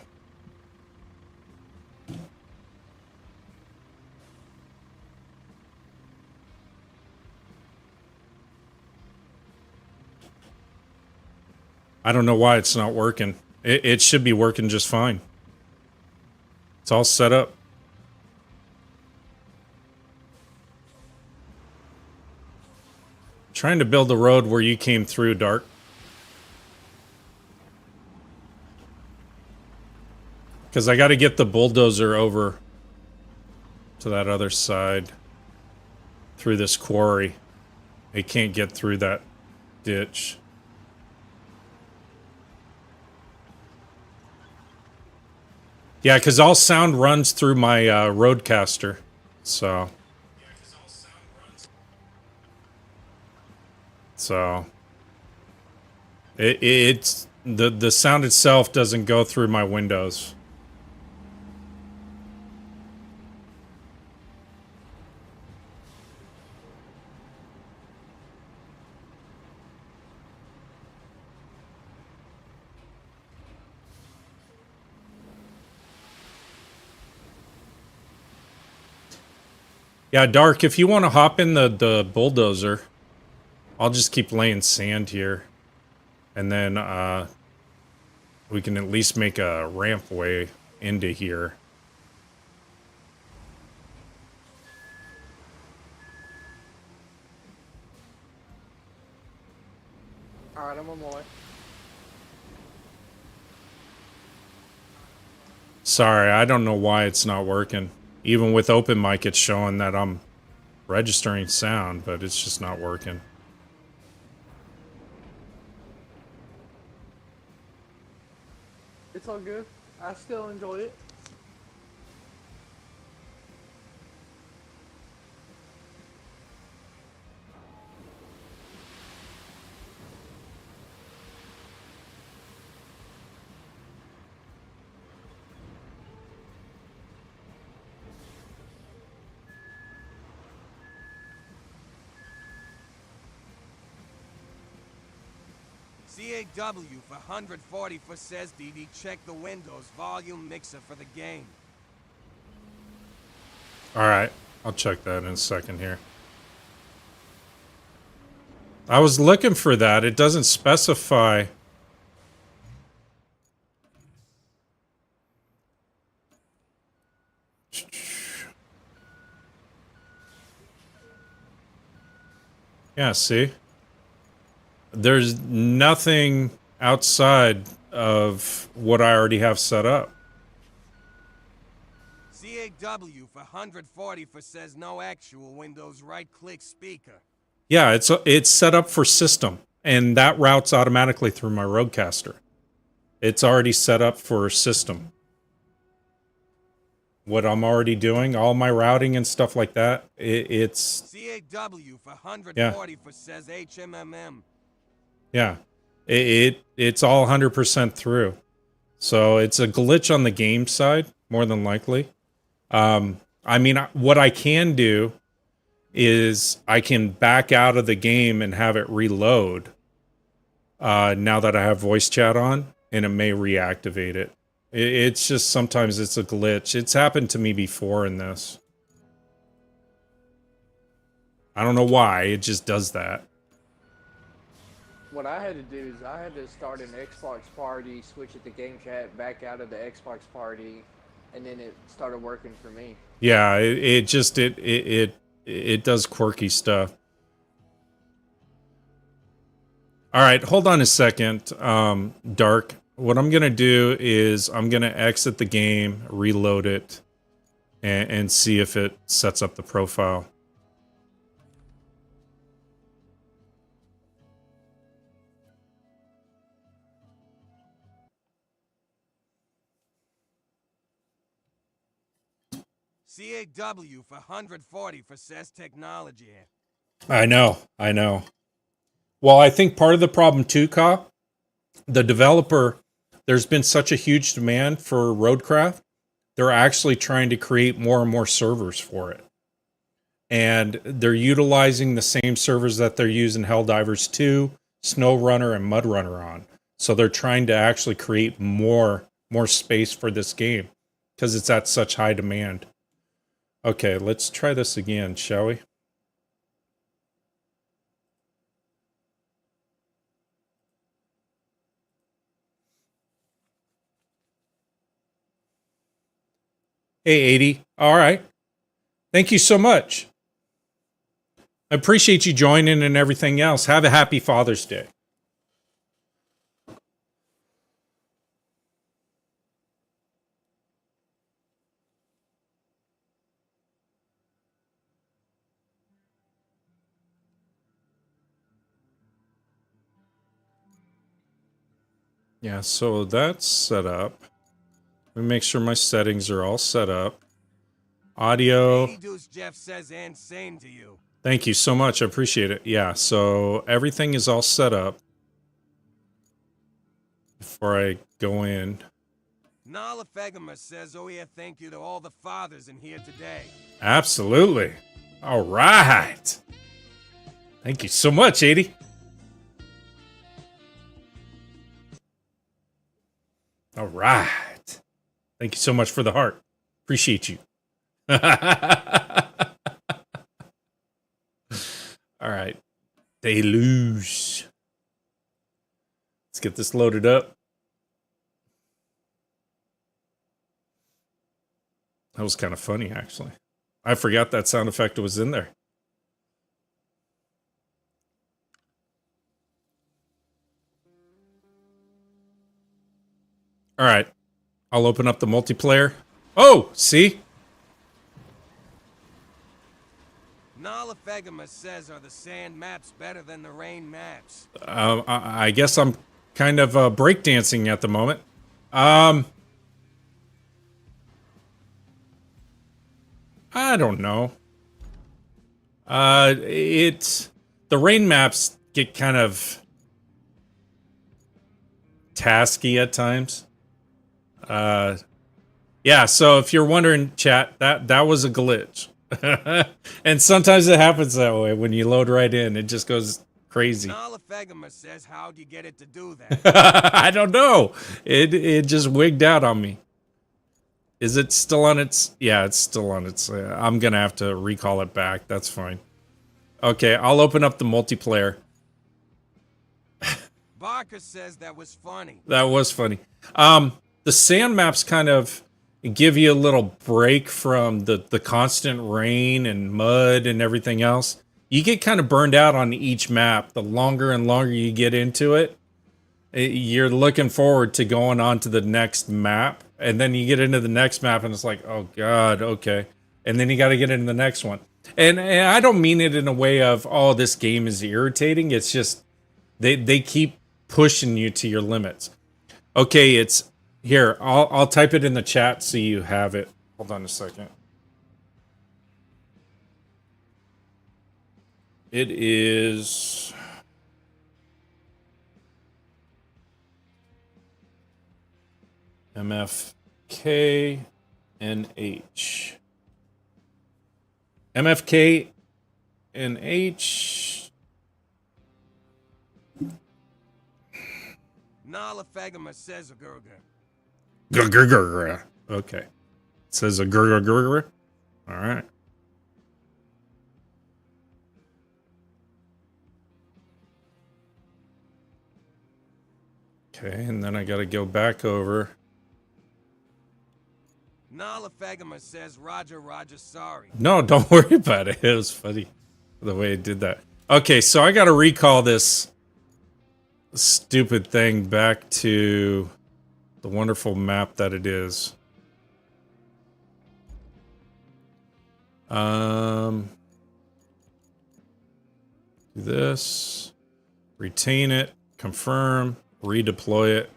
I don't know why it's not working. It should be working just fine. It's all set up. Trying to build a road where you came through, Dark. Because I got to get the bulldozer over to that other side through this quarry. They can't get through that ditch. Yeah, because all sound runs through my Roadcaster, so... It's... The sound itself doesn't go through my windows. Yeah, Dark, if you want to hop in the bulldozer, I'll just keep laying sand here. And then we can at least make a ramp way into here. Alright, I'm on my way. Sorry, I don't know why it's not working. Even with open mic, it's showing that I'm registering sound, but it's just not working. It's all good. I still enjoy it. CAW for 140 for says DD check the Windows volume mixer for the game. All right, I'll check that in a second here. I was looking for that. It doesn't specify. Yeah, see? There's nothing outside of what I already have set up. CAW for 140 for says no actual Windows right-click speaker. Yeah, it's set up for system, and that routes automatically through my Roadcaster. It's already set up for system. What I'm already doing, all my routing and stuff like that, it's... CAW for 140 for says HMMM. Yeah, it's all 100% through. So it's a glitch on the game side, more than likely. I mean, what I can do is I can back out of the game and have it reload now that I have voice chat on, and it may reactivate it. It's just sometimes it's a glitch. It's happened to me before in this. I don't know why, it just does that. What I had to do is I had to start an Xbox party, switch it to game chat, back out of the Xbox party, and then it started working for me. Yeah, it does quirky stuff. All right, hold on a second, Dark. What I'm gonna do is I'm gonna exit the game, reload it, and see if it sets up the profile. CAW for 140 for says technology. I know. Well, I think part of the problem too, Ka, the developer, there's been such a huge demand for Roadcraft, they're actually trying to create more and more servers for it. And they're utilizing the same servers that they're using Helldivers 2, SnowRunner, and MudRunner on. So they're trying to actually create more space for this game because it's at such high demand. Okay, let's try this again, shall we? Hey, 80. All right. Thank you so much. I appreciate you joining and everything else. Have a happy Father's Day. Yeah, so that's set up. Let me make sure my settings are all set up. Audio. Jeff says and same to you. Thank you so much. I appreciate it. Yeah, so everything is all set up before I go in. Nala Fegema says, oh yeah, thank you to all the fathers in here today. Absolutely. All right. Thank you so much, 80. All right. Thank you so much for the heart. Appreciate you. All right. Deluge. Let's get this loaded up. That was kind of funny, actually. I forgot that sound effect was in there. All right. I'll open up the multiplayer. Oh, see? Nala Fegema says, are the sand maps better than the rain maps? I guess I'm kind of breakdancing at the moment. I don't know. It's the rain maps get kind of tasky at times. Yeah, so if you're wondering, chat, that was a glitch. And sometimes it happens that way when you load right in. It just goes crazy. Nalafegama says, how'd you get it to do that? I don't know. It just wigged out on me. Is it still on its... Yeah, it's still on its... I'm going to have to recall it back. That's fine. Okay, I'll open up the multiplayer. Barker says that was funny. That was funny. The sand maps kind of give you a little break from the constant rain and mud and everything else. You get kind of burned out on each map. The longer and longer you get into it, you're looking forward to going on to the next map. And then you get into the next map and it's like, oh God, okay. And then you got to get into the next one. And I don't mean it in a way of, oh, this game is irritating. It's just, they keep pushing you to your limits. Okay, it's here. I'll type it in the chat so you have it. Hold on a second. It is MFK and H. MFK and H. Nalafegama says a gurger. Gurgurgurgura. Okay. It says a gurgurgurgura. All right. Okay, and then I got to go back over. Nalafegama says Roger, sorry. No, don't worry about it. It was funny the way it did that. Okay, so I got to recall this stupid thing back to the wonderful map that it is. Do this, retain it, confirm, redeploy it.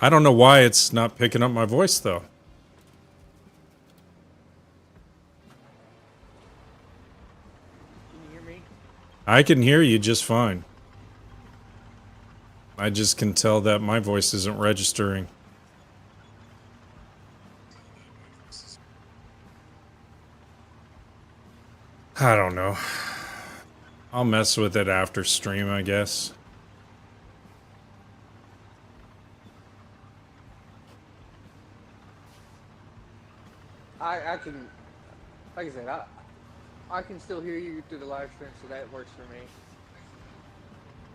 I don't know why it's not picking up my voice though. Can you hear me? I can hear you just fine. I just can tell that my voice isn't registering. I don't know. I'll mess with it after stream, I guess. I can, like I said, I can still hear you through the live stream, so that works for me.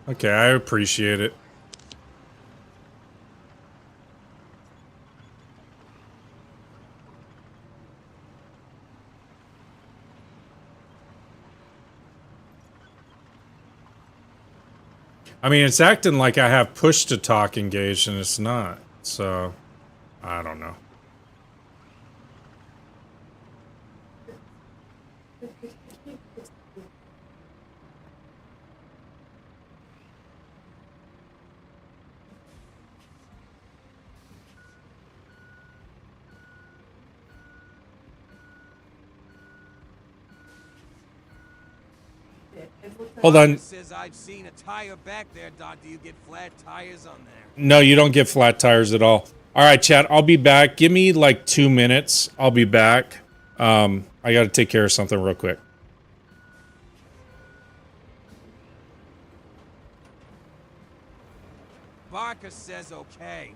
Okay, I appreciate it. I mean, it's acting like I have push to talk engaged, and it's not. So, I don't know. Hold on. Says I've seen a tire back there, Doc. Do you get flat tires on there? No, you don't get flat tires at all. All right, chat, I'll be back. Give me like 2 minutes. I'll be back. I got to take care of something real quick. Barker says okay.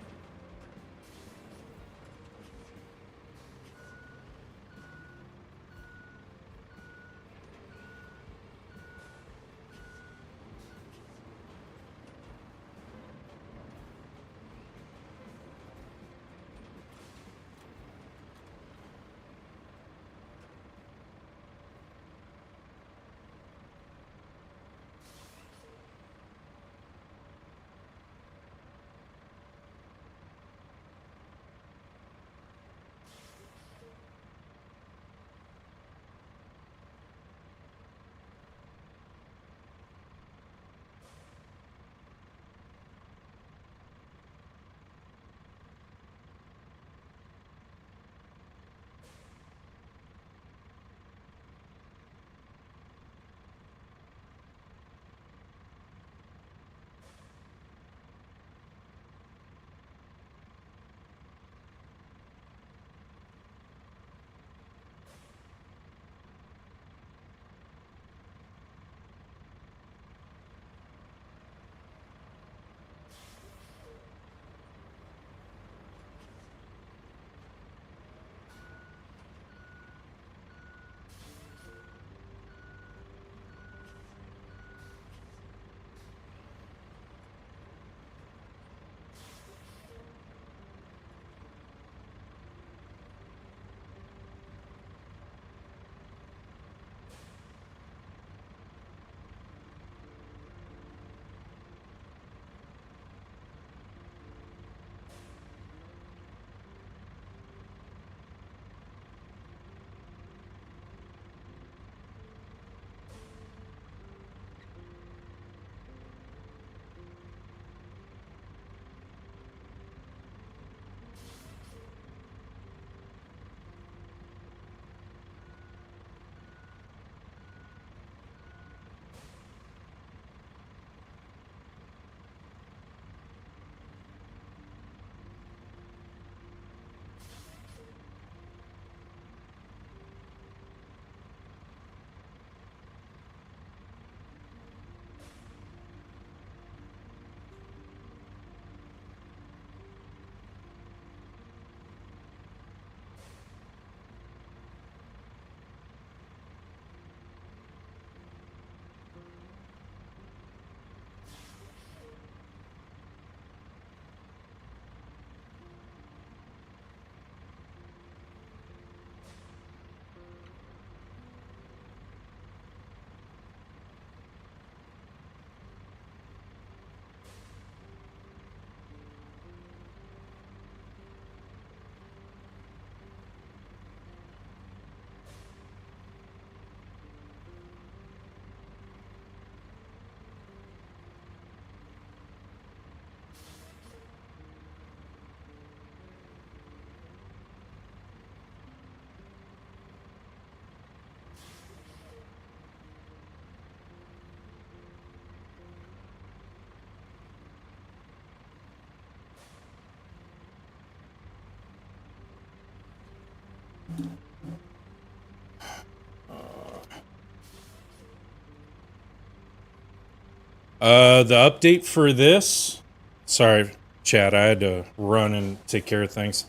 The update for this... Sorry, Chad, I had to run and take care of things.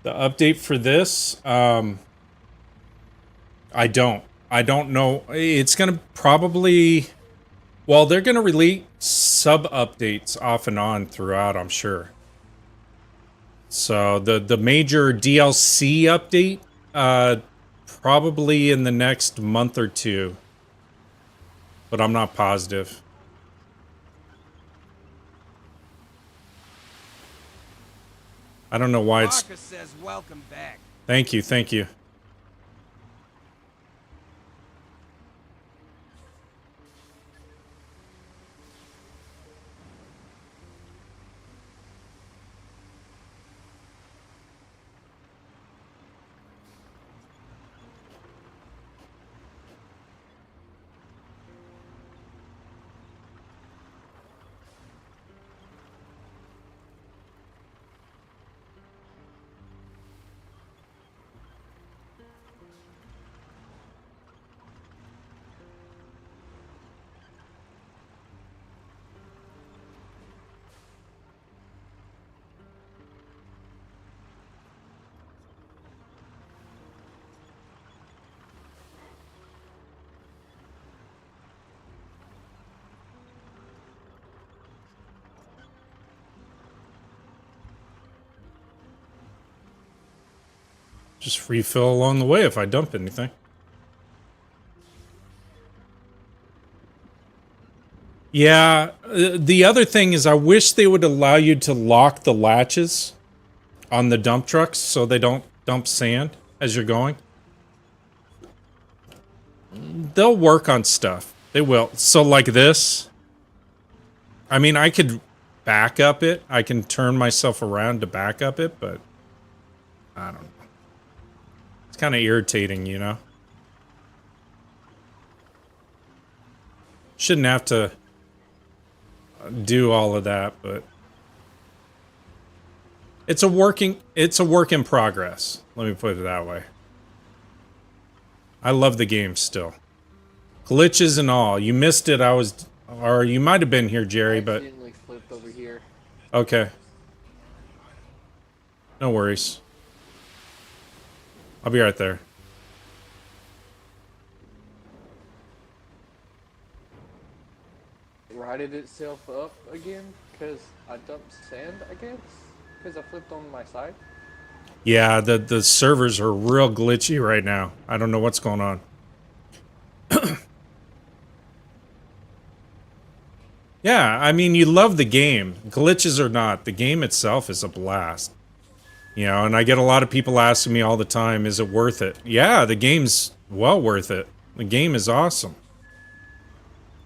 The update for this, I don't know. It's gonna probably... Well, they're gonna release sub-updates off and on throughout, I'm sure. So, the major DLC update, probably in the next month or two. But I'm not positive. I don't know why it's... Parker says welcome back. Thank you, thank you. Just refill along the way if I dump anything. Yeah, the other thing is I wish they would allow you to lock the latches on the dump trucks so they don't dump sand as you're going. They'll work on stuff. They will. So like this, I mean, I could back up it. I can turn myself around to back up it, but I don't know. It's kind of irritating, you know? Shouldn't have to do all of that, but it's a work in progress. Let me put it that way. I love the game still. Glitches and all. You missed it. Or you might have been here, Jerry, but accidentally flipped over here. okay. No worries. I'll be right there. Righted itself up again because I dumped sand, I guess, because I flipped on my side. Yeah, the servers are real glitchy right now. I don't know what's going on. Yeah, I mean, you love the game. Glitches or not, the game itself is a blast. You know, and I get a lot of people asking me all the time, is it worth it? Yeah, the game's well worth it. The game is awesome.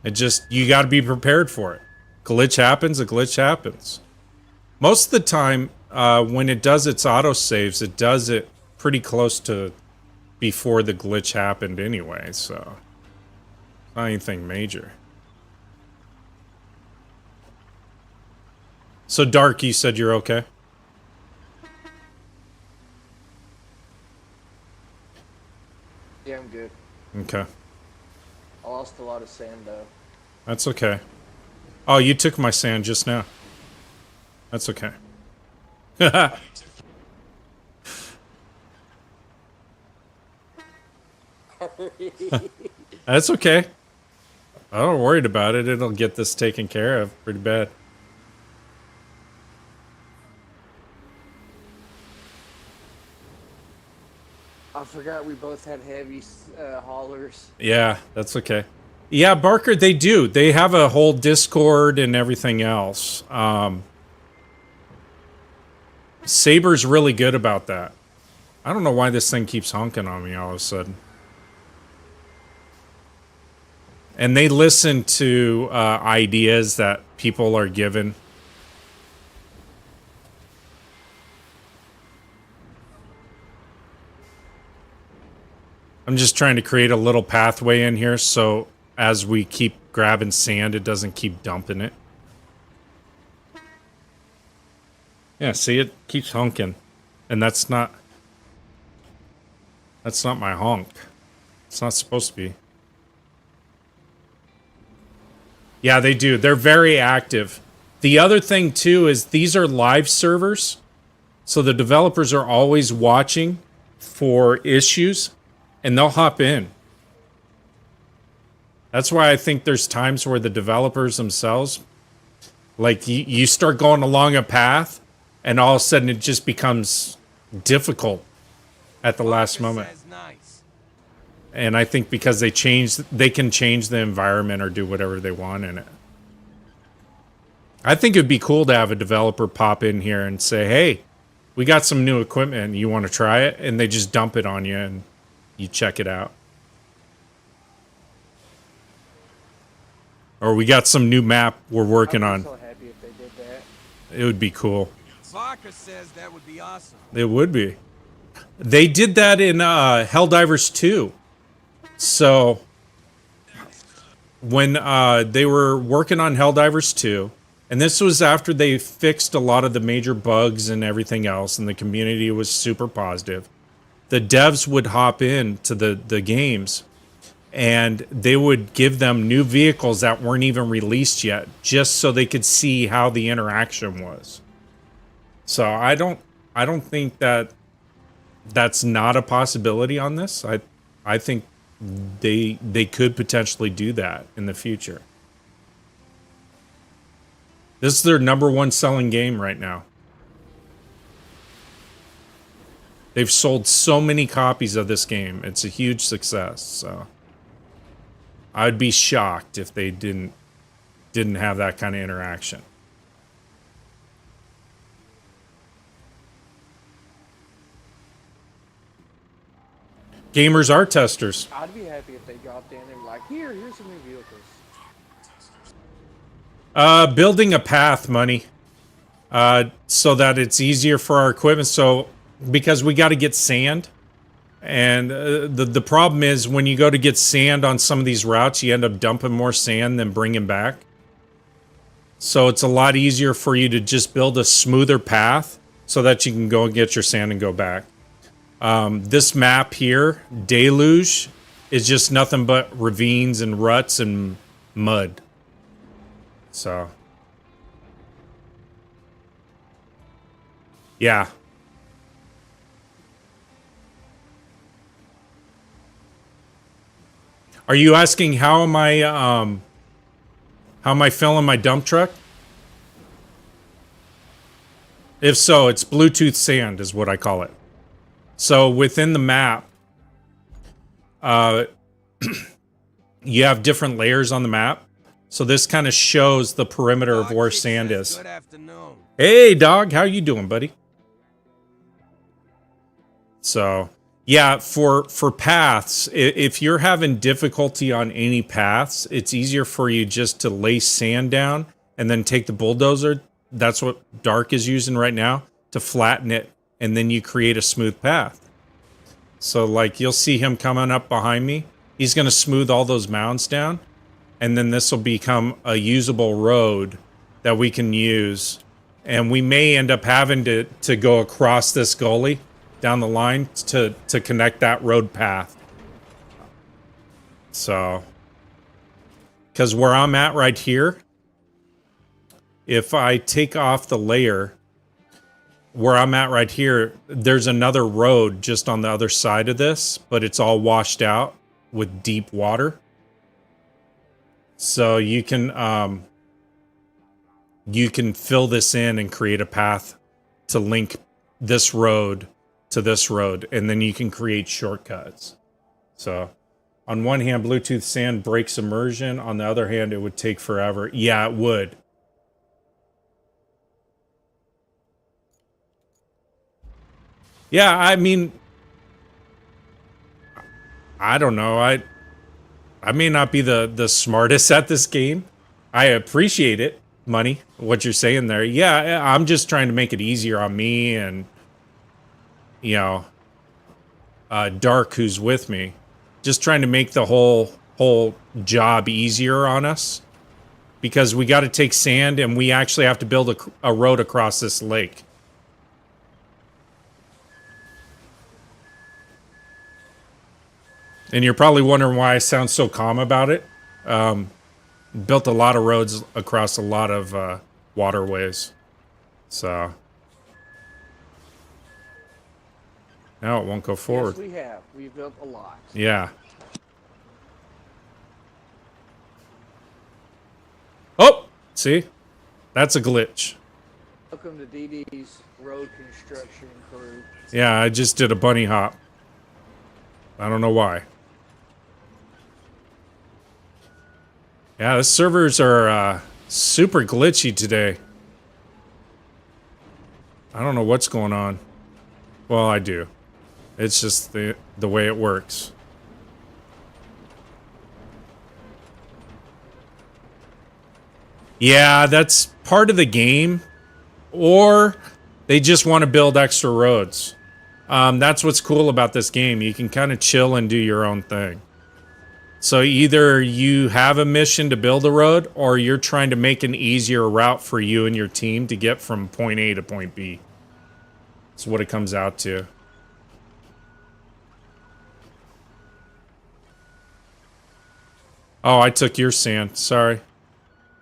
It just, you gotta be prepared for it. Glitch happens, a glitch happens. Most of the time, when it does its autosaves, it does it pretty close to before the glitch happened anyway, so... Not anything major. So, Dark, you said you're okay? Yeah, I'm good. Okay. I lost a lot of sand though. That's okay. Oh, you took my sand just now. That's okay. That's okay. I'm not worried about it. It'll get this taken care of pretty bad. I forgot we both had heavy haulers. Yeah, that's okay. Yeah, Barker, they do. They have a whole Discord and everything else. Saber's really good about that. I don't know why this thing keeps honking on me all of a sudden. And they listen to ideas that people are given. I'm just trying to create a little pathway in here so as we keep grabbing sand, it doesn't keep dumping it. Yeah, see, it keeps honking. And that's not my honk. It's not supposed to be. Yeah, they do. They're very active. The other thing too is these are live servers, so the developers are always watching for issues, and they'll hop in. That's why I think there's times where the developers themselves, like you start going along a path, and all of a sudden it just becomes difficult at the last moment. Says nice. And I think because they can change the environment or do whatever they want in it. I think it'd be cool to have a developer pop in here and say, hey, we got some new equipment. You want to try it? And they just dump it on you and you check it out. Or we got some new map we're working on. I'm so happy if they did that. It would be cool. Barker says that would be awesome. It would be. They did that in Helldivers 2. So when they were working on Helldivers 2, and this was after they fixed a lot of the major bugs and everything else, and the community was super positive, the devs would hop into the games, and they would give them new vehicles that weren't even released yet, just so they could see how the interaction was. So I don't think that that's not a possibility on this. I think they could potentially do that in the future. This is their #1 selling game right now. They've sold so many copies of this game. It's a huge success. So I'd be shocked if they didn't have that kind of interaction. Gamers are testers. I'd be happy if they dropped in and like, here's some new vehicles. Building a path, money. So that it's easier for our equipment. So because we got to get sand, and the problem is when you go to get sand on some of these routes, you end up dumping more sand than bringing back. So it's a lot easier for you to just build a smoother path so that you can go and get your sand and go back. This map here, Deluge, is just nothing but ravines and ruts and mud. So, yeah. Are you asking how am I filling my dump truck? If so, it's Bluetooth sand is what I call it. So within the map, you have different layers on the map. So this kind of shows the perimeter of where sand is. Good afternoon. Hey, dog. How you doing, buddy? So, yeah, for paths, if you're having difficulty on any paths, it's easier for you just to lay sand down and then take the bulldozer. That's what Dark is using right now to flatten it, and then you create a smooth path. So, like, you'll see him coming up behind me. He's going to smooth all those mounds down, and then this will become a usable road that we can use. And we may end up having to go across this gully down the line to connect that road path. So, because where I'm at right here, if I take off the layer, where I'm at right here, there's another road just on the other side of this, but it's all washed out with deep water. So you can fill this in and create a path to link this road to this road, and then you can create shortcuts. So on one hand, Bluetooth sand breaks immersion. On the other hand, it would take forever. Yeah, it would. Yeah, I mean, I don't know. I may not be the smartest at this game. I appreciate it, money, what you're saying there. Yeah, I'm just trying to make it easier on me and, you know, Dark, who's with me. Just trying to make the whole job easier on us. Because we got to take sand and we actually have to build a road across this lake. And you're probably wondering why I sound so calm about it. Built a lot of roads across a lot of waterways. So now it won't go forward. Yes, we have. We've built a lot. Yeah. Oh, see? That's a glitch. Welcome to DD's road construction crew. Yeah, I just did a bunny hop. I don't know why. Yeah, the servers are super glitchy today. I don't know what's going on. Well, I do. It's just the way it works. Yeah, that's part of the game. Or they just want to build extra roads. That's what's cool about this game. You can kind of chill and do your own thing. So either you have a mission to build a road, or you're trying to make an easier route for you and your team to get from point A to point B. That's what it comes out to. Oh, I took your sand. Sorry.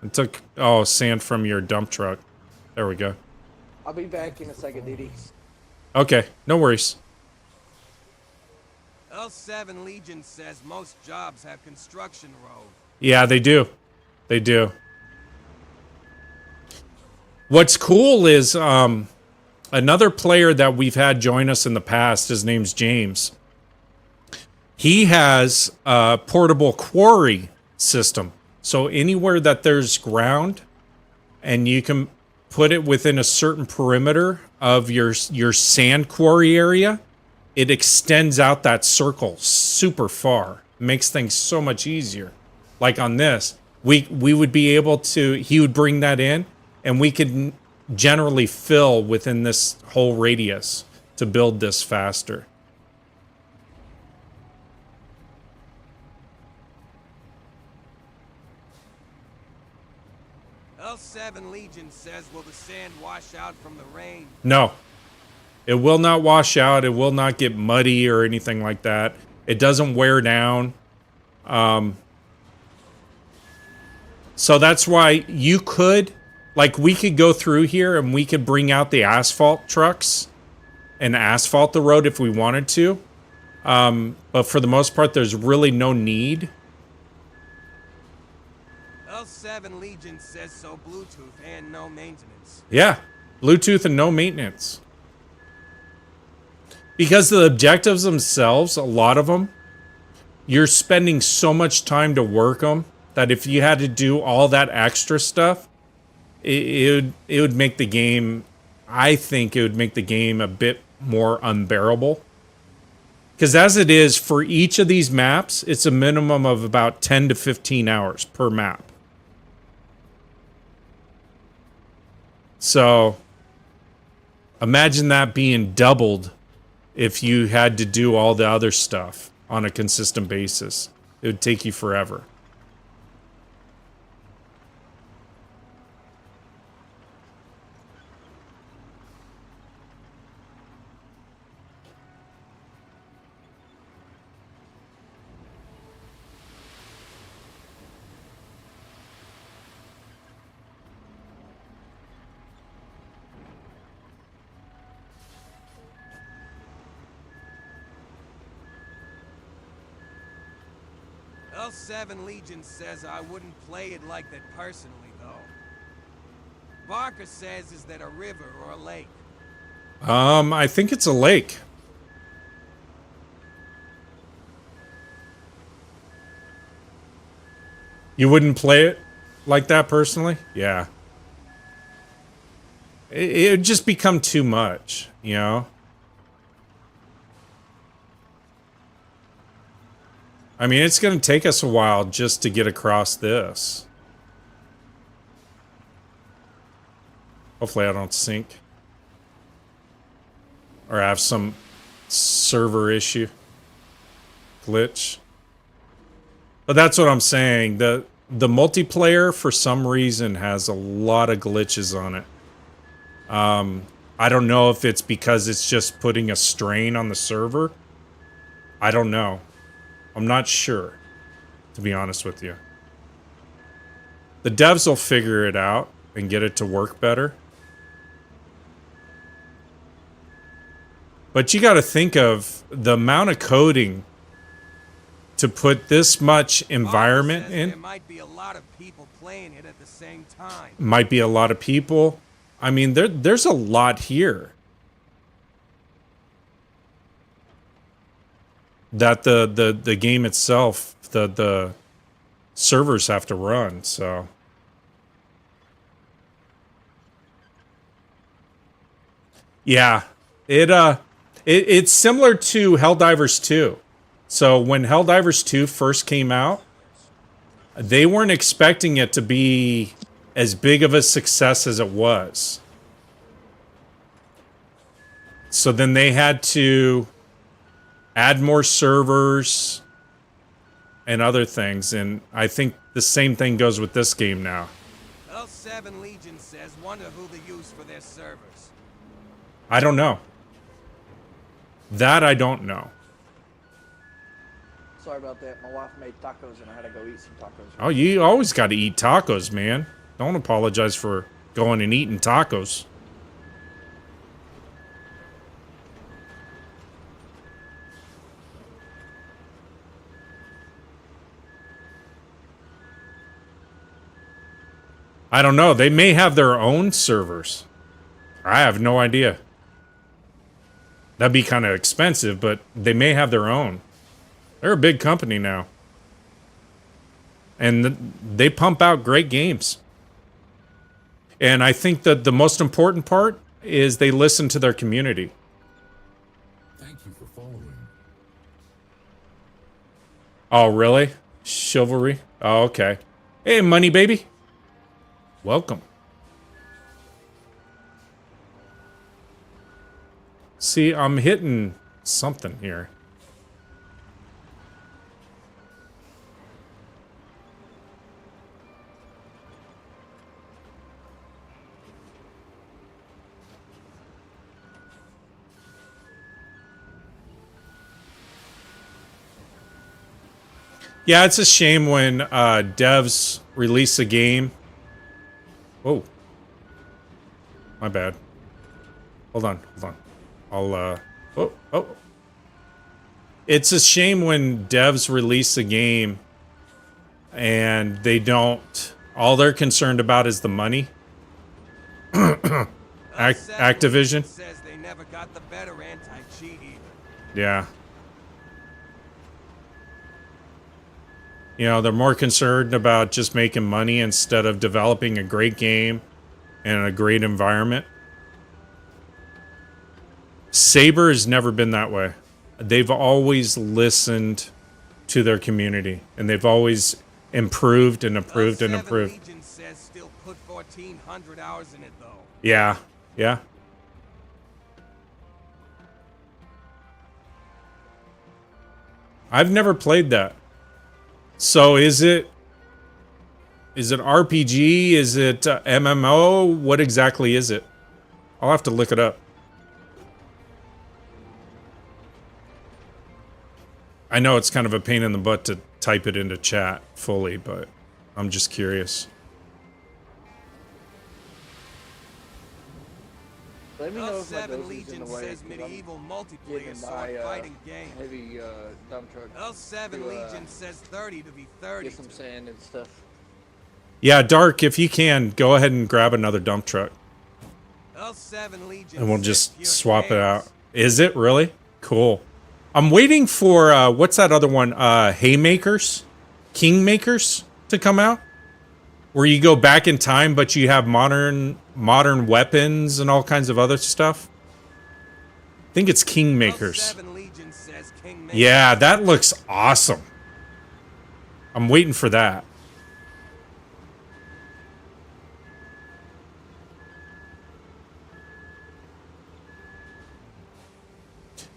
I took, sand from your dump truck. There we go. I'll be back in a second, DD. Okay, no worries. L7 Legion says most jobs have construction road. Yeah, they do. They do. What's cool is another player that we've had join us in the past, his name's James. He has a portable quarry system. So anywhere that there's ground and you can put it within a certain perimeter of your sand quarry area, it extends out that circle super far. Makes things so much easier. Like on this, we would be able to, he would bring that in and we could generally fill within this whole radius to build this faster. L7 Legion says, will the sand wash out from the rain? No. It will not wash out. It will not get muddy or anything like that. It doesn't wear down. So that's why you could, like, we could go through here and we could bring out the asphalt trucks and asphalt the road if we wanted to. But for the most part, there's really no need. L7 Legion says so, Bluetooth and no maintenance. Yeah, Bluetooth and no maintenance. Because the objectives themselves, a lot of them, you're spending so much time to work them that if you had to do all that extra stuff, it would make the game, I think it would make the game a bit more unbearable. Because as it is, for each of these maps, it's a minimum of about 10 to 15 hours per map. So, imagine that being doubled if you had to do all the other stuff on a consistent basis. It would take you forever. L7 Legion says I wouldn't play it like that personally, though. Barker says, is that a river or a lake? I think it's a lake. You wouldn't play it like that personally? Yeah. It would just become too much, you know? I mean, it's going to take us a while just to get across this. Hopefully I don't sink. Or have some server issue. Glitch. But that's what I'm saying. The multiplayer, for some reason, has a lot of glitches on it. I don't know if it's because it's just putting a strain on the server. I don't know. I'm not sure, to be honest with you. The devs will figure it out and get it to work better. But you got to think of the amount of coding to put this much environment in. There might be a lot of people playing it at the same time. Might be a lot of people. I mean, there's a lot here that the game itself, the servers have to run. So yeah, it's similar to Helldivers 2. So when Helldivers 2 first came out, they weren't expecting it to be as big of a success as it was. So then they had to add more servers and other things, and I think the same thing goes with this game now. L7 Legion says, wonder who they use for their servers. I don't know. That I don't know. Sorry about that. My wife made tacos and I had to go eat some tacos. Oh, you always got to eat tacos, man. Don't apologize for going and eating tacos. I don't know. They may have their own servers. I have no idea. That'd be kind of expensive, but they may have their own. They're a big company now. And they pump out great games. And I think that the most important part is they listen to their community. Thank you for following. Oh, really? Chivalry? Oh, okay. Hey, Money Baby. Welcome. See, I'm hitting something here. Yeah, it's a shame when devs release a game. Whoa. My bad. Hold on. Oh. It's a shame when devs release a game and they don't... All they're concerned about is the money. Activision. Says they never got the better anti-cheat either. Yeah. You know, they're more concerned about just making money instead of developing a great game and a great environment. Saber has never been that way. They've always listened to their community, and they've always improved and improved and improved. Legion says still put 1,400 hours in it though. Yeah. I've never played that. So is it RPG? Is it MMO? What exactly is it? I'll have to look it up. I know it's kind of a pain in the butt to type it into chat fully, but I'm just curious. Let me know if my L7 dose is in Legion the way. says 'Cause I'm medieval multiplayer getting sword my fighting game. heavy dump truck. L7 to, Legion says 30 to be 30. Get some sand and stuff. Yeah, Dark, if you can, go ahead and grab another dump truck. L7 Legion And we'll says just pure swap it chaos. out. Is it really? Cool. I'm waiting for, what's that other one? Haymakers? Kingmakers to come out? Where you go back in time, but you have modern weapons and all kinds of other stuff. I think it's Kingmakers. L7 Legion says Kingmaker. Yeah, that looks awesome. I'm waiting for that.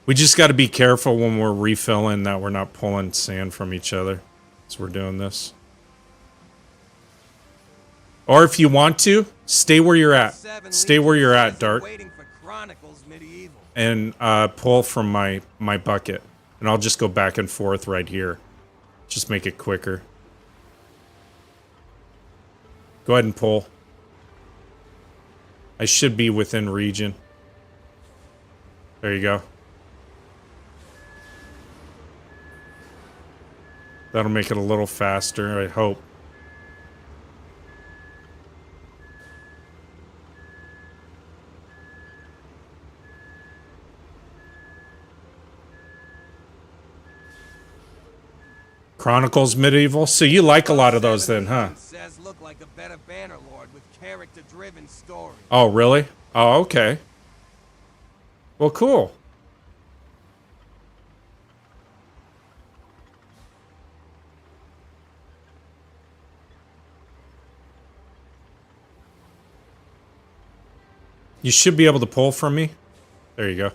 We just got to be careful when we're refilling that we're not pulling sand from each other as we're doing this. Or if you want to, stay where you're at. L7 Stay where you're Legion at, says they're Dart. waiting for Chronicles Medieval. And pull from my bucket. And I'll just go back and forth right here. Just make it quicker. Go ahead and pull. I should be within region. There you go. That'll make it a little faster, I hope. Chronicles Medieval? So you like a lot of those then, huh? Says look like a better banner lord with character-driven story. Oh, really? Oh, okay. Well, cool. You should be able to pull from me. There you go.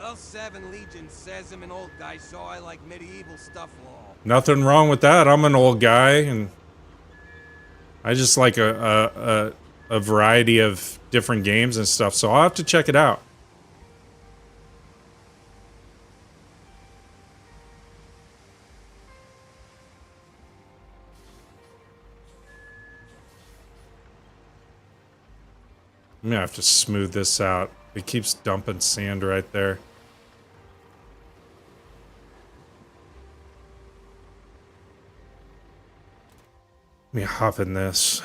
L7 Legion says I'm an old guy, so I like medieval stuff law. Nothing wrong with that. I'm an old guy, and I just like a variety of different games and stuff, so I'll have to check it out. I'm gonna have to smooth this out. It keeps dumping sand right there. Let me hop in this.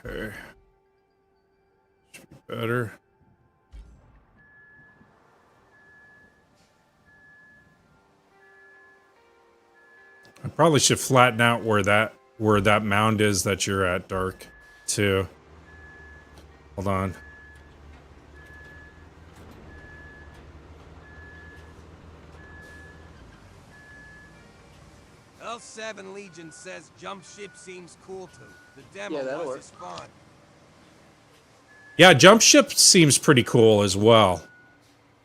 Okay. Should be better. I probably should flatten out where that mound is that you're at, Dark, too. Hold on. L7 Legion says jump ship seems cool too. The demo Yeah, that'll was work. his fun. Yeah, jump ship seems pretty cool as well.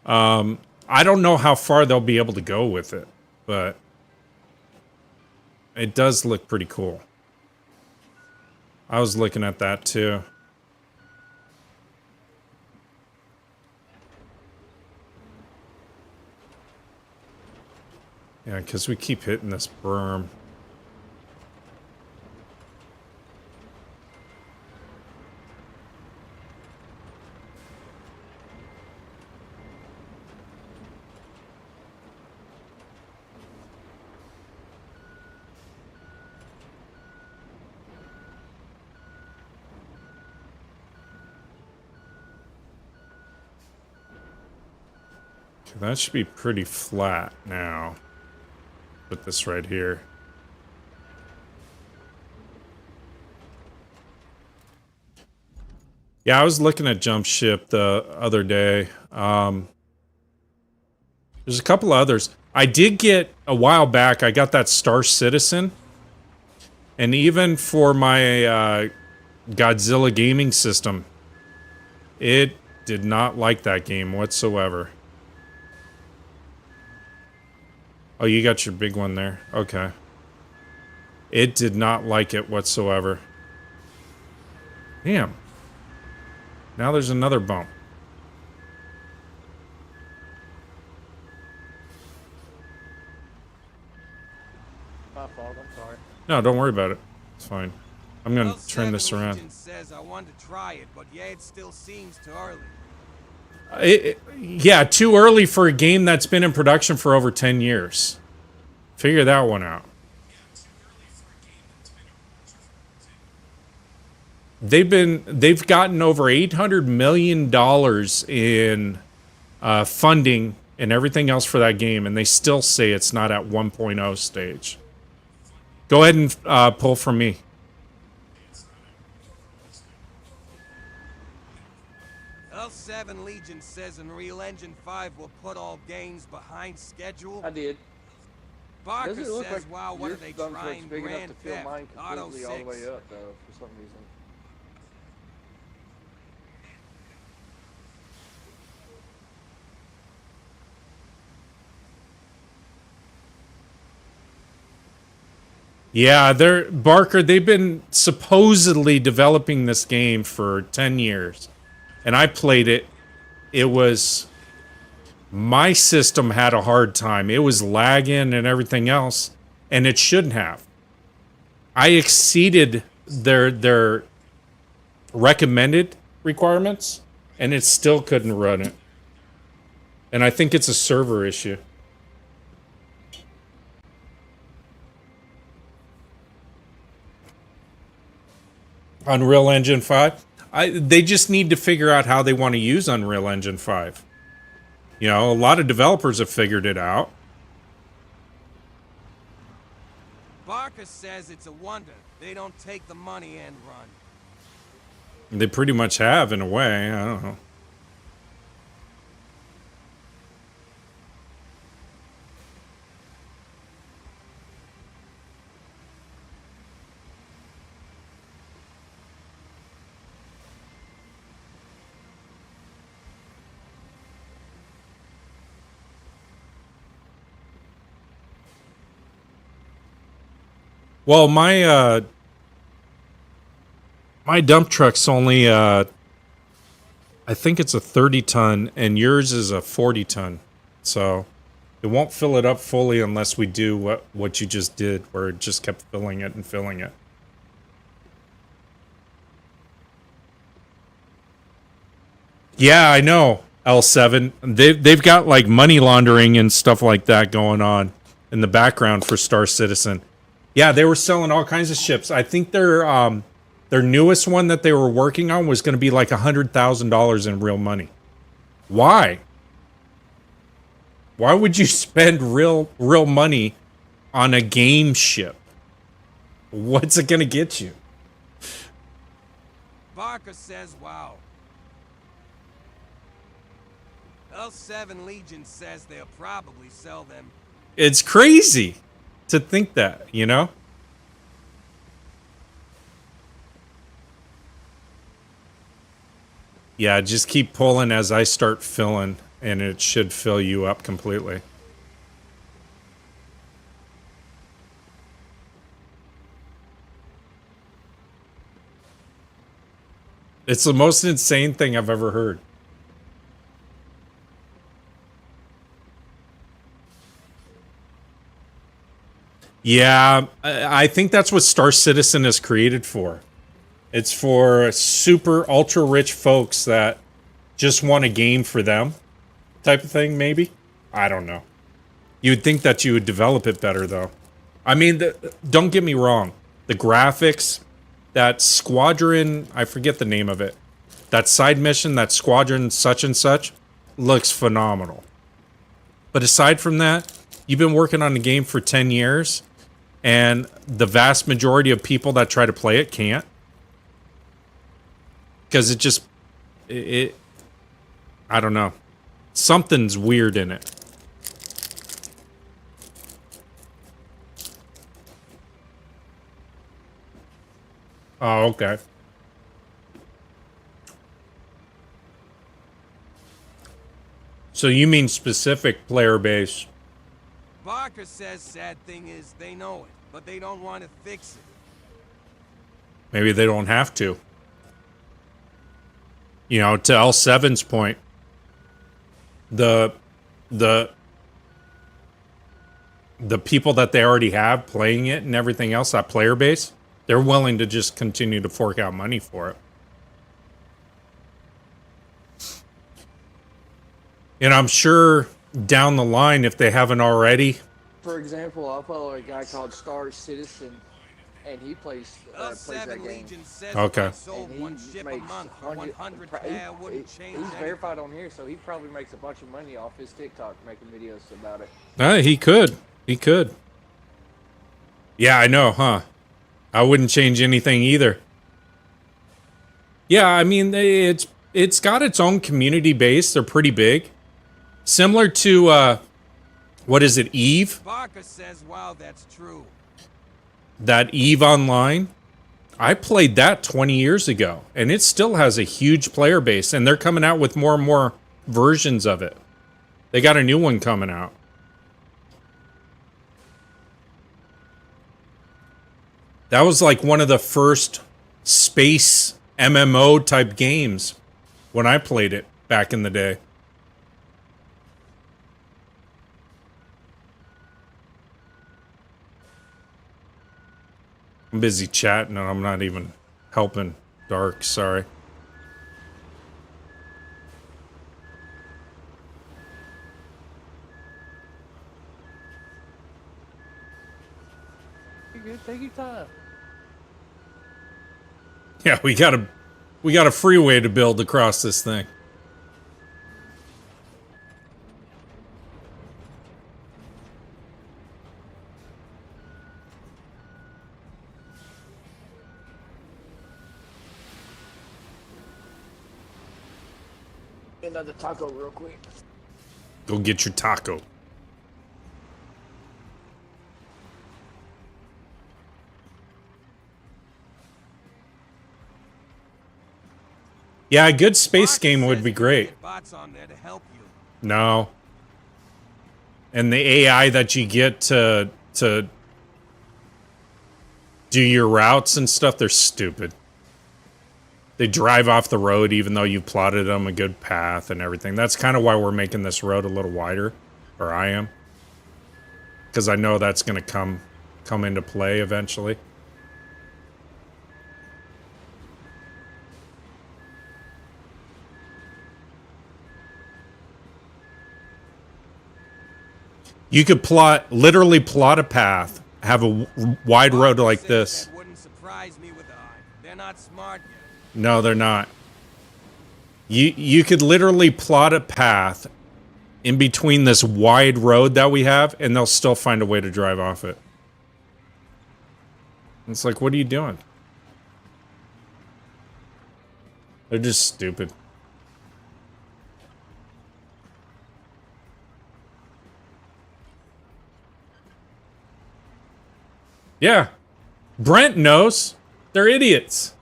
I don't know how far they'll be able to go with it, but it does look pretty cool. I was looking at that too. Yeah, because we keep hitting this berm. Okay, that should be pretty flat now. Put this right here. Yeah, I was looking at jump ship the other day. There's a couple others. I did get a while back. I got that Star Citizen, and even for my Godzilla gaming system, it did not like that game whatsoever. Oh, you got your big one there. Okay. It did not like it whatsoever. Damn. Now there's another bump. My fault. I'm sorry. No, don't worry about it. It's fine. I'm gonna L7 turn this around. Legion says I want to try it, but yeah, it still seems too early. Yeah, too early for a game that's been in production for over 10 years. Figure that one out. They've gotten over $800 million in funding and everything else for that game, and they still say it's not at 1.0 stage. Go ahead and pull from me. L7 L7 Legion says Unreal Engine 5 will put all games behind schedule. I did. Barker Doesn't it look says, like wow, what your are they thumbs looks trying? big enough Grand to fill Theft, mine Auto completely all the 6. way up, though, for some reason. Yeah, they've been supposedly developing this game for 10 years. And I played it. It was my system had a hard time. It was lagging and everything else, and it shouldn't have. I exceeded their recommended requirements, and it still couldn't run it. And I think it's a server issue. Unreal Engine 5. They just need to figure out how they want to use Unreal Engine 5. You know, a lot of developers have figured it out. Barker says it's a wonder they don't take the money and run. They pretty much have, in a way. I don't know. Well, my dump truck's only I think it's a 30-ton, and yours is a 40-ton. So it won't fill it up fully unless we do what you just did, where it just kept filling it and filling it. Yeah, I know, L7. They've got like money laundering and stuff like that going on in the background for Star Citizen. Yeah, they were selling all kinds of ships. I think their newest one that they were working on was going to be like $100,000 in real money. Why? Why would you spend real money on a game ship? What's it going to get you? Barker says, wow. L7 Legion says they'll probably sell them. It's crazy to think that, you know? Yeah, just keep pulling as I start filling, and it should fill you up completely. It's the most insane thing I've ever heard. Yeah, I think that's what Star Citizen is created for. It's for super ultra rich folks that just want a game for them type of thing, maybe? I don't know. You'd think that you would develop it better, though. I mean, don't get me wrong. The graphics, that squadron, I forget the name of it. That side mission, that squadron such and such, looks phenomenal. But aside from that, you've been working on the game for 10 years, and the vast majority of people that try to play it can't. Because it I don't know. Something's weird in it. Oh, okay. So you mean specific player base? Barker says sad thing is they know it, but they don't want to fix it. Maybe they don't have to. You know, to L7's point, the people that they already have playing it and everything else, that player base, they're willing to just continue to fork out money for it. And I'm sure down the line, if they haven't already. For example, I follow a guy called Star Citizen, and he plays that game. Legion says Okay. if I sold And one he ship a makes month for 100K, I wouldn't change he's anything. verified on here, so he probably makes a bunch of money off his TikTok making videos about it. He could. He could. Yeah, I know, huh? I wouldn't change anything either. Yeah, I mean, it's got its own community base. They're pretty big. Similar to, what is it, Eve? Barker says, wow, that's true. That Eve Online. I played that 20 years ago, and it still has a huge player base, and they're coming out with more and more versions of it. They got a new one coming out. That was like one of the first space MMO type games when I played it back in the day. I'm busy chatting and I'm not even helping Dark, sorry. You good? Take your time. Yeah, we got a freeway to build across this thing. Get another taco real quick. Go get your taco. Yeah, a good space Barker game would says be you can great. get bots on there to help you. No. And the AI that you get to do your routes and stuff, they're stupid. They drive off the road even though you've plotted them a good path and everything. That's kind of why we're making this road a little wider, or I am. Because I know that's going to come into play eventually. You could literally plot a path, have a wide road Barker like says this. That wouldn't surprise me with eye. They're not smart yet. No, they're not. You could literally plot a path in between this wide road that we have, and they'll still find a way to drive off it. It's like, what are you doing? They're just stupid. Yeah. Brent knows. They're idiots.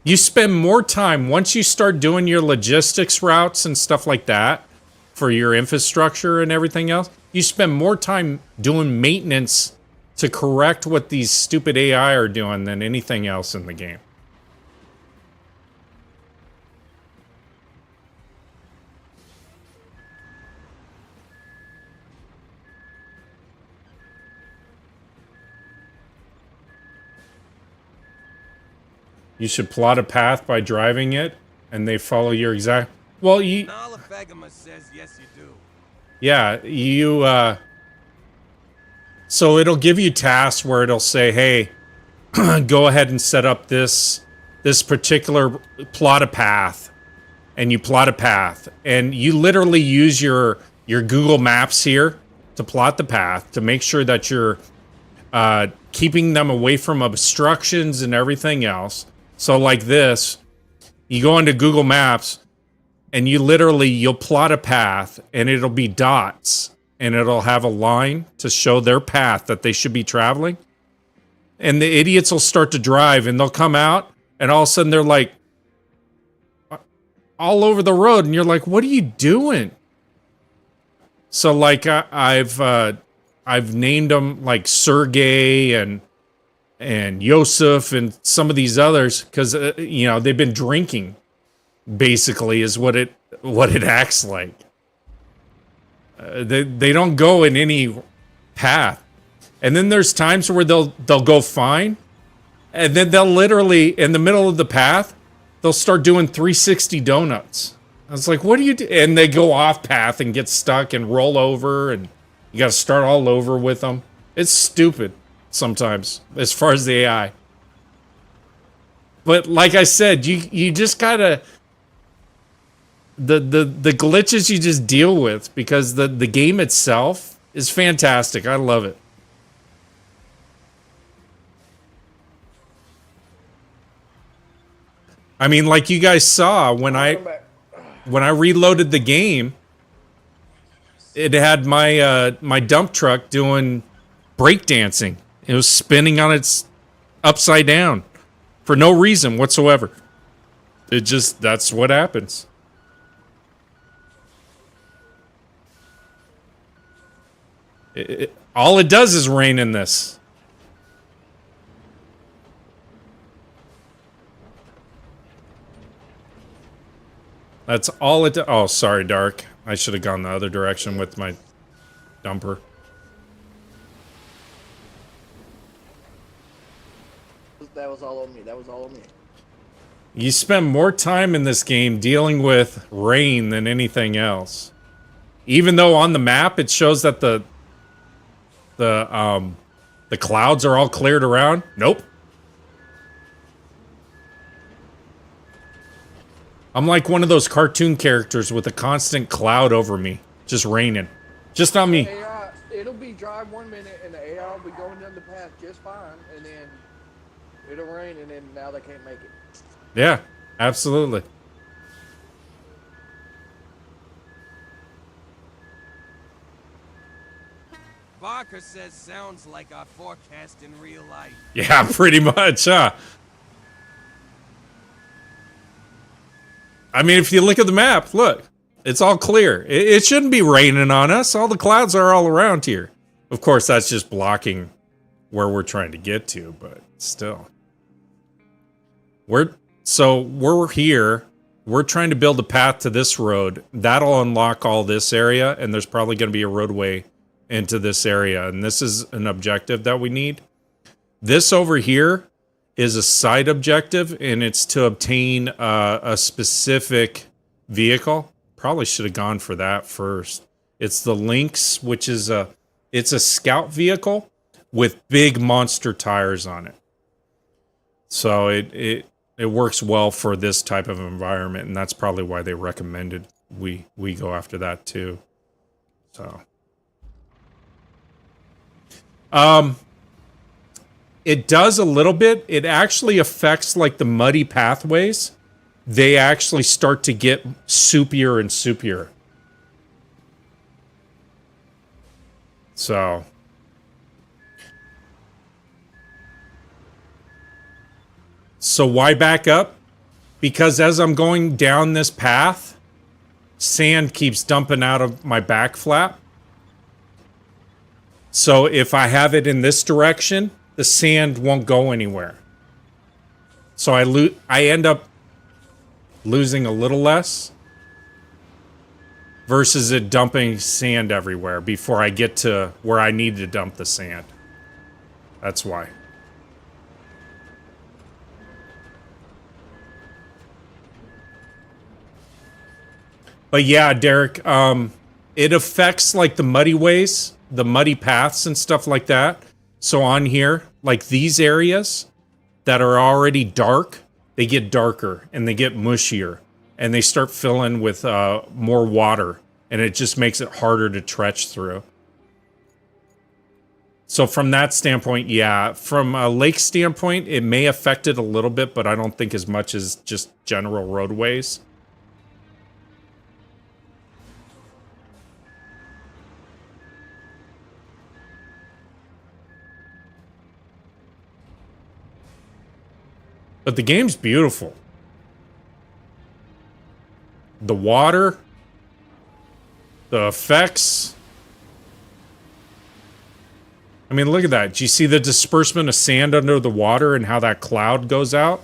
You spend more time, once you start doing your logistics routes and stuff like that, for your infrastructure and everything else, you spend more time doing maintenance to correct what these stupid AI are doing than anything else in the game. You should plot a path by driving it, and they follow your exact... Well, you... Nalafegama says yes, you do. Yeah, you, so it'll give you tasks where it'll say, hey, go ahead and set up this particular plot a path. And you plot a path. And you literally use your Google Maps here to plot the path to make sure that you're keeping them away from obstructions and everything else. So like this, you go into Google Maps and you'll plot a path and it'll be dots and it'll have a line to show their path that they should be traveling. And the idiots will start to drive and they'll come out and all of a sudden they're like all over the road and you're like, what are you doing? So like I've named them like Sergey and Yosef and some of these others because you know, they've been drinking basically is what it acts like. They don't go in any path. And then there's times where they'll go fine and then they'll literally in the middle of the path they'll start doing 360 donuts. I was like, what do you do? And they go off path and get stuck and roll over and you got to start all over with them. It's stupid sometimes as far as the AI. But like I said, you just gotta the glitches you just deal with because the game itself is fantastic. I love it. I mean, like you guys saw when I reloaded the game, it had my my dump truck doing breakdancing. It was spinning on its upside down for no reason whatsoever. It just, that's what happens. All it does is rain in this. That's all it does. Oh, sorry, Dark. I should have gone the other direction with my dumper. That was all on me. That was all on me. You spend more time in this game dealing with rain than anything else. Even though on the map it shows that the clouds are all cleared around. Nope. I'm like one of those cartoon characters with a constant cloud over me, just raining. Just on me. AI, it'll be dry 1 minute and the AI will be going down the path just fine, and then it'll rain, and then now they can't make it. Yeah, absolutely. Barker says sounds like our forecast in real life. Yeah, pretty much, huh? I mean, if you look at the map, look, it's all clear. It shouldn't be raining on us. All the clouds are all around here. Of course, that's just blocking where we're trying to get to, but still. We're here. We're trying to build a path to this road. That'll unlock all this area, and there's probably going to be a roadway into this area, and this is an objective that we need. This over here is a side objective, and it's to obtain a specific vehicle. Probably should have gone for that first. It's the Lynx, which is it's a scout vehicle with big monster tires on it. So it works well for this type of environment, and that's probably why they recommended we go after that too. So it does a little bit. It actually affects like the muddy pathways. They actually start to get soupier and soupier. So why back up? Because as I'm going down this path, sand keeps dumping out of my back flap. So if I have it in this direction, the sand won't go anywhere. So I end up losing a little less versus it dumping sand everywhere before I get to where I need to dump the sand. That's why. But yeah, Derek, it affects like the muddy ways, the muddy paths and stuff like that. So on here, like these areas that are already dark, they get darker and they get mushier and they start filling with more water, and it just makes it harder to trench through. So from that standpoint, yeah, from a lake standpoint, it may affect it a little bit, but I don't think as much as just general roadways. But the game's beautiful. The water, the effects. I mean, look at that. Do you see the disbursement of sand under the water and how that cloud goes out?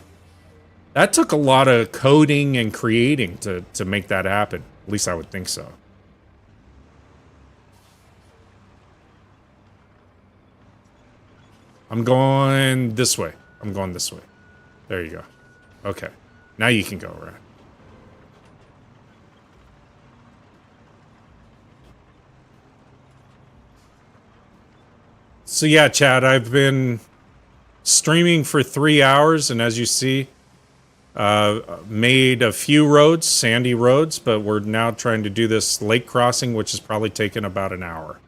That took a lot of coding and creating to make that happen. At least I would think so. I'm going this way. I'm going this way. There you go. Okay. Now you can go around. So yeah, Chad, I've been streaming for 3 hours, and as you see, made a few roads, sandy roads, but we're now trying to do this lake crossing, which has probably taken about an hour.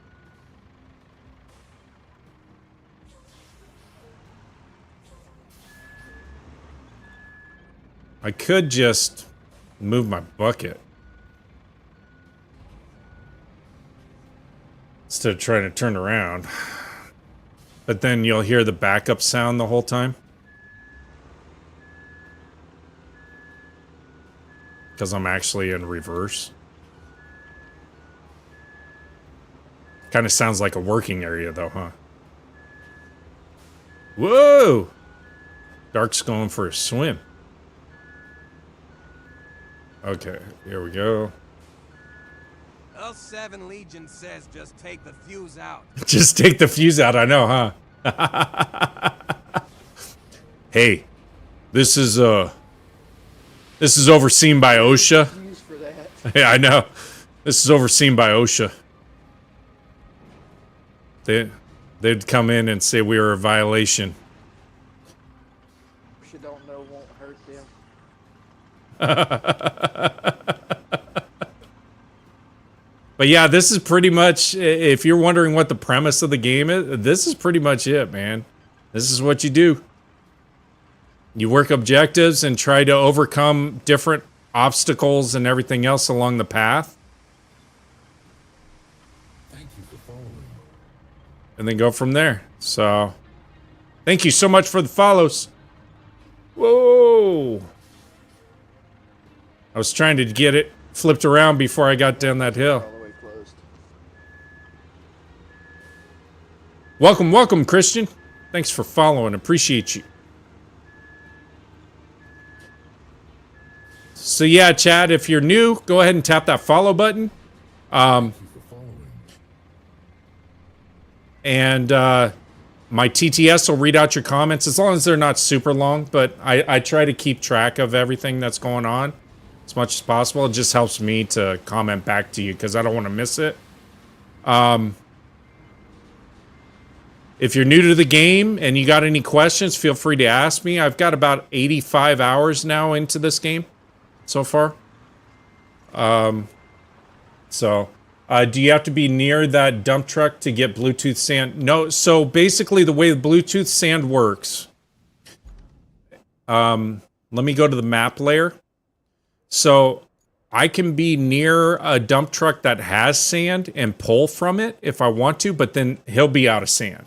I could just move my bucket. Instead of trying to turn around. But then you'll hear the backup sound the whole time. Because I'm actually in reverse. Kind of sounds like a working area though, huh? Whoa! Dark's going for a swim. Okay, here we go. L7 Legion says just take the fuse out. Just take the fuse out, I know, huh? Hey, this is overseen by OSHA. Use for that. Yeah, I know. This is overseen by OSHA. They'd come in and say we were a violation. You don't know won't hurt them. But yeah, this is pretty much, if you're wondering what the premise of the game is, this is pretty much it, man. This is what you do. You work objectives and try to overcome different obstacles and everything else along the path. Thank you for following. And then go from there. So, thank you so much for the follows. Whoa! I was trying to get it flipped around before I got down that hill. All the way closed. Welcome, welcome, Christian. Thanks for following. Appreciate you. So yeah, Chad, if you're new, go ahead and tap that follow button. Thank you for following. And my TTS will read out your comments as long as they're not super long, but I try to keep track of everything that's going on as much as possible. It just helps me to comment back to you because I don't want to miss it. If you're new to the game and you got any questions, feel free to ask me. I've got about 85 hours now into this game so far. Do you have to be near that dump truck to get Bluetooth sand? No. So basically the way the Bluetooth sand works, let me go to the map layer. So I can be near a dump truck that has sand and pull from it if I want to, but then he'll be out of sand.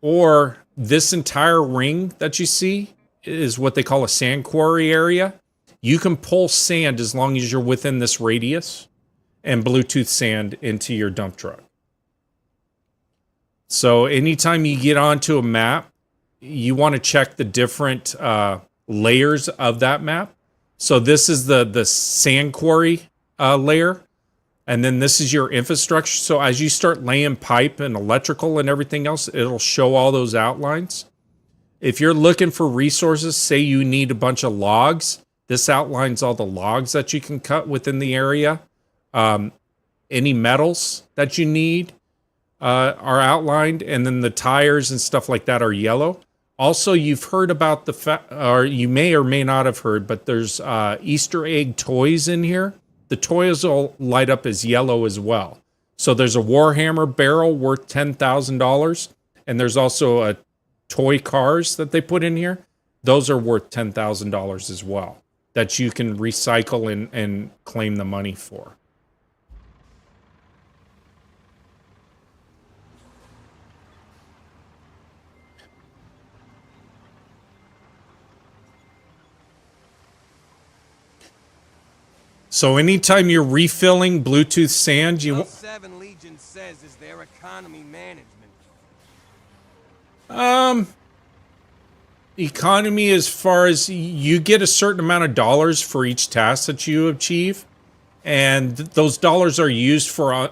Or this entire ring that you see is what they call a sand quarry area. You can pull sand as long as you're within this radius and Bluetooth sand into your dump truck. So anytime you get onto a map, you want to check the different layers of that map. So this is the sand quarry layer. And then this is your infrastructure. So as you start laying pipe and electrical and everything else, it'll show all those outlines. If you're looking for resources, say you need a bunch of logs, this outlines all the logs that you can cut within the area. Any metals that you need are outlined, and then the tires and stuff like that are yellow. Also, you've heard about or you may or may not have heard, but there's Easter egg toys in here. The toys will light up as yellow as well. So there's a Warhammer barrel worth $10,000, and there's also a toy cars that they put in here. Those are worth $10,000 as well, that you can recycle and claim the money for. So anytime you're refilling Bluetooth sand, you L7 Legion says is their economy management. Economy as far as you get a certain amount of dollars for each task that you achieve, and those dollars are used for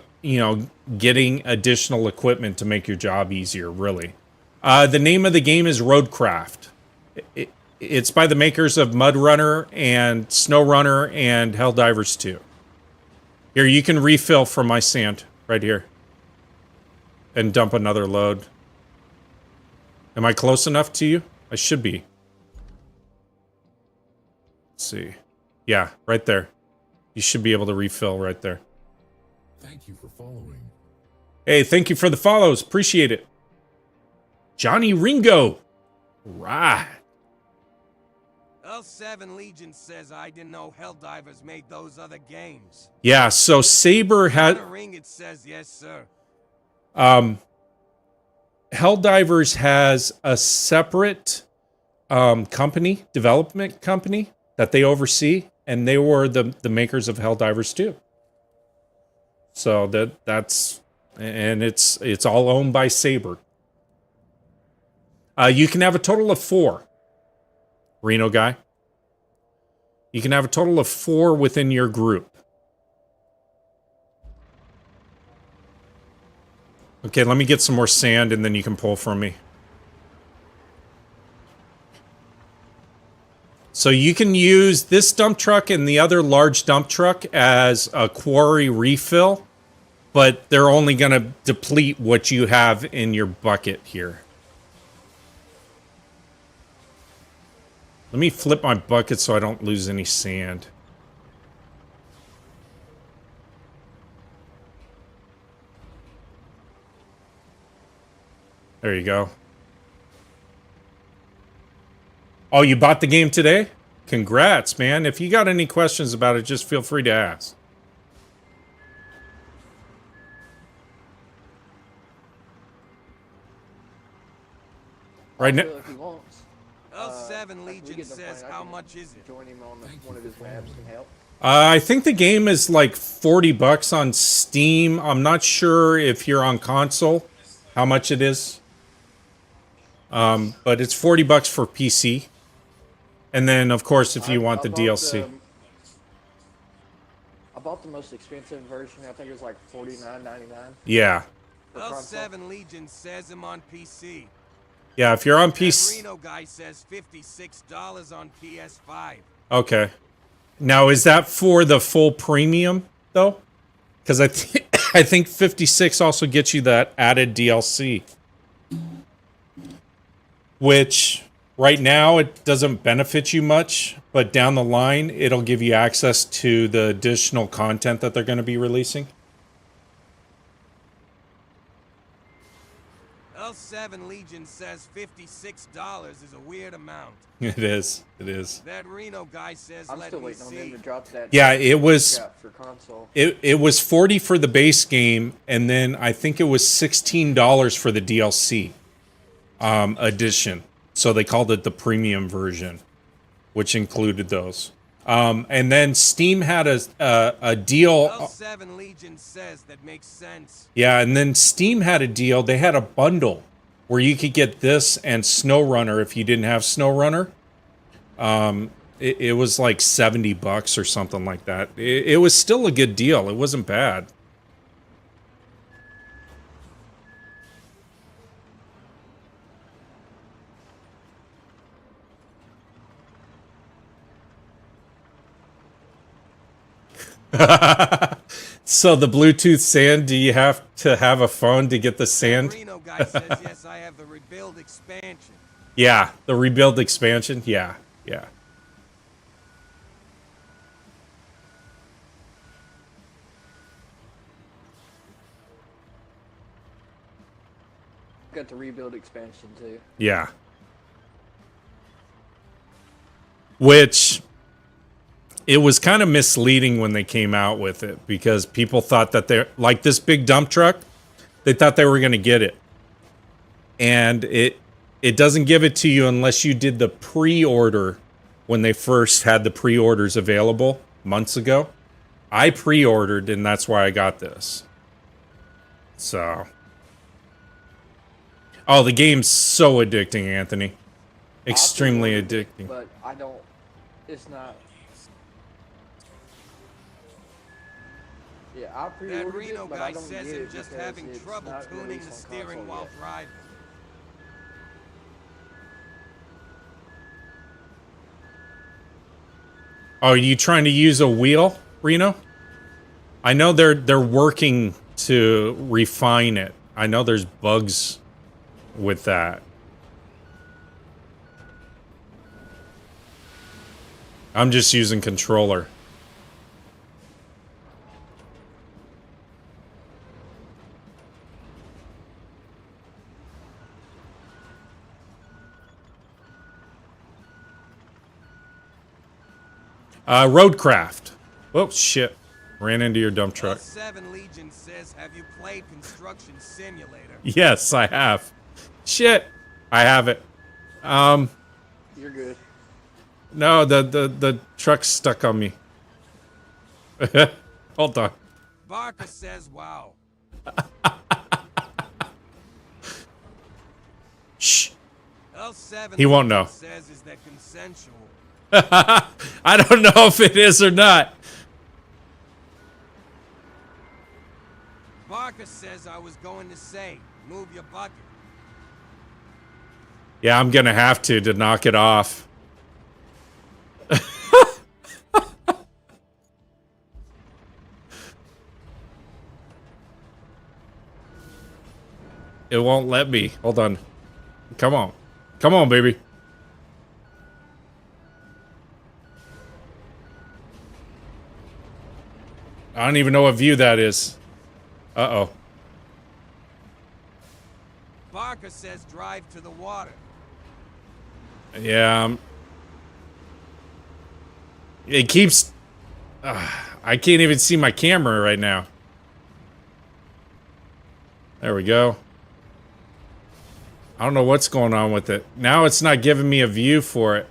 getting additional equipment to make your job easier, really. The name of the game is Roadcraft. It's by the makers of Mud Runner and Snow Runner and Helldivers 2. Here, you can refill from my sand right here and dump another load. Am I close enough to you? I should be. Let's see. Yeah, right there. You should be able to refill right there. Thank you for following. Hey, thank you for the follows. Appreciate it. Johnny Ringo. Right. L7 Legion says I didn't know Helldivers made those other games. Yeah, so Saber On had the ring it says yes, sir. Helldivers has a separate company, development company that they oversee, and they were the makers of Helldivers 2. So that's and it's all owned by Saber. You can have a total of 4. Reno guy. You can have a total of 4 within your group. Okay, let me get some more sand and then you can pull from me. So you can use this dump truck and the other large dump truck as a quarry refill, but they're only going to deplete what you have in your bucket here. Let me flip my bucket so I don't lose any sand. There you go. Oh, you bought the game today? Congrats, man. If you got any questions about it, just feel free to ask. Right now, If he wants. L7 we Legion get the says point, I how can much is it? Join him on one of his maps and help. I think the game is like $40 on Steam. I'm not sure if you're on console, how much it is. But it's $40 for PC. And then, of course, if you want the DLC. I bought the most expensive version. I think it was like $49.99. Yeah. L7 Legion says him on PC. Yeah, if you're on That PC. Reno guy says $56 on PS5. Okay. Now, is that for the full premium, though? Because I think 56 also gets you that added DLC. Which, right now, it doesn't benefit you much. But down the line, it'll give you access to the additional content that they're going to be releasing. L7 Legion says $56 is a weird amount. It is. It is. That Reno guy says I'm let still me waiting on them see. to drop that. Yeah, it was. For console. It was 40 for the base game, and then I think it was $16 for the DLC edition. So they called it the premium version, which included those. And then Steam had a deal. L7 Legion says that makes sense. Yeah, and then Steam had a deal. They had a bundle where you could get this and SnowRunner if you didn't have SnowRunner. It was like $70 or something like that. It was still a good deal. It wasn't bad. So the Bluetooth sand, do you have to have a phone to get the sand? Reno guy says yes, I have the rebuild expansion. Yeah, the rebuild expansion. Yeah, yeah. Got the rebuild expansion too. Yeah. Which it was kind of misleading when they came out with it because people thought that they're like this big dump truck, they thought they were going to get it. And it doesn't give it to you unless you did the pre-order when they first had the pre-orders available months ago. I pre-ordered and that's why I got this. So, oh, the game's so addicting, Anthony. Extremely addicting. But I don't. It's not. Yeah, I That pre-ordered Reno it, but guy I don't says get him it just because having it's trouble not tuning released the on steering console while yet. driving. Oh, are you trying to use a wheel, Reno? I know they're working to refine it. I know there's bugs with that. I'm just using controller. Roadcraft. Oh, shit. Ran into your dump truck. 7 Legion says, have you played Construction Simulator? Yes, I have. Shit. I have it. You're good. No, the truck's stuck on me. Hold on. Barker says, wow. Shh. L7 He won't know. says, is that consensual? I don't know if it is or not. Barker says I was going to say, move your bucket. Yeah, I'm gonna have to knock it off. It won't let me. Hold on. Come on. Come on, baby. I don't even know what view that is. Uh-oh. Barker says drive to the water. Yeah. It keeps... I can't even see my camera right now. There we go. I don't know what's going on with it. Now it's not giving me a view for it.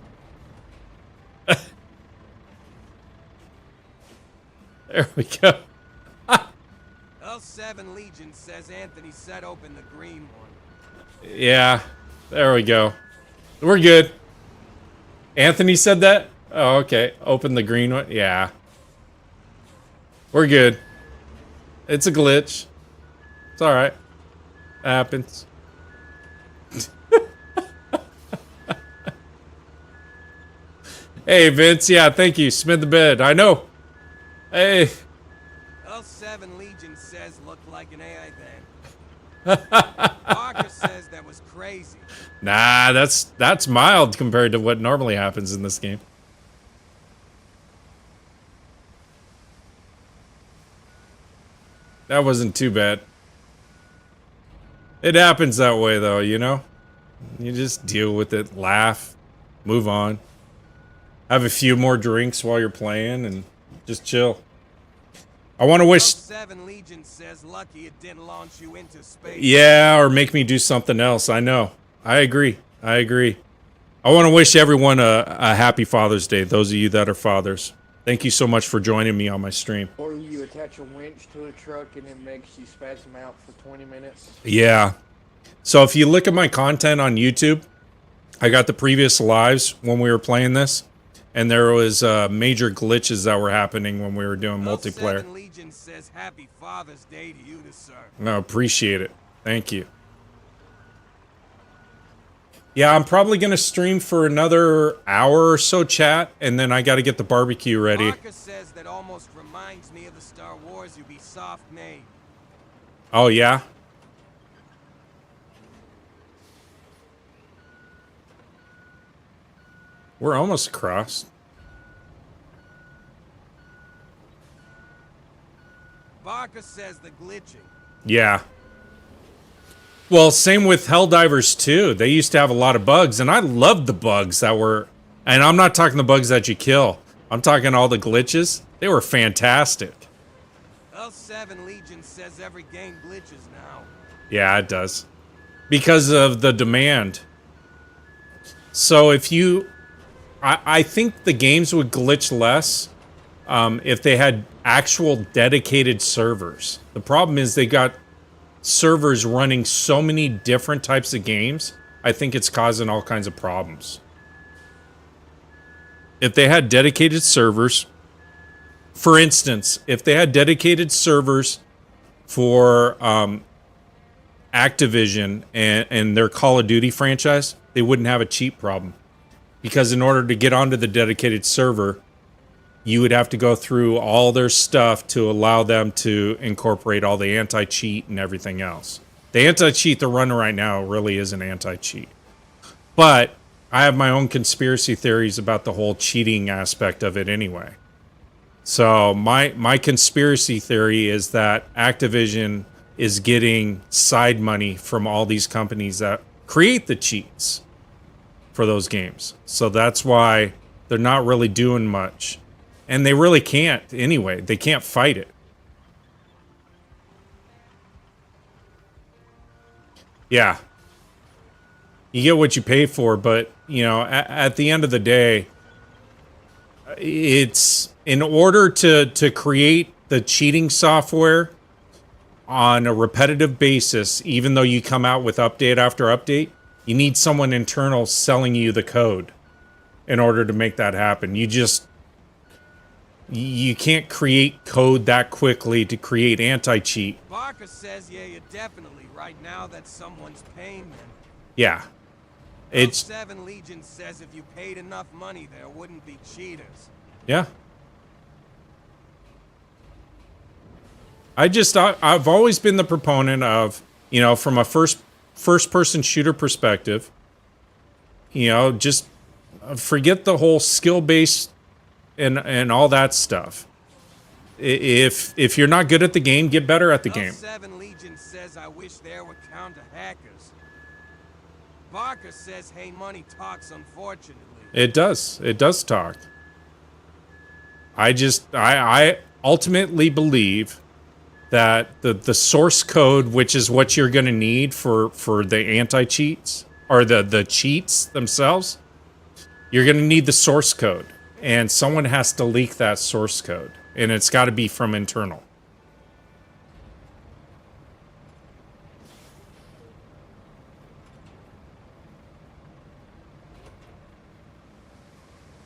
There we go. L7 Legion says Anthony set open the green one. Yeah. There we go. We're good. Anthony said that? Oh, okay. Open the green one. Yeah. We're good. It's a glitch. It's alright. Happens. Hey, Vince. Yeah, thank you. Smith the bed. I know. Hey. L7 Legion says looked like an AI then. Barker says that was crazy. Nah, that's mild compared to what normally happens in this game. That wasn't too bad. It happens that way though, you know? You just deal with it, laugh, move on. Have a few more drinks while you're playing and just chill. I want to wish... L7 Legion says lucky it didn't launch you into space. Yeah, or make me do something else. I know. I agree. I agree. I want to wish everyone a happy Father's Day, those of you that are fathers. Thank you so much for joining me on my stream. Or you attach a winch to a truck and it makes you spasm out for 20 minutes. Yeah. So if you look at my content on YouTube, I got the previous lives when we were playing this, and there was major glitches that were happening when we were doing multiplayer. L7 Legion says happy Father's Day to you, sir. No, appreciate it. Thank you. Yeah, I'm probably going to stream for another hour or so, chat, and then I got to get the barbecue ready. Barker says that almost reminds me of the Star Wars Ubisoft made. Oh, yeah? We're almost across. Barker says the glitching. Yeah. Well, same with Helldivers 2. They used to have a lot of bugs, and I loved the bugs that were... And I'm not talking the bugs that you kill. I'm talking all the glitches. They were fantastic. L7 Legion says every game glitches now. Yeah, it does. Because of the demand. So if you... I think the games would glitch less if they had actual dedicated servers. The problem is they got servers running so many different types of games. I think it's causing all kinds of problems. If they had dedicated servers, for instance, if they had dedicated servers for Activision and their Call of Duty franchise, they wouldn't have a cheat problem. Because in order to get onto the dedicated server, you would have to go through all their stuff to allow them to incorporate all the anti-cheat and everything else. The anti-cheat they're running right now really isn't anti-cheat. But I have my own conspiracy theories about the whole cheating aspect of it anyway. So my conspiracy theory is that Activision is getting side money from all these companies that create the cheats for those games. So that's why they're not really doing much And they really can't anyway. They can't fight it. Yeah. You get what you pay for, but, you know, at the end of the day, it's in order to create the cheating software on a repetitive basis, even though you come out with update after update, you need someone internal selling you the code in order to make that happen. You can't create code that quickly to create anti-cheat. Barker says, yeah, you're definitely right now that someone's paying them. Yeah. It's 7 Legion says if you paid enough money, there wouldn't be cheaters. yeah. I've always been the proponent of, you know, from a first person shooter perspective, you know, just forget the whole skill based and all that stuff. If you're not good at the game, get better at the game. 7 Legion says I wish there were counter hackers. Barker says, hey, money talks, unfortunately. It does. It does talk. I ultimately believe that the source code, which is what you're going to need for the anti-cheats, or the cheats themselves, you're going to need the source code. And someone has to leak that source code. And it's got to be from internal.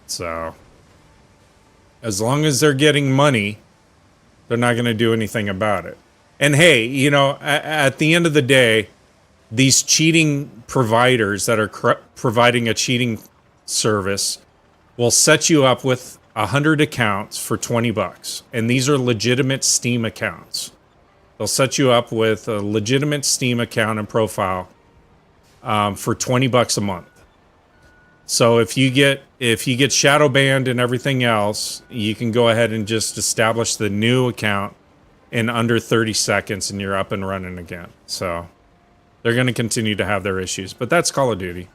So, as long as they're getting money, they're not going to do anything about it. And hey, you know, at the end of the day, these cheating providers that are providing a cheating service will set you up with 100 accounts for $20. And these are legitimate Steam accounts. They'll set you up with a legitimate Steam account and profile for $20 a month. So if you get shadow banned and everything else, you can go ahead and just establish the new account in under 30 seconds and you're up and running again. So they're going to continue to have their issues, but that's Call of Duty.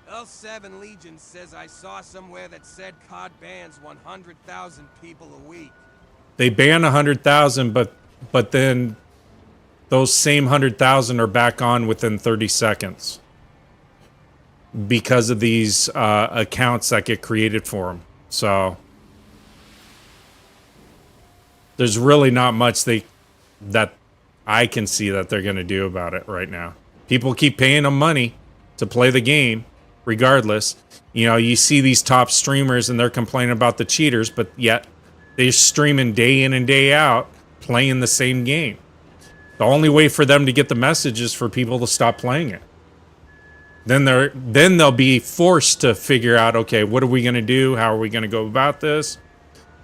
L7 Legion says I saw somewhere that said COD bans 100,000 people a week. They ban 100,000, but then those same 100,000 are back on within 30 seconds. Because of these accounts that get created for them. So there's really not much that I can see that they're going to do about it right now. People keep paying them money to play the game regardless. You know, you see these top streamers and they're complaining about the cheaters, but yet they're streaming day in and day out playing the same game. The only way for them to get the message is for people to stop playing it. Then they'll be forced to figure out, okay, what are we going to do? How are we going to go about this?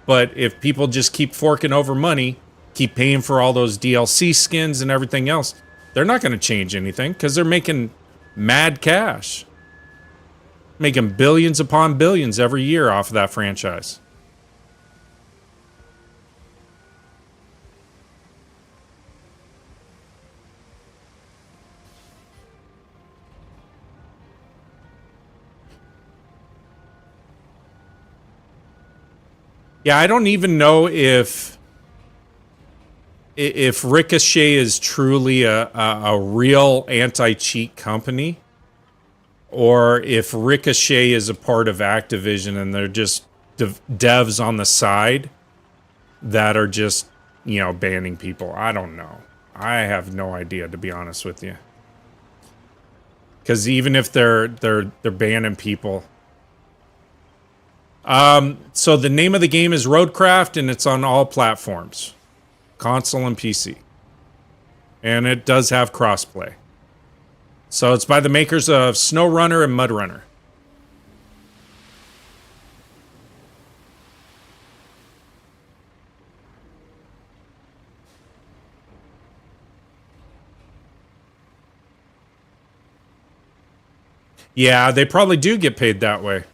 But if people just keep forking over money, keep paying for all those DLC skins and everything else, they're not going to change anything because they're making mad cash. Making billions upon billions every year off of that franchise. Yeah, I don't even know if Ricochet is truly a real anti-cheat company, or if Ricochet is a part of Activision and they're just devs on the side that are just, you know, banning people. I don't know. I have no idea, to be honest with you. Because even if they're banning people. So the name of the game is Roadcraft, and it's on all platforms, console and PC, and it does have crossplay. So it's by the makers of SnowRunner and MudRunner. Yeah, they probably do get paid that way.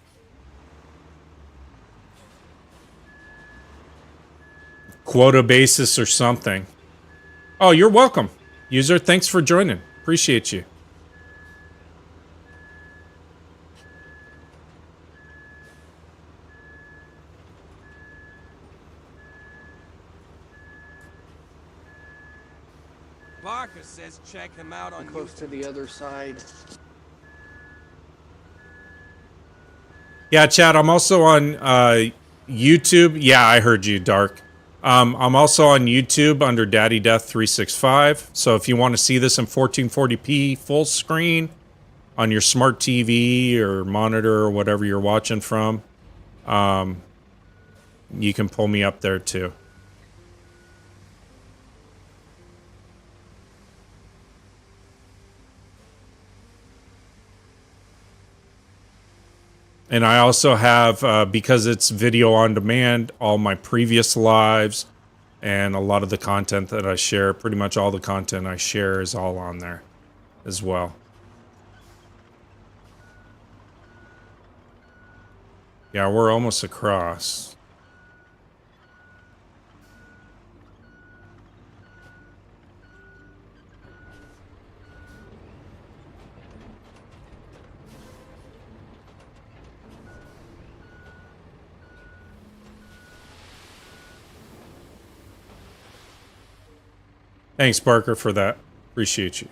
Quota basis or something. Oh, you're welcome, user. Thanks for joining. Appreciate you. Barker says check him out on Close to YouTube. the other side. Yeah, Chad, I'm also on YouTube. Yeah, I heard you, Dark. I'm also on YouTube under Daddy Death 365. So if you want to see this in 1440p full screen on your smart TV or monitor or whatever you're watching from, you can pull me up there too. And I also have, because it's video on demand, all my previous lives and a lot of the content that I share, pretty much all the content I share is all on there as well. Yeah, we're almost across. Thanks, Barker, for that. Appreciate you.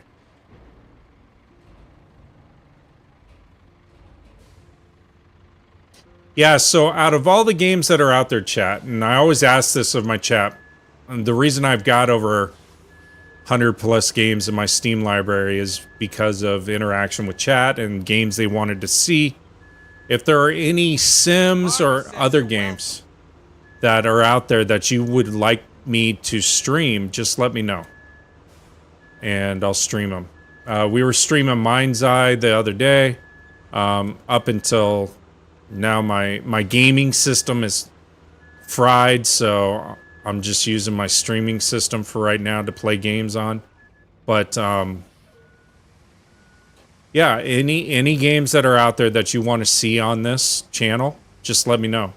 Yeah, so out of all the games that are out there, chat, and I always ask this of my chat, and the reason I've got over 100 plus games in my Steam library is because of interaction with chat and games they wanted to see. If there are any Sims or other games that are out there that you would like me to stream, just let me know. And I'll stream them. We were streaming Mind's Eye the other day. Up until now, my gaming system is fried, so I'm just using my streaming system for right now to play games on. But yeah, any games that are out there that you want to see on this channel, just let me know.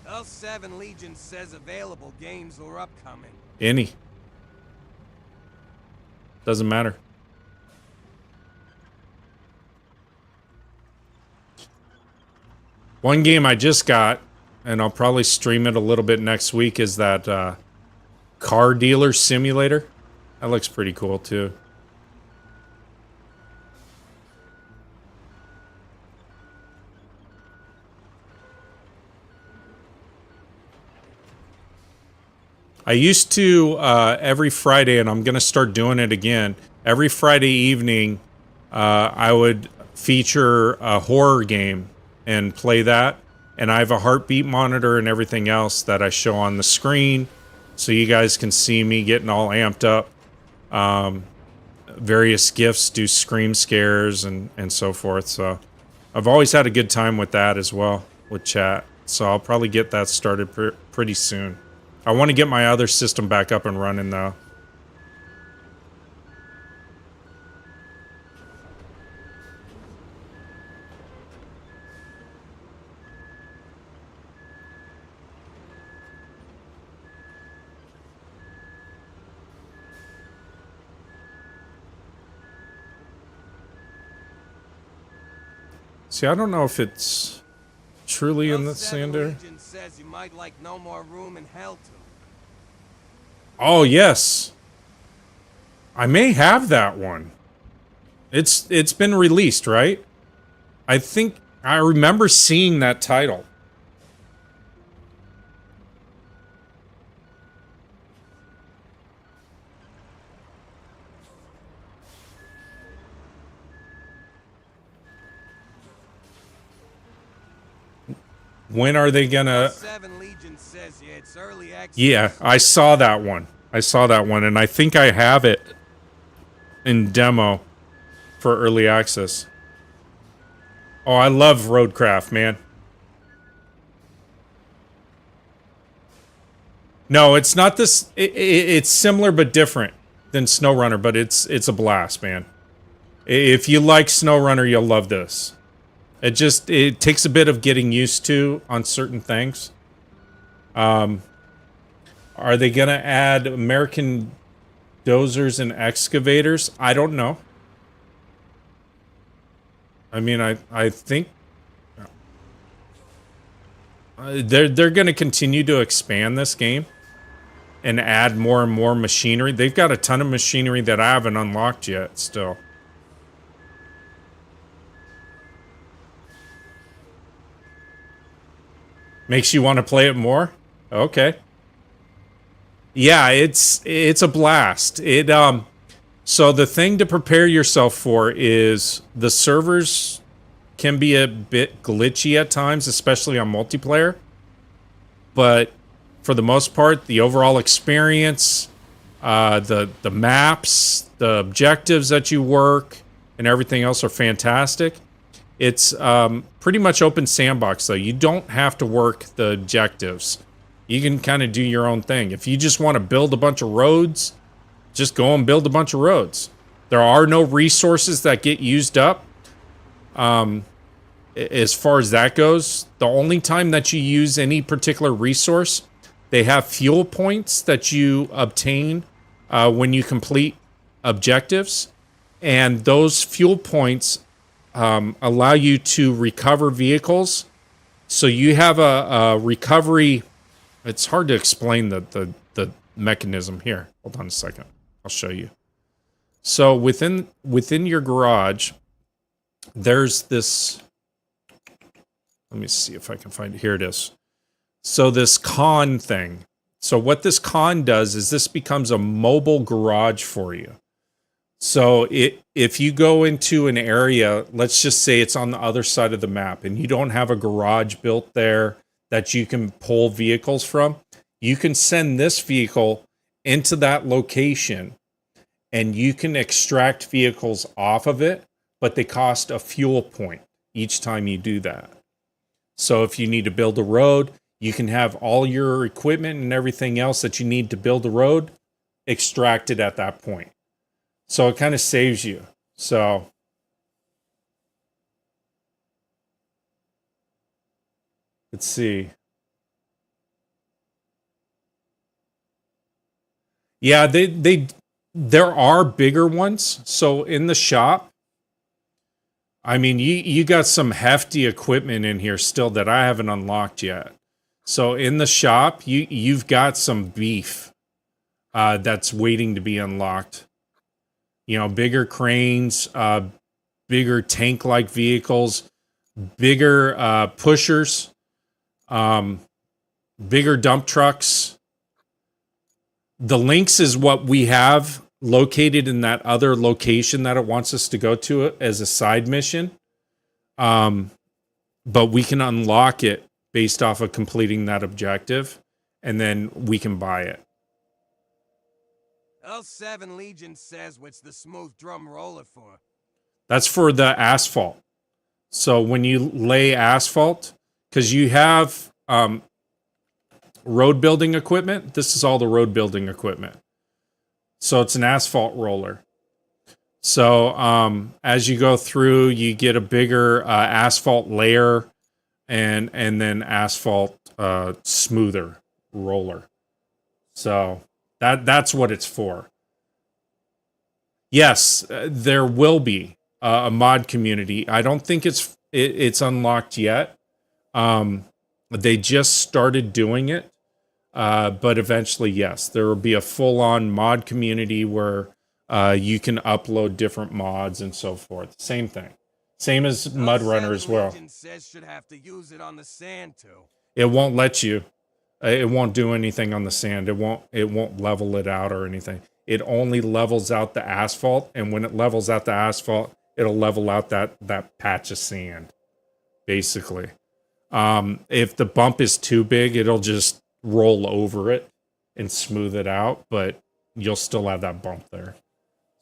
L7 Legion says available games are upcoming. Any. Doesn't matter. One game I just got, and I'll probably stream it a little bit next week, is that car dealer simulator. That looks pretty cool too. I used to every Friday, and I'm going to start doing it again. Every Friday evening, I would feature a horror game and play that. And I have a heartbeat monitor and everything else that I show on the screen, so you guys can see me getting all amped up. Various gifts do scream scares and so forth. So I've always had a good time with that as well, with chat. So I'll probably get that started pretty soon. I want to get my other system back up and running, though. See, I don't know if it's truly in the sander. Legion says you might like no more room in hell to. Oh, yes. I may have that one. It's been released, right? I think I remember seeing that title. When are they gonna... L7 Legion says it's early access. Yeah, I saw that one. I saw that one, and I think I have it in demo for early access. Oh, I love Roadcraft, man. No, it's not this. It's similar but different than SnowRunner, but it's a blast, man. If you like SnowRunner, you'll love this. It takes a bit of getting used to on certain things. Are they gonna add American dozers and excavators? I don't know. I mean, I think they're gonna continue to expand this game. and add more and more machinery. They've got a ton of machinery that I haven't unlocked yet still. Makes you want to play it more? Okay. Yeah, it's a blast. So the thing to prepare yourself for is the servers can be a bit glitchy at times, especially on multiplayer. But for the most part, the overall experience, the maps, the objectives that you work, and everything else are fantastic. It's pretty much open sandbox, though. You don't have to work the objectives. You can kind of do your own thing. If you just want to build a bunch of roads, just go and build a bunch of roads. There are no resources that get used up. As far as that goes, the only time that you use any particular resource, they have fuel points that you obtain when you complete objectives. And those fuel points allow you to recover vehicles. So you have a recovery. It's hard to explain the mechanism here. Hold on a second. I'll show you. So within your garage, there's this. Let me see if I can find it. Here it is. So this con thing. So what this con does is this becomes a mobile garage for you. So if you go into an area, let's just say it's on the other side of the map and you don't have a garage built there that you can pull vehicles from, you can send this vehicle into that location and you can extract vehicles off of it, but they cost a fuel point each time you do that. So if you need to build a road, you can have all your equipment and everything else that you need to build a road extracted at that point. So it kind of saves you. So let's see. Yeah, there are bigger ones. So in the shop, I mean, you got some hefty equipment in here still that I haven't unlocked yet. So in the shop, you've got some beef that's waiting to be unlocked. You know, bigger cranes, bigger tank-like vehicles, bigger pushers, bigger dump trucks. The Lynx is what we have located in that other location that it wants us to go to as a side mission. But we can unlock it based off of completing that objective, and then we can buy it. L7 Legion says what's the smooth drum roller for? That's for the asphalt. So when you lay asphalt, because you have road building equipment, this is all the road building equipment. So it's an asphalt roller. So as you go through, you get a bigger asphalt layer and then asphalt smoother roller. So that's what it's for. Yes, there will be a mod community. I don't think it's unlocked yet. They just started doing it. But eventually, yes, there will be a full-on mod community where you can upload different mods and so forth. Same thing. Same as Mud Runner as well. Says should have to use it on the sand too. It won't let you. It won't do anything on the sand. It won't level it out or anything. It only levels out the asphalt, and when it levels out the asphalt, it'll level out that patch of sand, basically. If the bump is too big, it'll just roll over it and smooth it out, but you'll still have that bump there.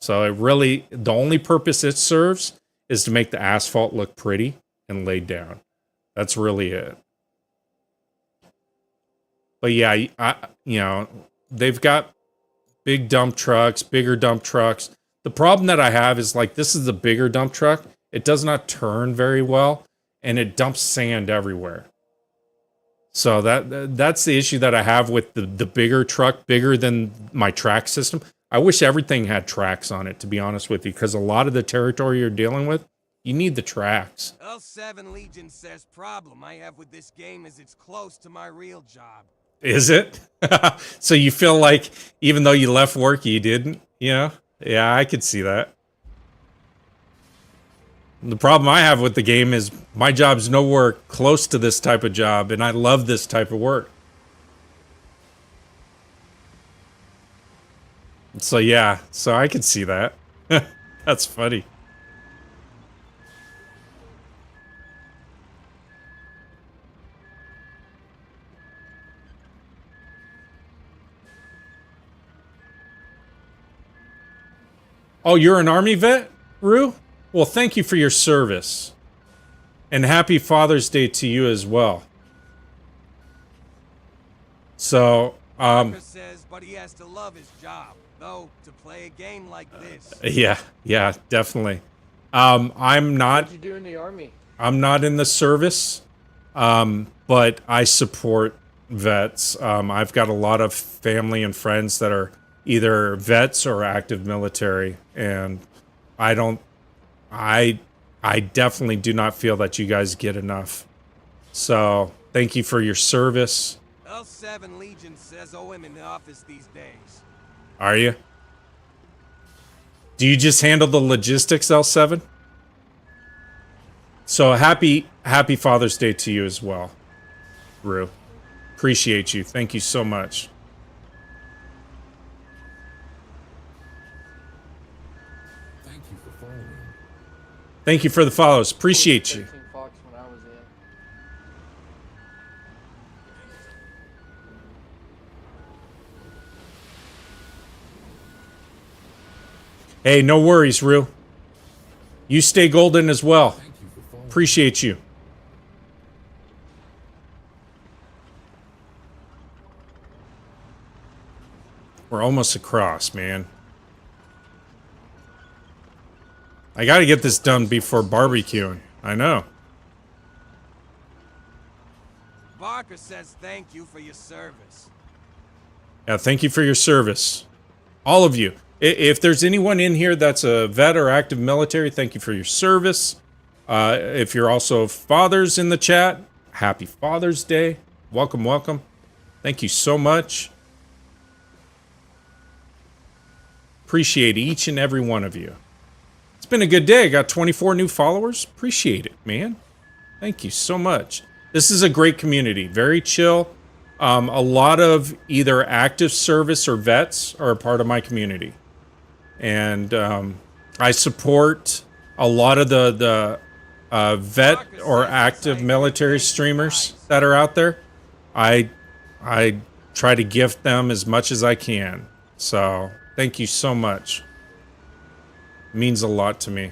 So the only purpose it serves is to make the asphalt look pretty and laid down. That's really it. But yeah, they've got big dump trucks, bigger dump trucks. The problem that I have is, like, this is a bigger dump truck. It does not turn very well, and it dumps sand everywhere. So that's the issue that I have with the bigger truck, bigger than my track system. I wish everything had tracks on it, to be honest with you, because a lot of the territory you're dealing with, you need the tracks. L7 Legion says problem I have with this game is it's close to my real job. Is it? So you feel like even though you left work, you didn't? You know? Yeah, I could see that. The problem I have with the game is my job's nowhere close to this type of job, and I love this type of work. So yeah, so I could see that. That's funny. Oh, you're an Army vet, Rue? Well, thank you for your service. And happy Father's Day to you as well. So, Parker says, but he has to love his job, though, to play a game like this. yeah, definitely. I'm not What'd you do in the Army? I'm not in the service, but I support vets. I've got a lot of family and friends that are either vets or active military, and I definitely do not feel that you guys get enough. So thank you for your service. L7 Legion says owe him in the office these days. Are you? Do you just handle the logistics, L7? So happy Father's Day to you as well, Rue. Appreciate you. Thank you so much. Thank you for following. Thank you for the follows. Appreciate you. 13 Fox when I was in. Hey, no worries, Rue. You stay golden as well. Thank you for following. Appreciate you. We're almost across, man. I gotta get this done before barbecuing. I know. Barker says thank you for your service. Yeah, thank you for your service. All of you. If there's anyone in here that's a vet or active military, thank you for your service. If you're also fathers in the chat, happy Father's Day. Welcome, welcome. Thank you so much. Appreciate each and every one of you. It's been a good day. I got 24 new followers. Appreciate it, man. Thank you so much. This is a great community. Very chill. A lot of either active service or vets are a part of my community. And I support a lot of the vet or active military streamers that are out there. I try to gift them as much as I can. So thank you so much. It means a lot to me.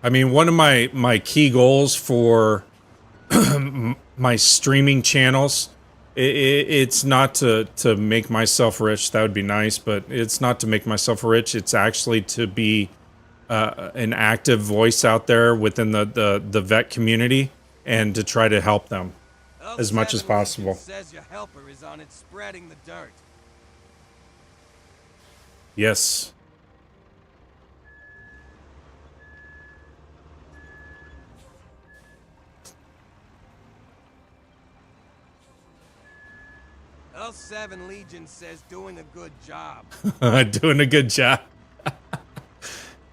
I mean, one of my key goals for my streaming channels, it's not to make myself rich. That would be nice, but it's not to make myself rich. It's actually to be an active voice out there within the vet community and to try to help them as much as L7 possible. Legion says your helper is on it spreading the dirt. Yes. L7 Legion says doing a good job. Doing a good job.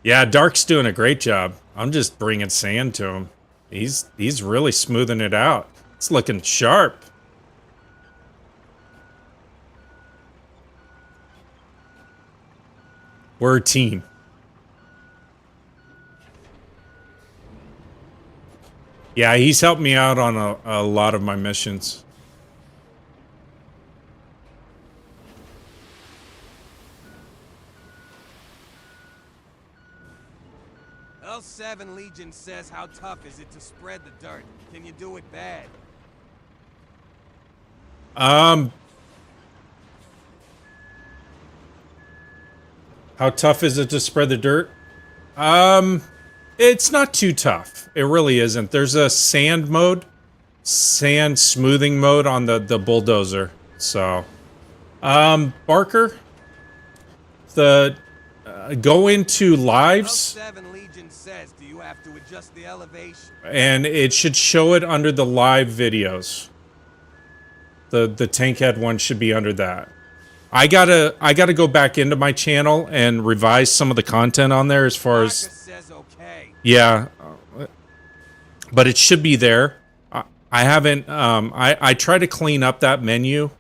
Yeah, Dark's doing a great job. I'm just bringing sand to him. He's really smoothing it out. It's looking sharp. We're a team. Yeah, he's helped me out on a lot of my missions. L7 Legion says how tough is it to spread the dirt? Can you do it bad? How tough is it to spread the dirt? It's not too tough. It really isn't. There's a sand mode, sand smoothing mode on the bulldozer. So, Barker, the go into lives, L7 Legion says, do you have to adjust the elevation? and it should show it under the live videos. The tankhead one should be under that. I gotta go back into my channel and revise some of the content on there as far Barker as says okay. yeah, but it should be there. I haven't. I try to clean up that menu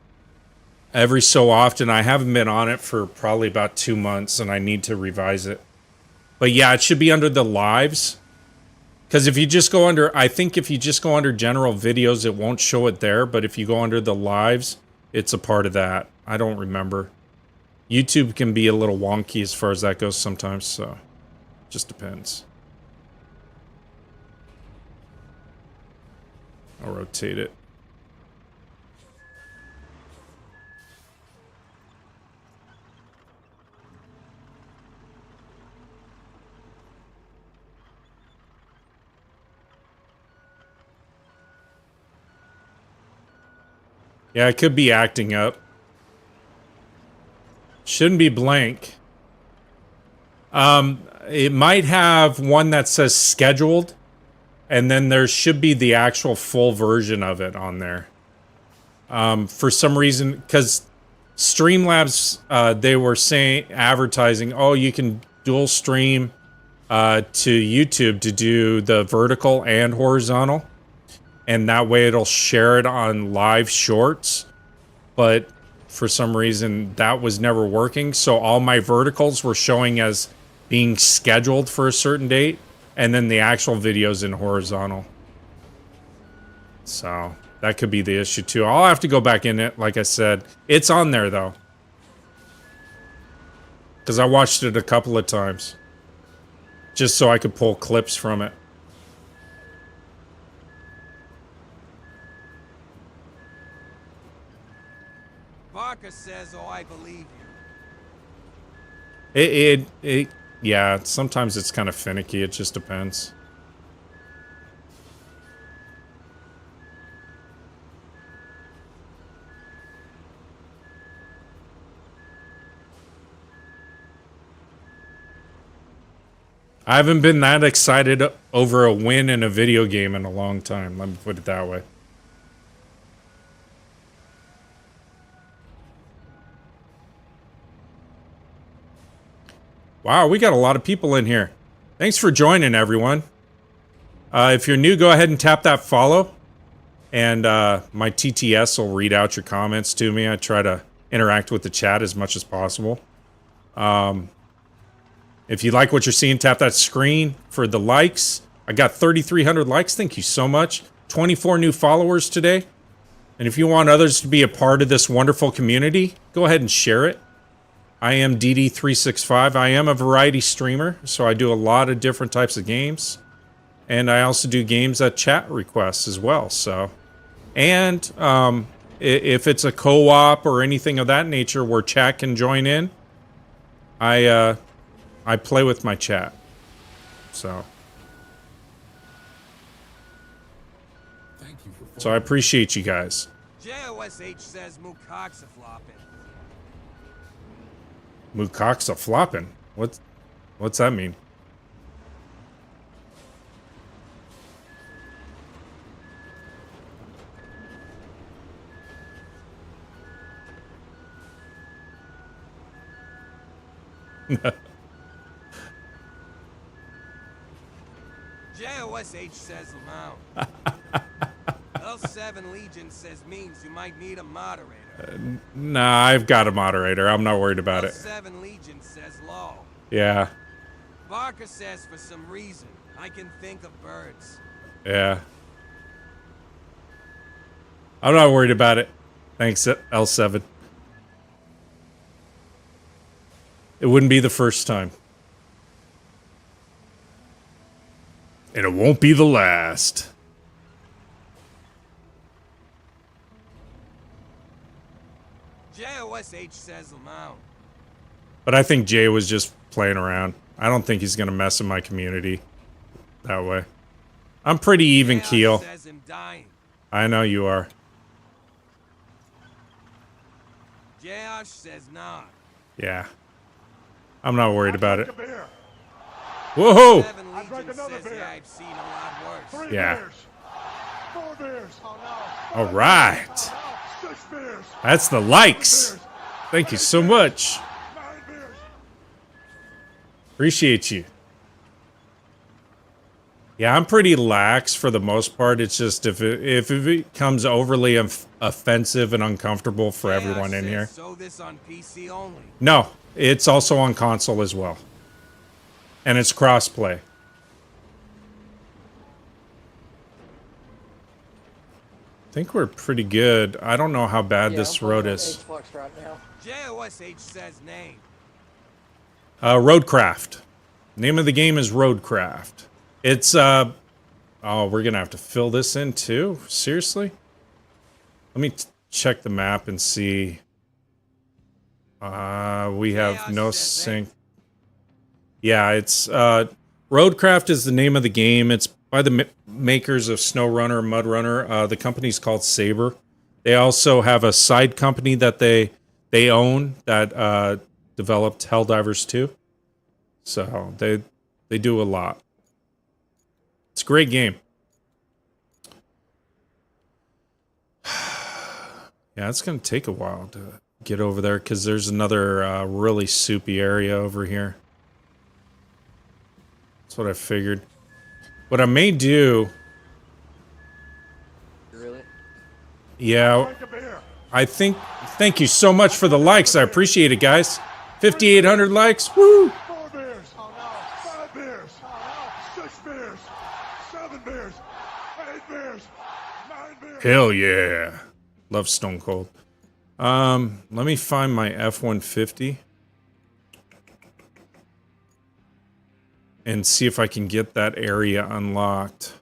every so often. I haven't been on it for probably about 2 months, and I need to revise it. But yeah, it should be under the lives. Because if you just go under, I think if you just go under general videos, it won't show it there. But if you go under the lives, it's a part of that. I don't remember. YouTube can be a little wonky as far as that goes sometimes, so just depends. I'll rotate it. Yeah, it could be acting up. Shouldn't be blank. It might have one that says scheduled, and then there should be the actual full version of it on there. For some reason, because Streamlabs, they were advertising, oh, you can dual stream to YouTube to do the vertical and horizontal. And that way it'll share it on live shorts. But for some reason that was never working. So all my verticals were showing as being scheduled for a certain date. And then the actual videos in horizontal. So that could be the issue too. I'll have to go back in it. Like I said, it's on there though. Because I watched it a couple of times. Just so I could pull clips from it. Barker says, oh, I believe you. Yeah, sometimes it's kind of finicky. It just depends. I haven't been that excited over a win in a video game in a long time. Let me put it that way. Wow, we got a lot of people in here. Thanks for joining, everyone. If you're new, go ahead and tap that follow. And my TTS will read out your comments to me. I try to interact with the chat as much as possible. If you like what you're seeing, tap that screen for the likes. I got 3,300 likes. Thank you so much. 24 new followers today. And if you want others to be a part of this wonderful community, go ahead and share it. I am DD365. I am a variety streamer, so I do a lot of different types of games. And I also do games at chat requests as well. So, and if it's a co-op or anything of that nature where chat can join in, I play with my chat. So, Thank you for so I appreciate you guys. JOSH says Mukok's a flopping. Mukok's a flopping. What's that mean? JOSH says Lamont. L7 Legion says means you might need a moderator. Nah, I've got a moderator. I'm not worried about it. L7 Legion says low. Yeah, Barker says for some reason I can think of birds. yeah. I'm not worried about it. Thanks, L7. It wouldn't be the first time. And it won't be the last. JOSH says Lamont. But I think Jay was just playing around. I don't think he's going to mess in my community. that way. I'm pretty even Chaos keel. says I'm dying. I know you are. Josh says not. Yeah. I'm not worried about it. A beer. Whoa! 7 I'd like Legion another says beer. yeah, I've seen a lot worse. 3 Yeah. beers. 4 beers. Oh no. All right. 6 beers. That's the likes. Thank you so much. 9 beers. Appreciate you. Yeah, I'm pretty lax for the most part. It's just if it becomes overly offensive and uncomfortable for Chaos everyone in says, here. So this on PC only. No, it's also on console as well. And it's crossplay. I think we're pretty good. I don't know how bad Yeah, this I'm road playing on is. Xbox right now. JOSH says name. Roadcraft. Name of the game is Roadcraft. It's oh, we're gonna have to fill this in too. Seriously? Let me check the map and see. We have no sync. Yeah, it's Roadcraft is the name of the game. It's by the makers of SnowRunner, MudRunner. The company's called Saber. They also have a side company that they own that developed Helldivers 2. So they do a lot. It's a great game. Yeah, it's gonna take a while to get over there because there's another really soupy area over here. That's what I figured. What I may do, Really? yeah, Drink a beer. I think. Thank you so much for the likes. I appreciate it, guys. 5,800 likes. Woo! 4 beers. Oh no. 5 beers. Oh no. 6 beers. 7 beers. 8 beers. 9 beers. Hell yeah! Love Stone Cold. Let me find my F-150 and see if I can get that area unlocked.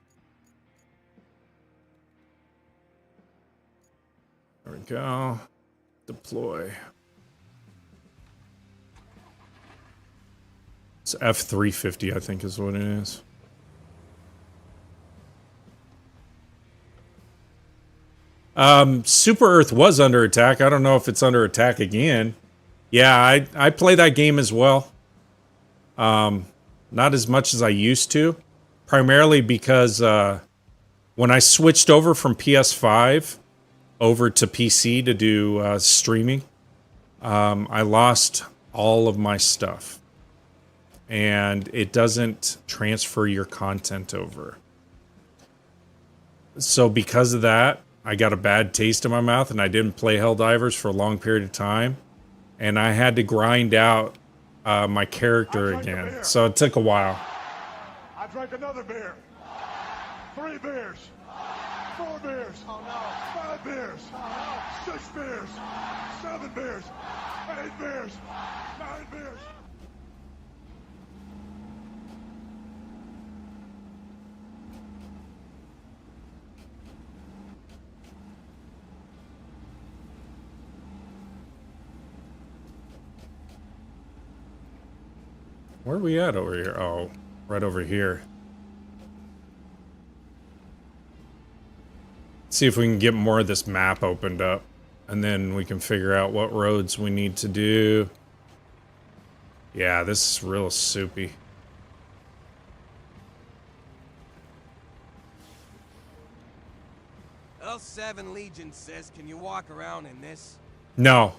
There we go. Deploy. It's F-350, I think is what it is. Super Earth was under attack. I don't know if it's under attack again. Yeah, I play that game as well. Not as much as I used to. Primarily because when I switched over from PS5 over to PC to do streaming, I lost all of my stuff. And it doesn't transfer your content over. So because of that, I got a bad taste in my mouth and I didn't play Helldivers for a long period of time. And I had to grind out my character again. So it took a while. I drank another beer. 3 beers. 4 beers. Oh no. 5 beers. Oh no. 6 beers. 7 beers. 8 beers. 9 beers. Where are we at over here? Oh, right over here. See if we can get more of this map opened up. And then we can figure out what roads we need to do. Yeah, this is real soupy. L7 Legion says, can you walk around in this? No.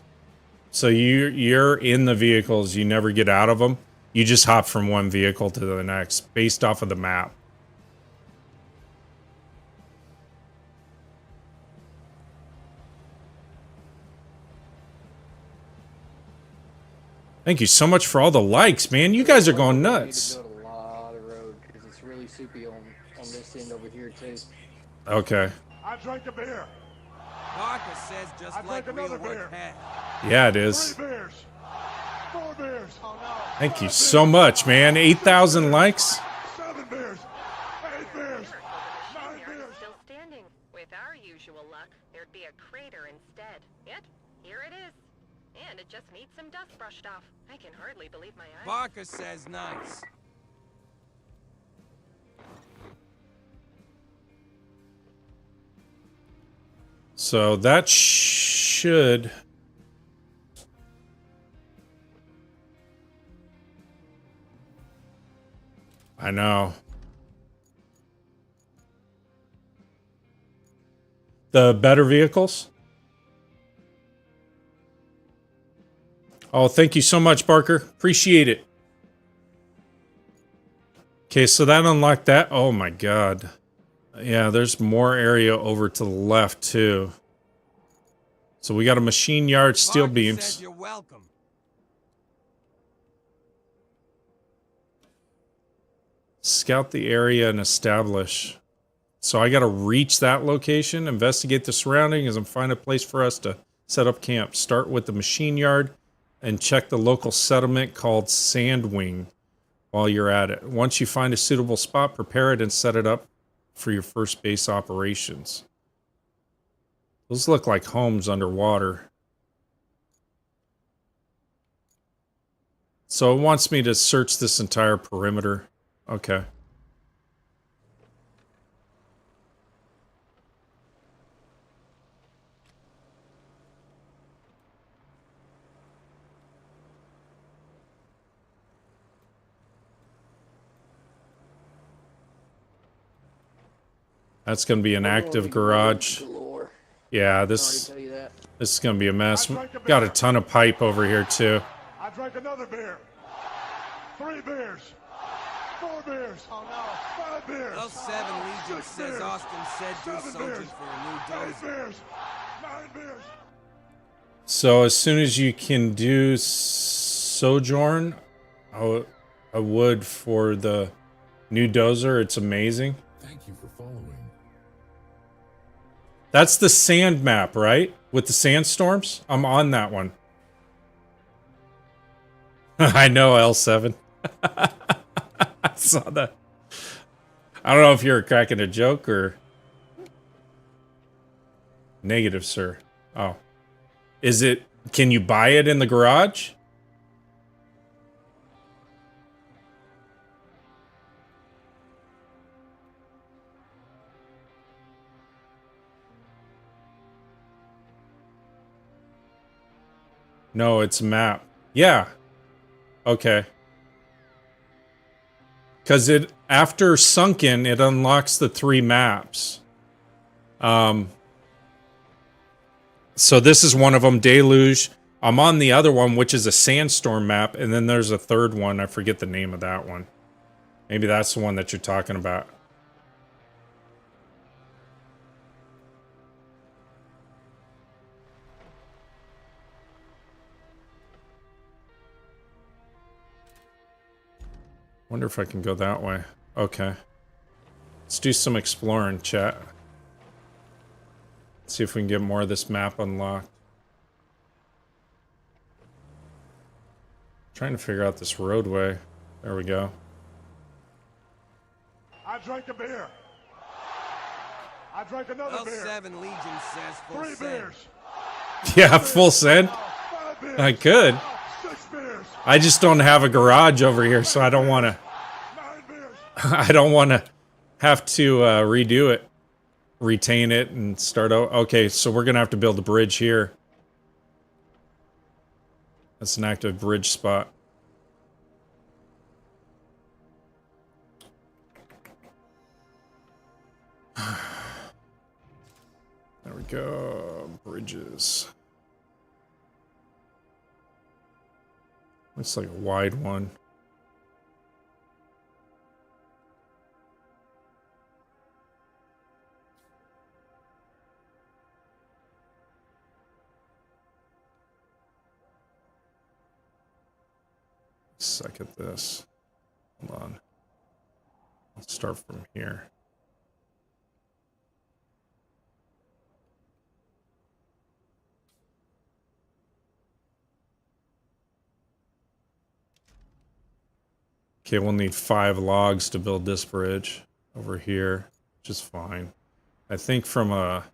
So you're in the vehicles. You never get out of them. You just hop from one vehicle to the next based off of the map. Thank you so much for all the likes, man. You guys are going nuts. We need to build a lot of road because it's really soupy on this end over here too. Okay. I drank a beer. Barker says just I'd like like real another work beer. had. Yeah, it is. 3 beers. 4 beers. Oh no. Thank you so much, man. 8,000 likes. 7 beers. 8 beers. 9 Yard beers. is still standing. With our usual luck, there'd be a crater instead. Yet, here it is. And it just needs some dust brushed off. I can hardly believe my eyes. Barker says nice. So that should... I know. The better vehicles? Oh, thank you so much, Barker. Appreciate it. Okay, so that unlocked that. Oh my god. Yeah, there's more area over to the left, too. So we got a machine yard, steel Barker beams. says you're welcome. Scout the area and establish. So I got to reach that location, investigate the surroundings, and find a place for us to set up camp. Start with the machine yard and check the local settlement called Sandwing while you're at it. Once you find a suitable spot, prepare it and set it up for your first base operations. Those look like homes underwater. So it wants me to search this entire perimeter. Okay. That's going to be an active garage. Yeah, this is going to be a mess. Got a ton of pipe over here, too. I drank another beer. 3 beers. 4 beers. Oh no. 5 beers. L7 Legion says Austin said do 7 soldiers beers. for a new 8 dozer. beers. 9 beers. So as soon as you can do Sojourn, I would for the new dozer. It's amazing. Thank you for following. That's the sand map, right? With the sandstorms? I'm on that one. I know, L7. I saw that. I don't know if you're cracking a joke or... Negative, sir. Oh. Is it... Can you buy it in the garage? No, it's a map. Yeah. Okay. Because it, after Sunken, it unlocks the 3 maps. So this is one of them, Deluge. I'm on the other one, which is a sandstorm map, and then there's a third one. I forget the name of that one. Maybe that's the one that you're talking about. Wonder if I can go that way. Okay. Let's do some exploring, chat. See if we can get more of this map unlocked. Trying to figure out this roadway. There we go. I drank a beer. I drank another beer. L7 Legion says full 3 send. beers. Yeah, full send. 5 beers. I could. 6 beers. I just don't have a garage over here, so I don't want to. 9 beers. I don't want to have to redo it, retain it, and start out. Okay, so we're gonna have to build a bridge here. That's an active bridge spot. There we go. Bridges. Looks like a wide one. Suck at this. Hold on. Let's start from here. Okay, we'll need 5 logs to build this bridge over here, which is fine. I think from a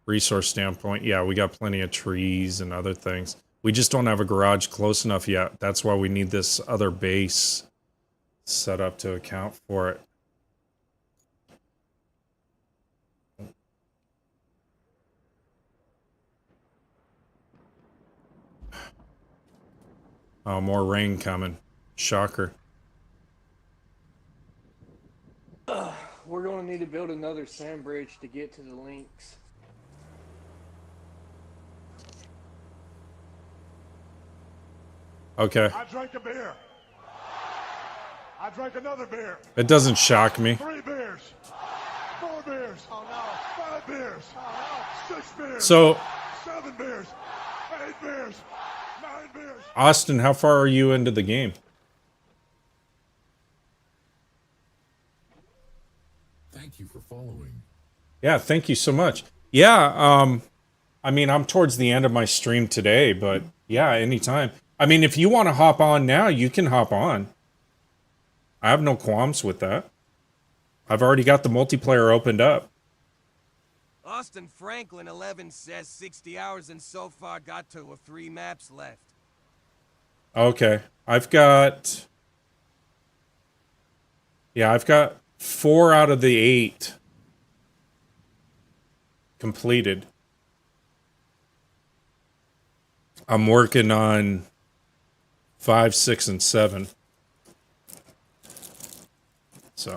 resource standpoint, yeah, we got plenty of trees and other things. We just don't have a garage close enough yet. That's why we need this other base set up to account for it. Oh, more rain coming. Shocker. We're going to need to build another sand bridge to get to the links. Okay. I drank a beer. I drank another beer. It doesn't shock me. 3 beers. 4 beers. Oh no. 5 beers. Oh no. 6 beers. So, 7 beers. 8 beers. 9 beers. Austin, how far are you into the game? Thank you for following. Yeah, thank you so much. Yeah, I mean, I'm towards the end of my stream today, but yeah, anytime. I mean, if you want to hop on now, you can hop on. I have no qualms with that. I've already got the multiplayer opened up. Austin Franklin 11 says 60 hours and so far got to 3 maps left. Okay. I've got 4 out of the 8 completed. I'm working on 5, 6, and 7. So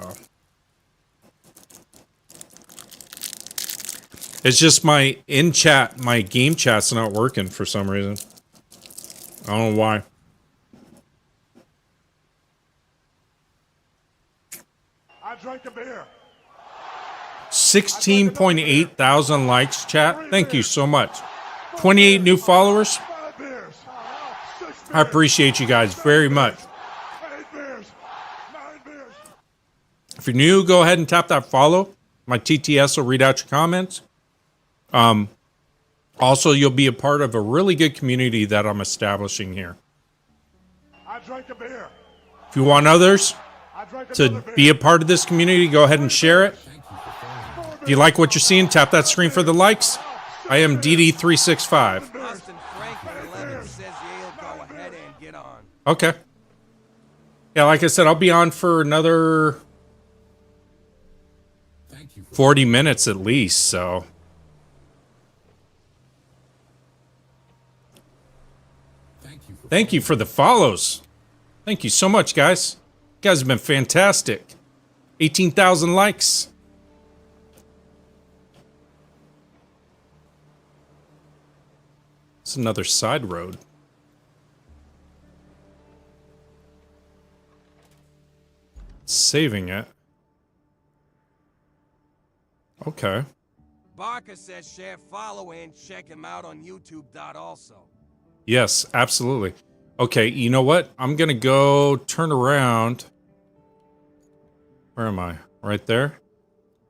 it's just my my game chat's not working for some reason. I don't know why. I drank a beer. 16.8 thousand likes, chat. Thank you so much. 28 new followers. 5 beers. Oh no. 6 beers. I appreciate you guys very much. 8 beers. 9 beers. If you're new, go ahead and tap that follow. My TTS will read out your comments. Also, you'll be a part of a really good community that I'm establishing here. I drank a beer. If you want others I drank to another beer. be a part of this community, go ahead and share it. If you like what you're seeing, tap that screen for the likes. I am DD365. Austin Franklin 11 says Yale go ahead and get on. Okay. Yeah, like I said, I'll be on for another Thank you for 40 minutes at least, so. Thank you for the follows. Thank you so much, guys. You guys have been fantastic. 18,000 likes. It's another side road. Saving it. Okay. Barker says share, follow, and check him out on YouTube. Also. Yes, absolutely. Okay, you know what? I'm gonna go turn around. Where am I? Right there?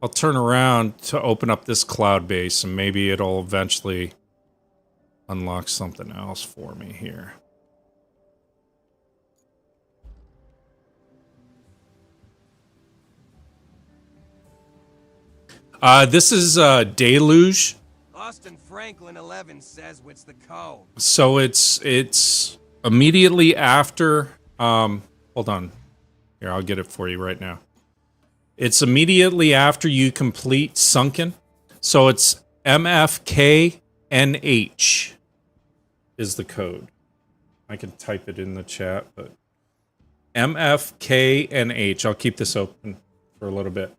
I'll turn around to open up this cloud base and maybe it'll eventually unlock something else for me here. This is Deluge. Austin Franklin 11 says what's the code. So it's immediately after hold on. Here, I'll get it for you right now. It's immediately after you complete Sunken. So it's MFKNH is the code. I can type it in the chat, but MFKNH. I'll keep this open for a little bit.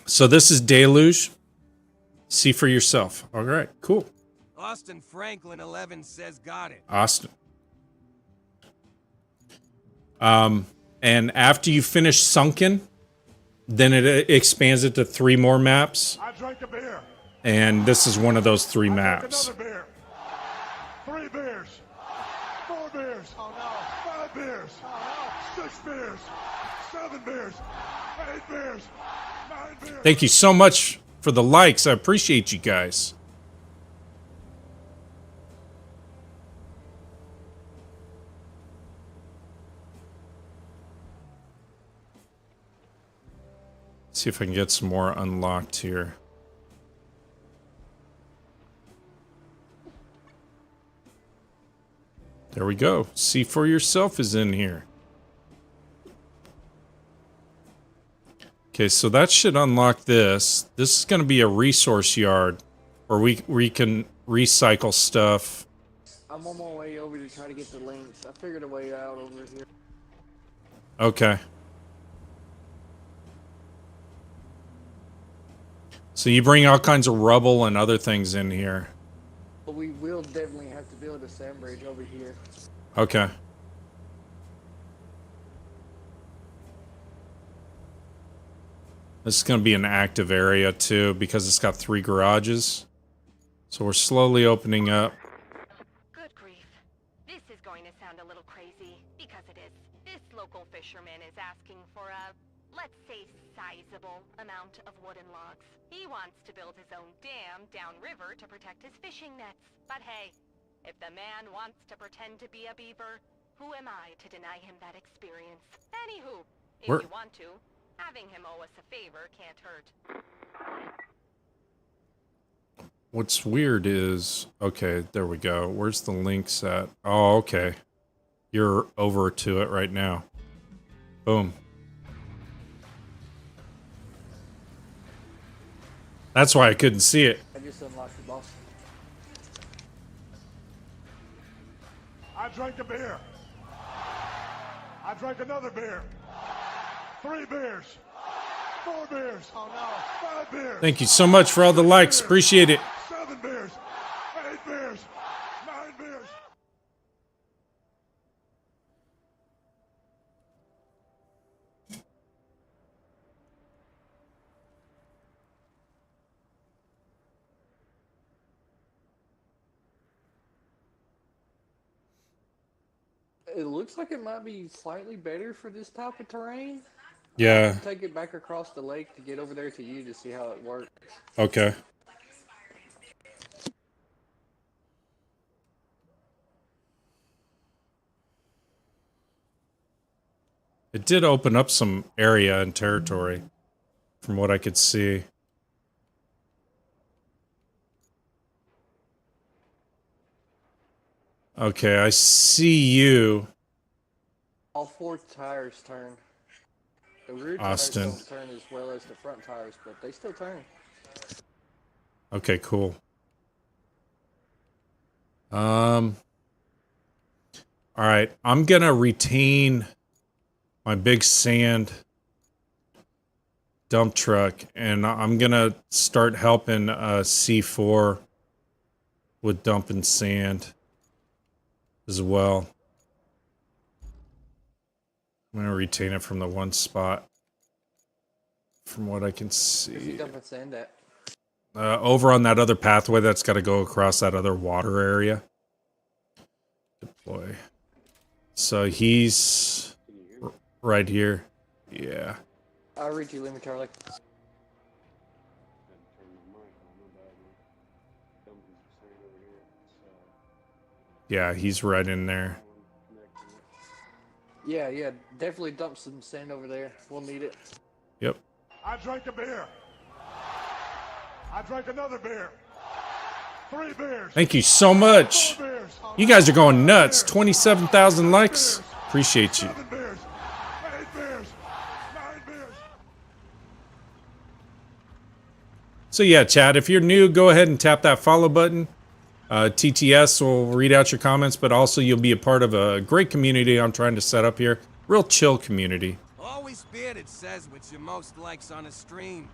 So this is Deluge. See for yourself. All right, cool. Austin Franklin 11 says got it. Austin. And after you finish Sunken, then it expands it to 3 more maps. I drank a beer. And this is one of those 3 I maps. drank another beer. 3 beers. 4 beers. Oh no. 5 beers. Oh no. 6 beers. 7 beers. 8 beers. 9 beers. Thank you so much for the likes. I appreciate you guys. See if I can get some more unlocked here. There we go. See for yourself is in here. Okay, so that should unlock this. This is going to be a resource yard where we can recycle stuff. I'm on my way over to try to get the links. I figured a way out over here. Okay. So you bring all kinds of rubble and other things in here. But we will definitely have to build a sand bridge over here. Okay. This is going to be an active area too because it's got 3 garages. So we're slowly opening up. Good grief. This is going to sound a little crazy, because it is. This local fisherman is asking for a, let's say, sizable amount of wooden logs. He wants to build his own dam downriver to protect his fishing nets. But hey, if the man wants to pretend to be a beaver, who am I to deny him that experience? Anywho, if you want to, having him owe us a favor can't hurt. What's weird is, okay, there we go. Where's the links at? Oh, okay. You're over to it right now. Boom. That's why I couldn't see it. I just unlocked the boss. I drank a beer. I drank another beer. 3 beers. 4 beers. Oh no. 5 beers. Thank you so much for all the likes. Appreciate it. 7 beers. 8 beers. 9 beers. It looks like it might be slightly better for this type of terrain. Yeah. Take it back across the lake to get over there to you to see how it works. Okay. It did open up some area and territory from what I could see. Okay, I see you. All 4 tires turn. The rear Austin. tires don't turn as well as the front tires, but they still turn. Okay, cool. All right, I'm gonna retain my big sand dump truck, and I'm gonna start helping C4 with dumping sand as well. I'm gonna retain it from the one spot, from what I can Where's he see. dumping sand at? Over on that other pathway that's got to go across that other water area. Deploy. So he's right here. Yeah. I'll read you, let me Charlie. Yeah, he's right in there. Yeah, definitely dump some sand over there. We'll need it. Yep. I drank a beer. I drank another beer. 3 beers. Thank you so much. 4 beers. You guys are going nuts. 27,000 likes. Appreciate you. 7 beers. 8 beers. 9 beers. So yeah, Chad, if you're new, go ahead and tap that follow button. TTS will read out your comments, but also you'll be a part of a great community I'm trying to set up here. Real chill community. Always bearded says what's your most likes on a stream.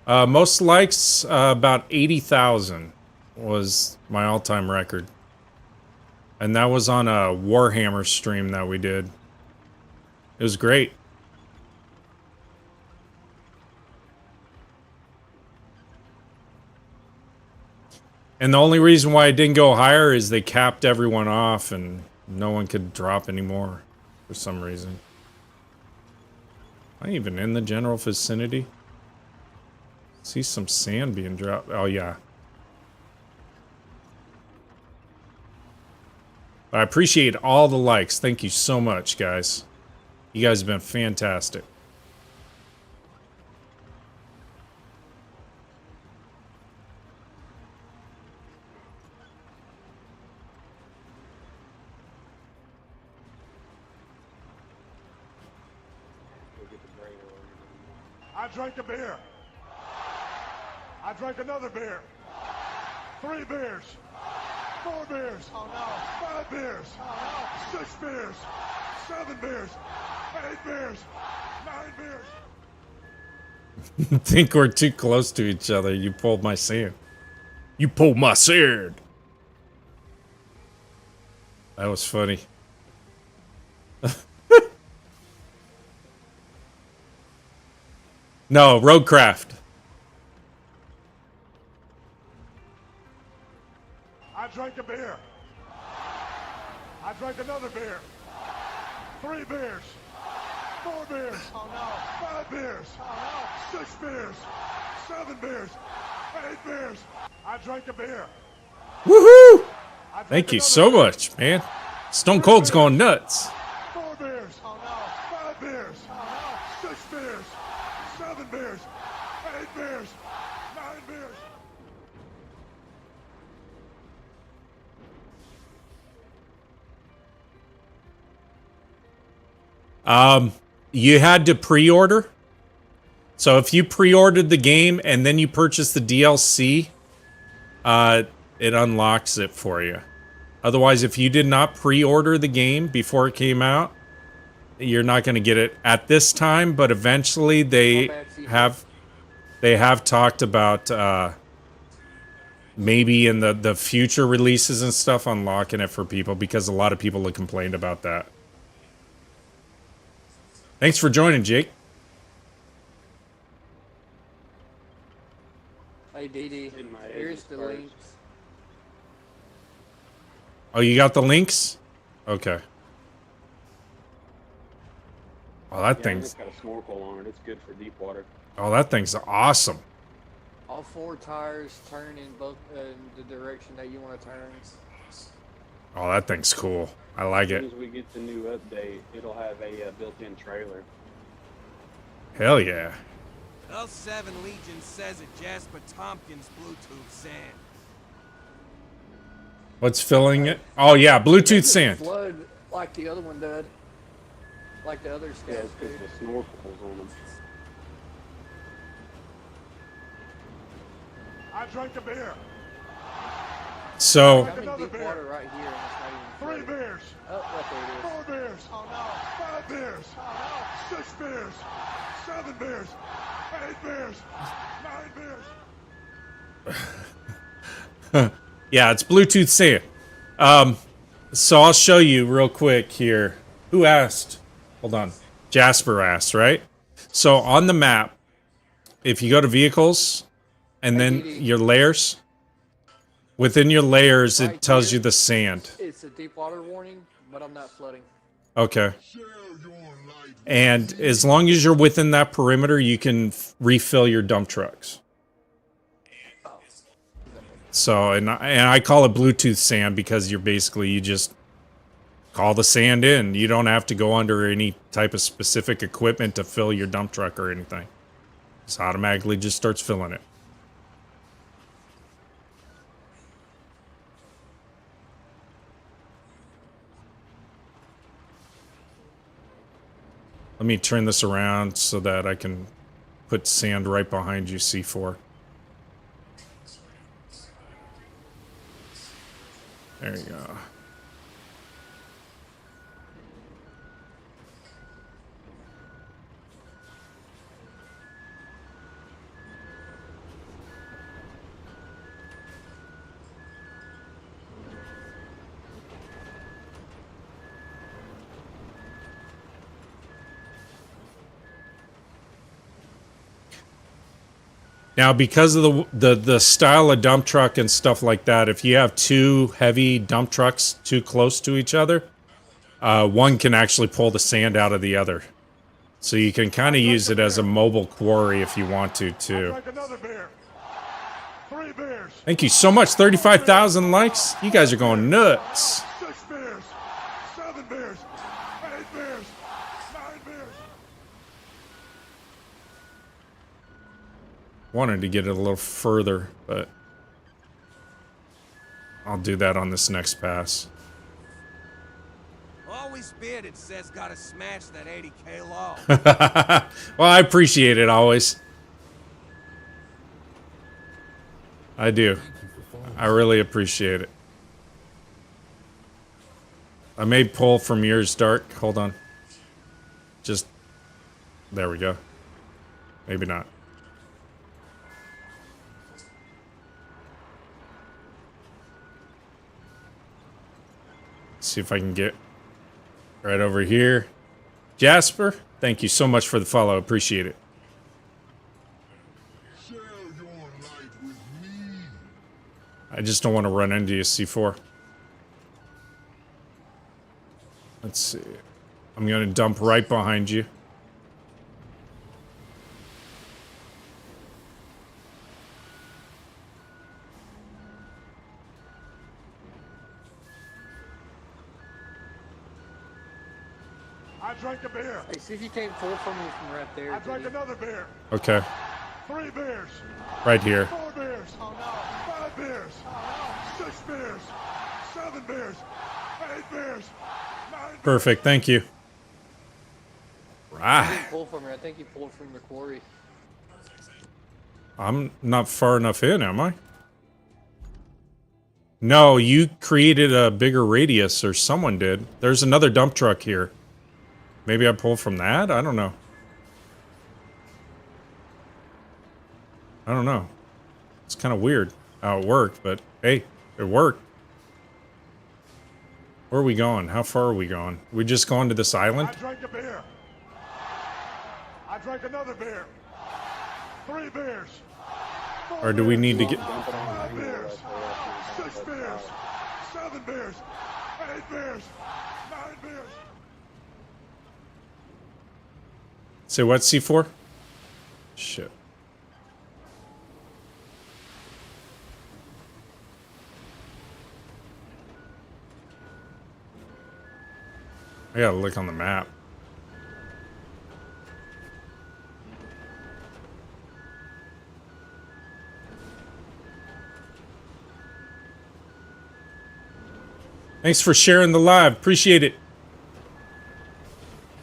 Most likes, about 80,000 was my all-time record. And that was on a Warhammer stream that we did. It was great. And the only reason why it didn't go higher is they capped everyone off and no one could drop anymore for some reason. Am I even in the general vicinity? See some sand being dropped. Oh, yeah. I appreciate all the likes. Thank you so much, guys. You guys have been fantastic. I drank a beer. I drank another beer. 3 beers. 4 beers. Oh no. 5 beers. Oh no. 6 beers. 7 beers. 8 beers. 9 beers. Think we're too close to each other. You pulled my sand. You pulled my sand. That was funny. No, Roadcraft. I drank a beer. I drank another beer. 3 beers. 4 beers. Oh no. 5 beers. Oh no. 6 beers. 7 beers. 8 beers. I drank a beer. Woohoo! I drank Thank you another so beer. much, man. Stone Cold's going nuts. 4 beers. Oh no. 5 beers. Oh no. 6 beers. 7 beers. 8 beers. 9 beers. You had to pre-order. So if you pre-ordered the game and then you purchased the DLC, it unlocks it for you. Otherwise, if you did not pre-order the game before it came out, you're not going to get it at this time. But eventually, they have talked about maybe in the future releases and stuff unlocking it for people, because a lot of people have complained about that. Thanks for joining, Jake. Hey, DD, here's the links. Oh, you got the links? Okay. Oh, that thing's... It's got a snorkel on it. It's good for deep water. Oh, that thing's awesome. All 4 tires turn in both the direction that you want to turn. Oh, that thing's cool. I like As it. soon as we get the new update, it'll have a built-in trailer. Hell yeah. L7 Legion says it Jasper Tompkins Bluetooth sand. What's filling it? Oh, yeah, Bluetooth sand. Flood like the other one did. Like the other Yeah, scouts it's because did. the snorkels on them. I drank a beer. So, I'm in deep water right here, and it's not even 3 flooded. beers. Oh, right 4 beers. Oh no. 5 beers. Oh no. 6 beers. 7 beers. 8 beers. 9 beers. yeah, it's Bluetooth sand. So I'll show you real quick here. Who asked? Hold on. Jasper asked, right? So on the map, if you go to vehicles and then your layers, within your layers, it tells you the sand. It's a deep water warning, but I'm not flooding. Okay. And as long as you're within that perimeter, you can refill your dump trucks. So, and I call it Bluetooth sand because you just call the sand in. You don't have to go under any type of specific equipment to fill your dump truck or anything. It automatically just starts filling it. Let me turn this around so that I can put sand right behind you, C4. There you go. Now, because of the style of dump truck and stuff like that, if you have 2 heavy dump trucks too close to each other, one can actually pull the sand out of the other. So you can kind of use it as a mobile quarry if you want to, too. Drank another beer. 3 beers. Thank you so much. 35,000 likes. You guys are going nuts. 6 beers. 7 beers. 8 beers. 9 beers. Wanted to get it a little further, but I'll do that on this next pass. Always bearded says gotta smash that 80K law. Well, I appreciate it always. I do. I really appreciate it. I may pull from yours, Dark. Hold on. Just... There we go. Maybe not. See if I can get right over here. Jasper, thank you so much for the follow. Appreciate it. Share your light with me. I just don't want to run into you, C4. Let's see. I'm going to dump right behind you. I drank a beer. Hey, see if you can't pull from me from right there. I drank dude. another beer. Okay, 3 beers. right here. 4 beers. Oh no. 5 beers. Oh no. 6 beers. 7 beers. 8 beers. 9 beers. Perfect, thank you. Right. Pull from me. I think you pulled from the quarry. I'm not far enough in, am I? No, you created a bigger radius, or someone did. There's another dump truck here. Maybe I pulled from that? I don't know. I don't know. It's kind of weird how it worked, but hey, it worked. Where are we going? How far are we going? We just going to this island? I drank a beer. I drank another beer. 3 beers. 4 Or do we beers. need to get... 5 beers. 6 beers. 7 beers. 8 beers. 9 beers. Say what, C4? Shit. I gotta look on the map. Thanks for sharing the live. Appreciate it.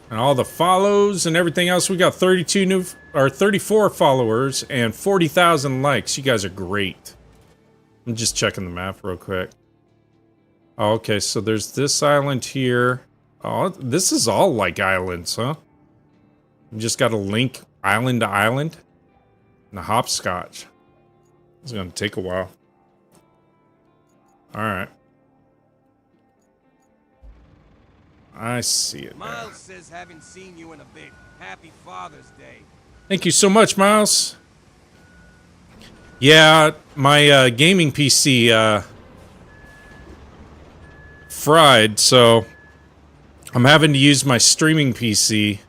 And all the follows and everything else. We got 32 new, or 34 followers and 40,000 likes. You guys are great. I'm just checking the map real quick. Oh, okay, so there's this island here. Oh, this is all like islands, huh? You just got to link island to island. And the hopscotch. It's gonna take a while. Alright. I see it now. Miles says haven't seen you in a bit. Happy Father's Day. Thank you so much, Miles. Yeah, my gaming PC fried, so I'm having to use my streaming PC.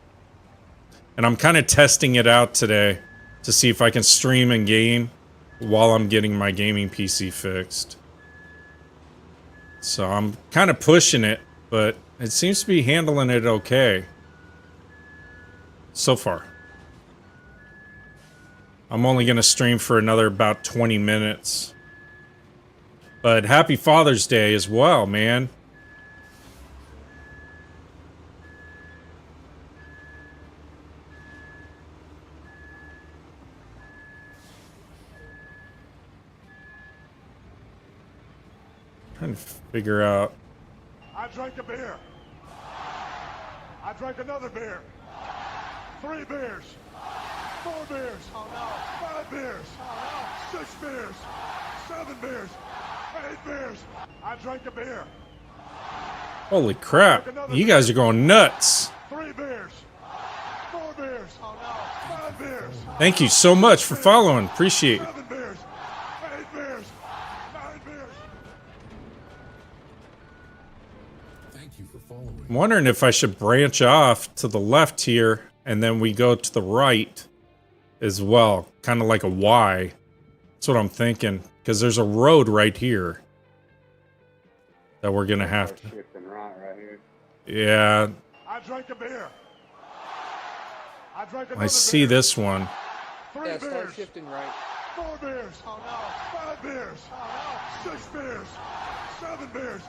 And I'm kind of testing it out today to see if I can stream and game while I'm getting my gaming PC fixed. So I'm kind of pushing it, but it seems to be handling it okay. So far. I'm only going to stream for another about 20 minutes. But happy Father's Day as well, man. Trying to figure out. I drank a beer. I drank another beer. 3 beers. 4 beers. Oh no. 5 beers. Oh no. 6 beers. 7 beers. 8 beers. I drank a beer. Holy crap. You guys are going nuts. 3 beers. 4 beers. Oh no. 5 beers. Thank you so much for following. Appreciate it. 7 beers. 8 beers. 9 beers. Thank you for following. I'm wondering if I should branch off to the left here and then we go to the right as well. Kind of like a Y. That's what I'm thinking. Because there's a road right here that we're going to have to... Shifting right here. Yeah, I drank a beer. I drank another I see beer. this one. 3 Yeah, start beers. shifting right. 4 beers. Oh no. 5 beers. Oh no. 6 beers. 7 beers.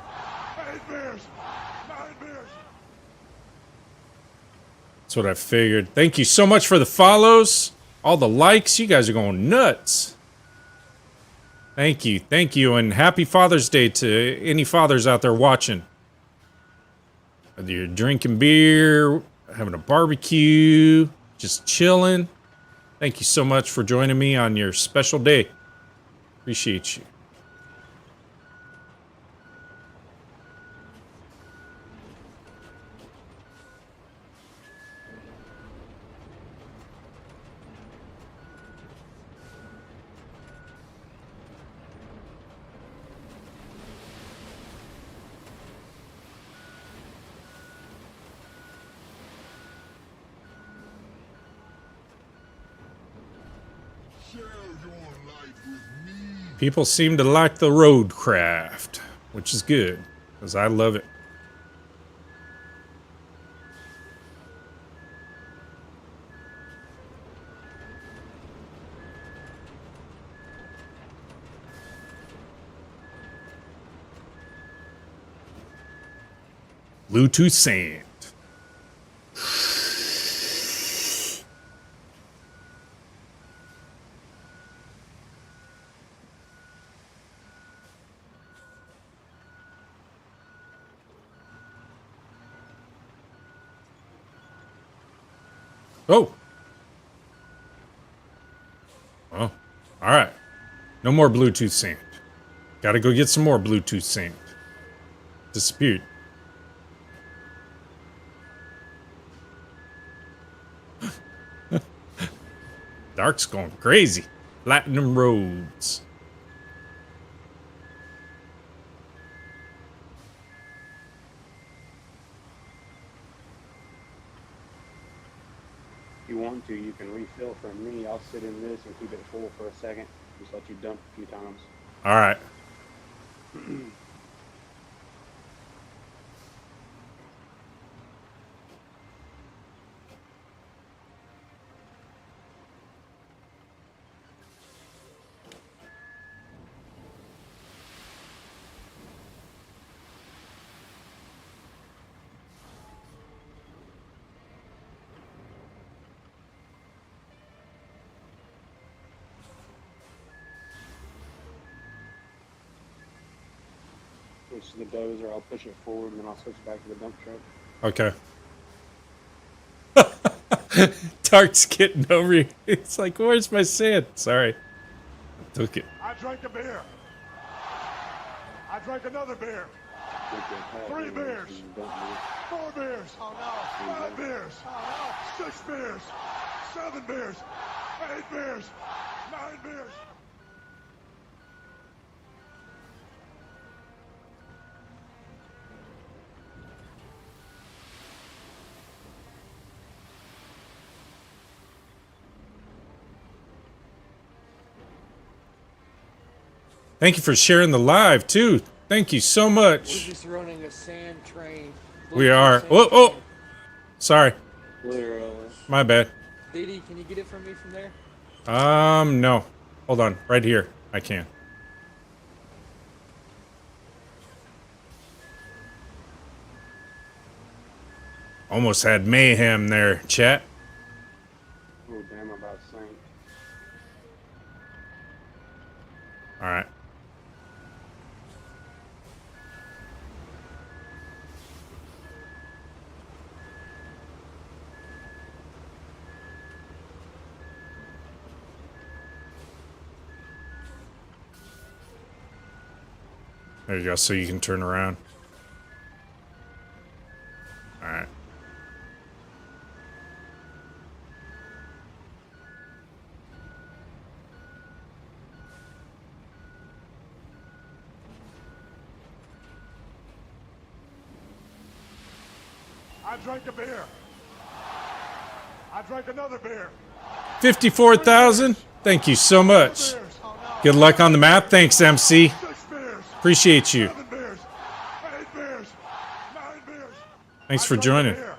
8 beers. 9 beers. That's what I figured. Thank you so much for the follows. All the likes. You guys are going nuts. Thank you, and happy Father's Day to any fathers out there watching. Whether you're drinking beer, having a barbecue, just chilling. Thank you so much for joining me on your special day. Appreciate you. People seem to like the Roadcraft, which is good, because I love it. Bluetooth sand. Oh. Well, all right. No more Bluetooth sand. Gotta go get some more Bluetooth sand. Disappeared. Dark's going crazy. Platinum roads. If you want to, you can refill from me. I'll sit in this and keep it full for a second. Just let you dump a few times. All right. Switch to the dozer, I'll push it forward, and then I'll switch back to the dump truck. Okay. Dark's getting over here. It's like, where's my sand? Sorry. I took it. I drank a beer. I drank another beer. 3 beers. 4 beers. Oh no. 5 beers. Oh no. 6 beers. 7 beers. 8 beers. 9 beers. Thank you for sharing the live, too. Thank you so We're much. just running a sand train. We are. Oh, oh. Sorry. Literally. My bad. Didi, can you get it from me from there? No. Hold on. Right here. I can. Almost had mayhem there, chat. Oh, damn, I'm about to sink. All right. There you go, so you can turn around. All right. I drank a beer. I drank another beer. 54,000? Thank you so much. Beers. Oh no. Good luck on the map. Thanks, MC. 6 beers. Appreciate you. 7 beers. 8 beers. 9 beers. Thanks I for drank a joining. beer.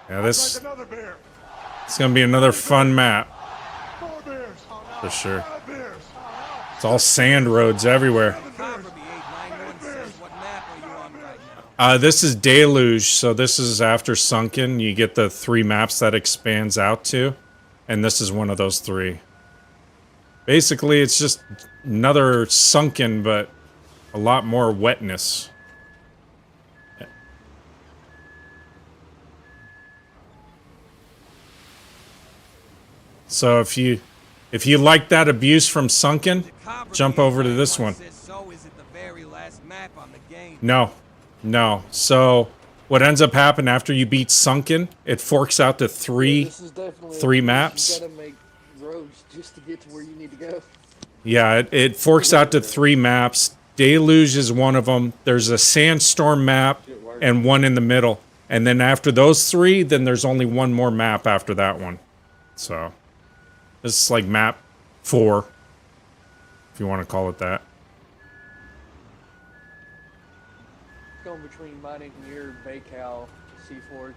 Yeah, I this drank another beer. it's gonna be another fun map 4 beers. Oh no. for sure. 5 beers. Oh It's all sand roads everywhere. no. 7 beers. Copperby 891 says, what map are you on right now? This is Deluge, so this is after Sunken. You get the 3 maps that expands out to, and this is one of those 3. Basically, it's just another sunken, but a lot more wetness. So if you like that abuse from sunken, jump over to this one. So is it the very last map on the game? No. No. So what ends up happening after you beat sunken, it forks out to three maps. You gotta make roads just to get to where you need to go. Yeah, it forks out to 3 maps. Deluge is one of them. There's a sandstorm map and one in the middle. And then after those 3, then there's only one more map after that one. So this is like map 4, if you want to call it that. Going between mine and your Bacal C4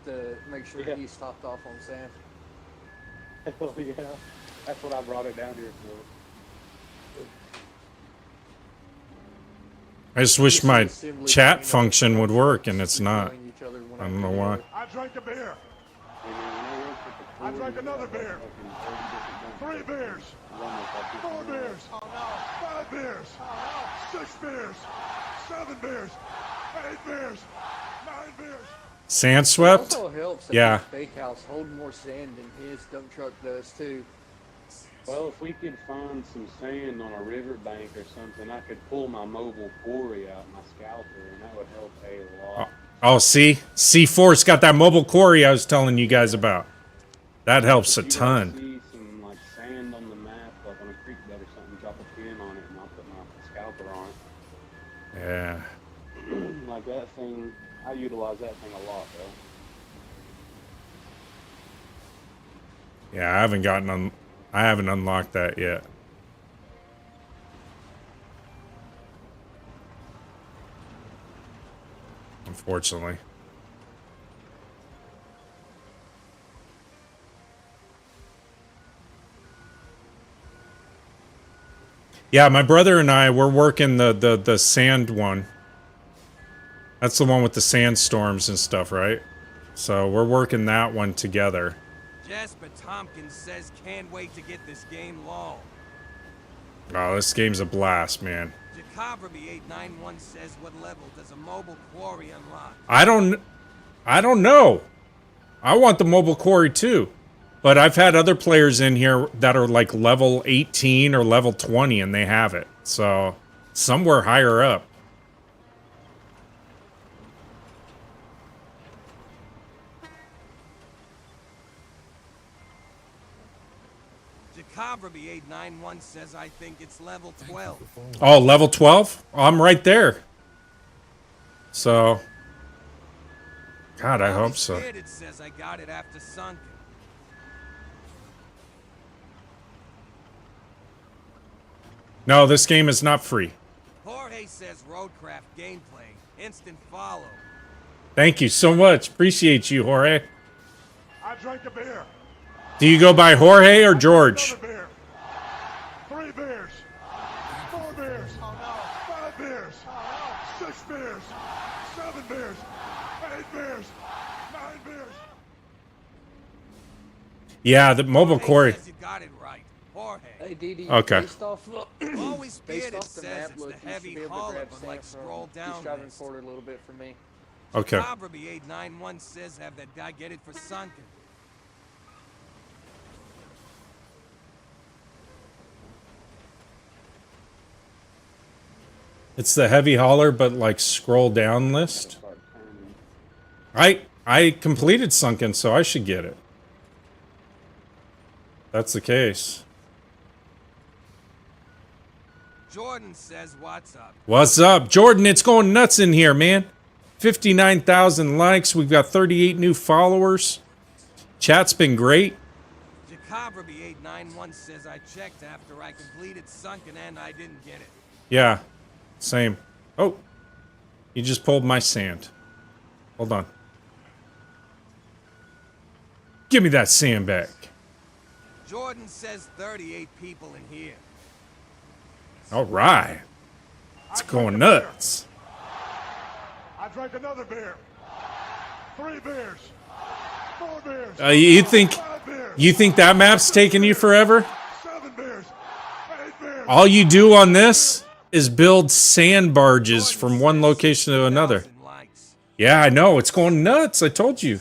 to make sure he's stopped off on sand. Hell yeah. That's what I brought it down here for. I just wish my chat function would work, and it's not. I don't know why. I drank a beer. I drank another beer. 3 beers. 4 beers. 5 beers. 6 beers. 7 beers. 8 beers. 9 beers. Sand It swept? also helps that Yeah. his bakehouse hold more sand than his dump truck does too. Well, if we could find some sand on a riverbank or something, I could pull my mobile quarry out, my scalper, and that would help a lot. Oh, see? C4's got that mobile quarry I was telling you guys about. That helps a ton. See some like sand on the map, like on a creek bed or something, drop a pin on it, and I'll put my scalper on it. Yeah. Like that thing, I utilize that thing a lot, though. Yeah, I haven't unlocked that yet. Unfortunately. Yeah, my brother and I, we're working the sand one. That's the one with the sandstorms and stuff, right? So we're working that one together. Jasper Tompkins says can't wait to get this game long. Oh, this game's a blast, man. Jacobreby891 says what level does a mobile quarry unlock? I don't know. I want the mobile quarry too. But I've had other players in here that are like level 18 or level 20 and they have it. So, somewhere higher up. Jacobreby891 says I think it's level 12. Oh, level 12? I'm right there. So, God, I hope so. It says I got it after sunken. No, this game is not free. Jorge says Roadcraft gameplay, instant follow. Thank you so much. Appreciate you, Jorge. I drank a beer. Do you go by Jorge or George? Another beer. 3 beers. 4 beers. 5 beers. 6 beers. 7 beers. 8 beers. 9 beers. Yeah, the mobile Jorge quarry. says you got it right. Jorge. Hey, Didi, Okay. based off, Always based feared it off the says map it's look, the you should heavy be able to hauler, grab but sand like from scroll down East driving list. forward a little bit for me. Okay. Jacobreby891 says have that guy get it for sunken. It's the heavy hauler, but like scroll down list. I completed sunken, so I should get it. That's the case. Jordan says what's up. What's up, Jordan? It's going nuts in here, man. 59,000 likes. We've got 38 new followers. Chat's been great. Jacobreby891 says I checked after I completed sunken and I didn't get it. Yeah, same. Oh, you just pulled my sand. Hold on. Give me that sand back. Jordan says 38 people in here. All right. It's going nuts. I drank another beer. 3 beers. 4 beers. You think 5 beers. that map's taking you forever? 7 beers. All you do on this is build sand barges from one location to another. 1,000 likes. Yeah, I know. It's going nuts. I told you.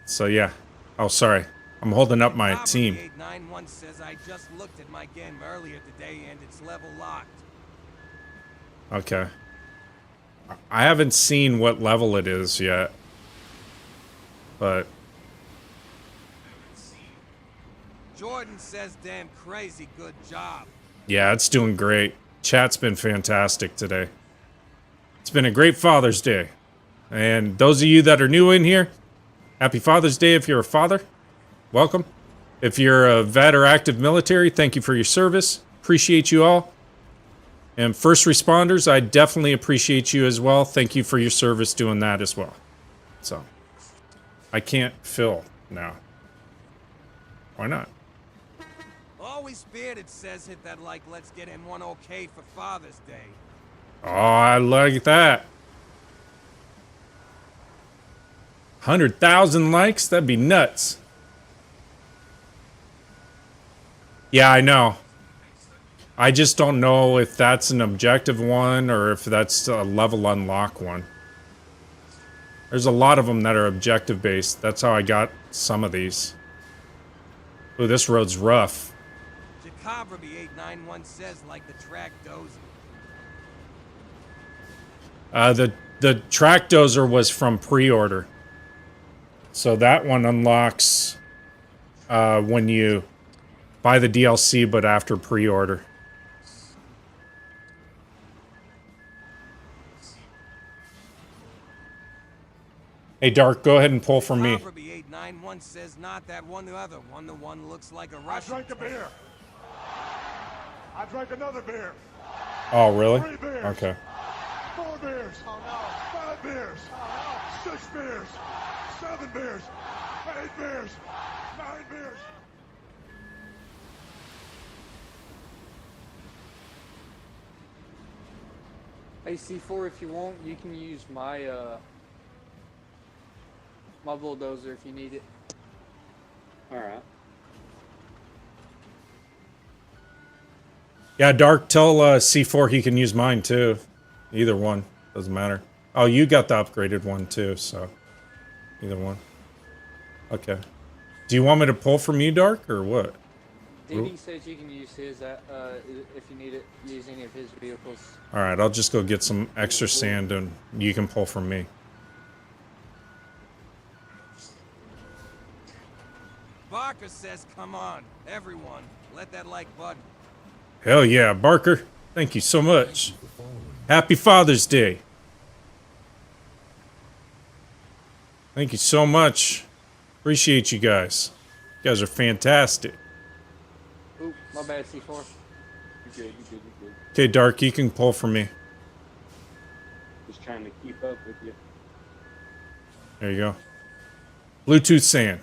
So, yeah. Oh, sorry. I'm holding up my team. 891 says I just looked at my game earlier today and it's level locked. Okay. I haven't seen what level it is yet. But, Jordan says damn crazy good job. yeah, it's doing great. Chat's been fantastic today. It's been a great Father's Day. And those of you that are new in here, happy Father's Day if you're a father. Welcome. If you're a vet or active military, thank you for your service. Appreciate you all. And first responders, I definitely appreciate you as well. Thank you for your service doing that as well. So, I can't fill now. Why not? Always Bearded says hit that like let's get in one okay for Father's Day. Oh, I like that. 100,000 likes? That'd be nuts. Yeah, I know. I just don't know if that's an objective one or if that's a level unlock one. There's a lot of them that are objective based. That's how I got some of these. Ooh, this road's rough. Jacobraby 891 says like the track dozer. The track dozer was from pre-order. So that one unlocks when you buy the DLC, but after pre-order. Hey, Dark, go ahead and pull for me. Jacobraby 891 says not that one, the other one. The one looks like a I Russian. drank a beer. I drank another beer. Oh, really? 3 beers. Okay. 4 beers. Oh no. 5 beers. Oh no. 6 beers. 7 beers. 8 beers. 9 beers. Hey C4, if you want, you can use my my bulldozer if you need it. Alright. Yeah, Dark, tell C4 he can use mine too. Either one. Doesn't matter. Oh, you got the upgraded one too, so either one. Okay. Do you want me to pull from you, Dark, or what? DD says you can use his if you need it, use any of his vehicles. Alright, I'll just go get some extra sand and you can pull from me. Barker says come on, everyone, let that like button. Hell yeah, Barker. Thank you so much. Happy Father's Day. Thank you so much. Appreciate you guys. You guys are fantastic. Oop, my bad, C4. You good, you good, you good. Okay, Dark, you can pull for me. Just trying to keep up with you. There you go. Bluetooth sand.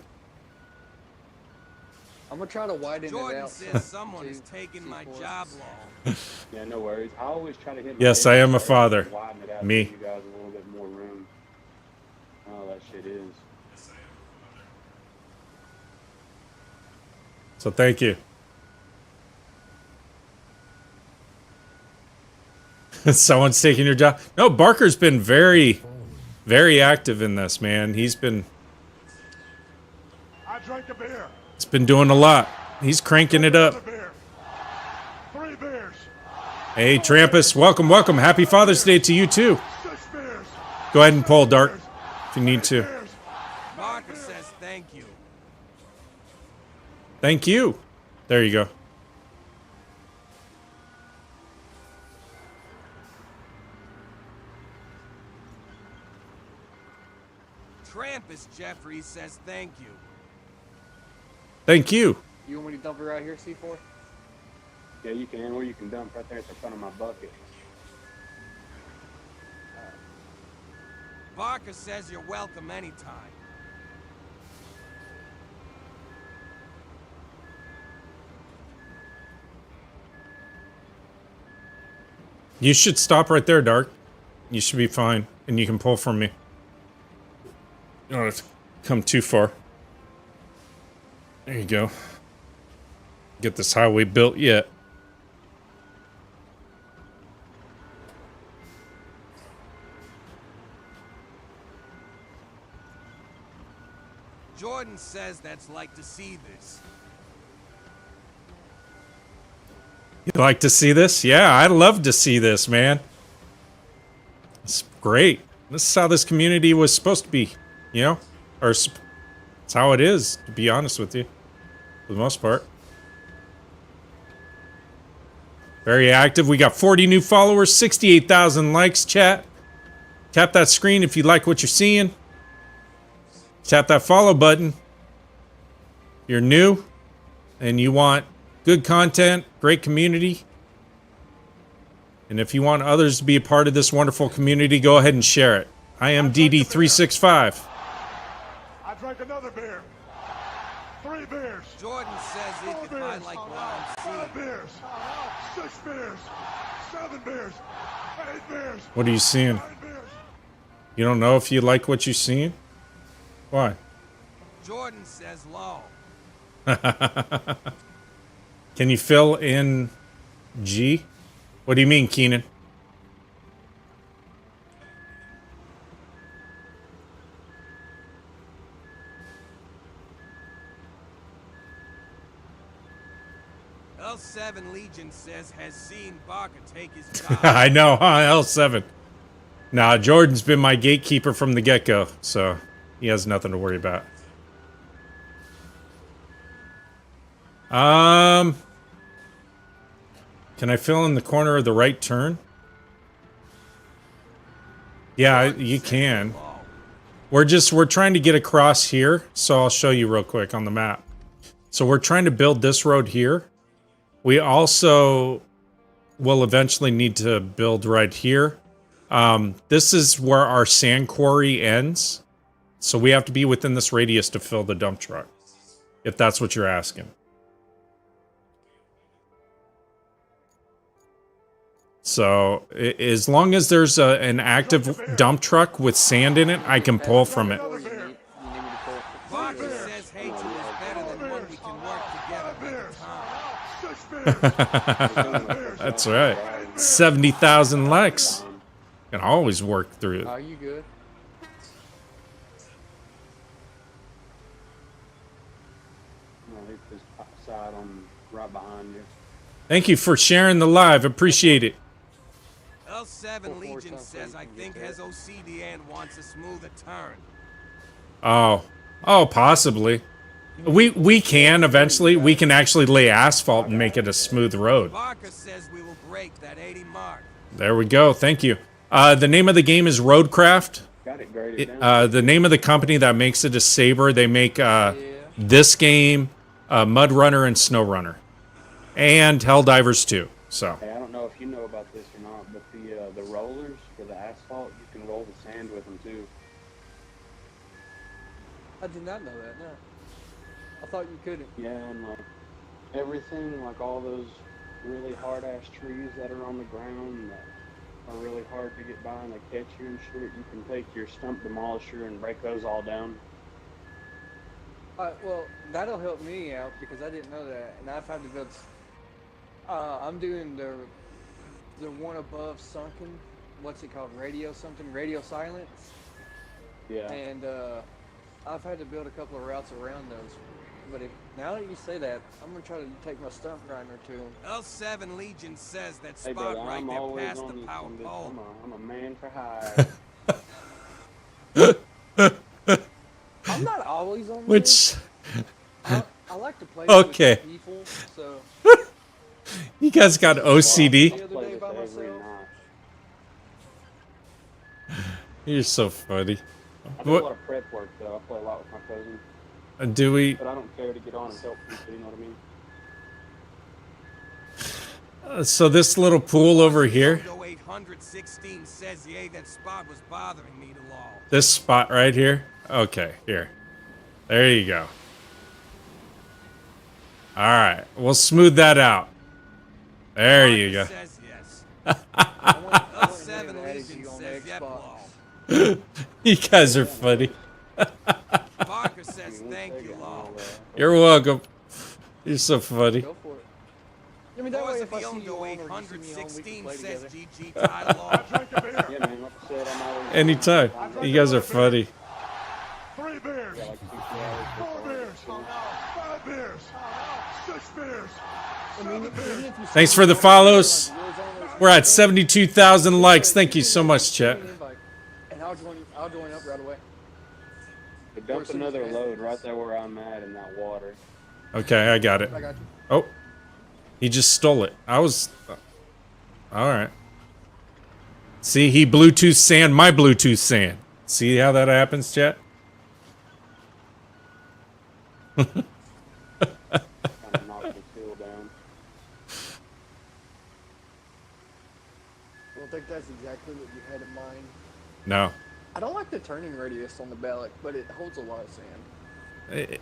I'm gonna try to widen Jordan it out. says someone to is taking my C4. job long. Yeah, no worries. I always try to hit my Yes, head I am a so father. can widen it out Me. to give you guys a little bit more room. Oh, that shit is. So thank you. Someone's taking your job. No, Barker's been very, very active in this, man. He's been drank a beer. He's been doing a lot. He's cranking it up. Another beer. 3 beers. Hey, Trampus, welcome, welcome. Happy Father's Day to you, too. 6 beers. Go ahead and pull, Dark, if you need to. Beers. Barker says thank you. Thank you. There you go. Trampus Jeffrey says thank you. Thank you. You want me to dump it right here, C4? Yeah, you can, or you can dump right there at the front of my bucket. Barker says you're welcome anytime. You should stop right there, Dark. You should be fine, and you can pull from me. You don't have to come too far. There you go. Get this highway built yet. Jordan says that's like to see this. You like to see this? Yeah, I'd love to see this, man. It's great. This is how this community was supposed to be, you know? Or it's how it is, to be honest with you. For the most part. Very active. We got 40 new followers, 68,000 likes, chat. Tap that screen if you like what you're seeing. Tap that follow button. If you're new and you want good content, great community. And if you want others to be a part of this wonderful community, go ahead and share it. I am DD365. I drank another beer. 3 beers. Jordan says he 4 could buy beers. like what I'm 5 seeing. beers. 6 beers. 7 beers. 8 beers. What are you seeing? 9 beers. You don't know if you like what you're seeing? Why? Jordan says low. Can you fill in G? What do you mean, Keenan? L7 Legion says has seen Barker take his job. I know, huh? L7. Nah, Jordan's been my gatekeeper from the get-go, so he has nothing to worry about. Can I fill in the corner of the right turn? Yeah, you can. We're trying to get across here, so I'll show you real quick on the map. So we're trying to build this road here. We also will eventually need to build right here. This is where our sand quarry ends. So we have to be within this radius to fill the dump truck. If that's what you're asking. So as long as there's an active dump truck with sand in it, I can pull from it. You need me to pull? Barker says hatred is better than when we can work together. 6 beers. 7 beers. That's right. 70,000 likes. Can always work through it. Are you good? I'll hit this side on right behind you. Thank you for sharing the live. Appreciate it. L7 Legion says I think has OCD and wants a smoother turn. Oh, possibly. We can eventually. We can actually lay asphalt and make it a smooth road. Barker says we will break that 80 mark. There we go. Thank you. The name of the game is Roadcraft. Got it graded down. The name of the company that makes it is Saber. They make this game, Mud Runner, and Snow Runner, and Helldivers 2. So. Hey, I don't know if you know about this or not, but the rollers for the asphalt, you can roll the sand with them too. I did not know that, no. I thought you couldn't. Yeah, and like everything, like all those really hard ass trees that are on the ground that are really hard to get by and they catch you and shit, you can take your stump demolisher and break those all down. Well, that'll help me out because I didn't know that, and I've had to build. I'm doing the one above sunken. What's it called? Radio something? Radio silence. Yeah. And I've had to build a couple of routes around those. But now that you say that, I'm gonna try to take my stump grinder to them. L7 Legion says that Hey, spot brother, right I'm there always past the on this power one, bitch. pole. I'm a man for hire. I'm not always on Which. this. I like to play Okay. with people, so You guys got OCD. the other Play day this by every myself. night. You're so funny. I do a lot of prep work though. I play a lot with my cousin, Do we? but I don't care to get on and help people. You know what I mean? So this little pool over here, Though 816 says yay, that spot was bothering me to law. this spot right here. Okay, here. There you go. All right, we'll smooth that out. There you go. Says yes. I want L7 to add Legion you on says yep, Xbox. law. You guys are funny. Barker says thank you, law. You're welcome. You're so funny. Go for it. I mean, that way Boys if of I the see you Ondo on or you see me on, we can 816 play says together. GG Ty Law. I drank a beer. Yeah, man. Like I said, I'm always Anytime. You guys are funny. 3 beers. Yeah, like 6 hours 4 beers. 5 beers. 6 beers. I mean, 7 even beers. if you see Thanks me for the on follows. Warzone or We're at something, 72,000 likes. just Thank you shoot so me much, an chat. invite, and I'll join up right away. But dump another load right there where I'm at in that water. Okay, I got it. I got you. Oh, he just stole it. I was... all right. See, he Bluetooth sand my Bluetooth sand. See how that happens, chat? Kind of knocked the seal down. I don't think that's exactly what you had in mind. No. I don't like the turning radius on the Bellic, but it holds a lot of sand.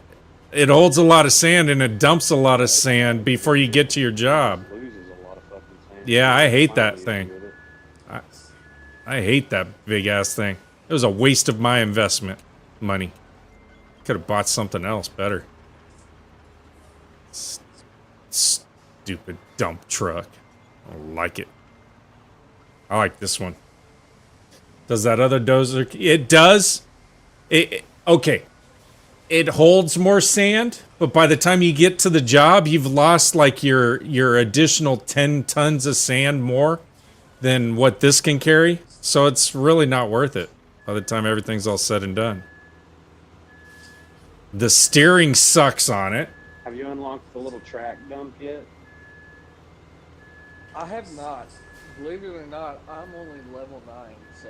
It holds a lot of sand and it dumps a lot of sand before you get to your job. Loses a lot of fucking sand. Yeah, I hate that Finally thing. with it. I hate that big ass thing. It was a waste of my investment money. Could have bought something else better. Stupid dump truck. I don't like it. I like this one. Does that other dozer? It does. Okay. It holds more sand, but by the time you get to the job, you've lost like your additional 10 tons of sand more than what this can carry. So it's really not worth it by the time everything's all said and done. The steering sucks on it. Have you unlocked the little track dump yet? I have not. Believe it or not, I'm only level 9, so.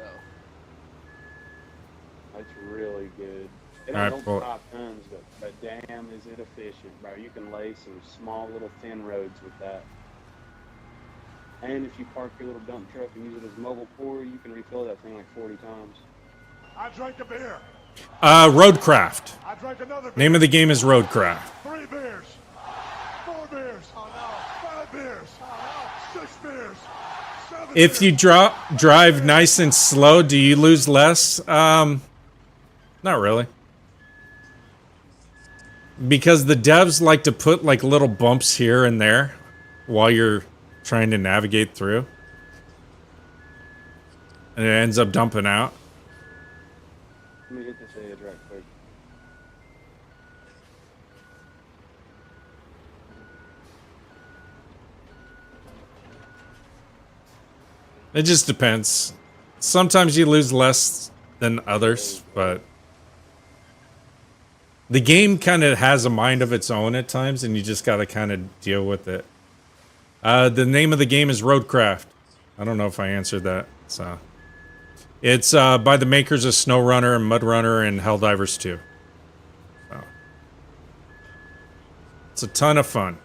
That's really good. It Alright, don't well- 5 tons, but damn is it efficient, bro. You can lay some small little thin roads with that. And if you park your little dump truck and use it as mobile pour, you can refill that thing like 40 times. I drank a beer. Roadcraft. I drank another beer. Name of the game is Roadcraft. 3 beers. 4 beers. 5 beers. 6 beers. 7 If you beers. drive nice and slow, do you lose less? Not really. Because the devs like to put like little bumps here and there while you're trying to navigate through. And it ends up dumping out. Let me hit this edge right quick. It just depends. Sometimes you lose less than others, but the game kind of has a mind of its own at times, and you just got to kind of deal with it. The name of the game is Roadcraft. I don't know if I answered that. So it's by the makers of SnowRunner and MudRunner and Helldivers 2. So it's a ton of fun.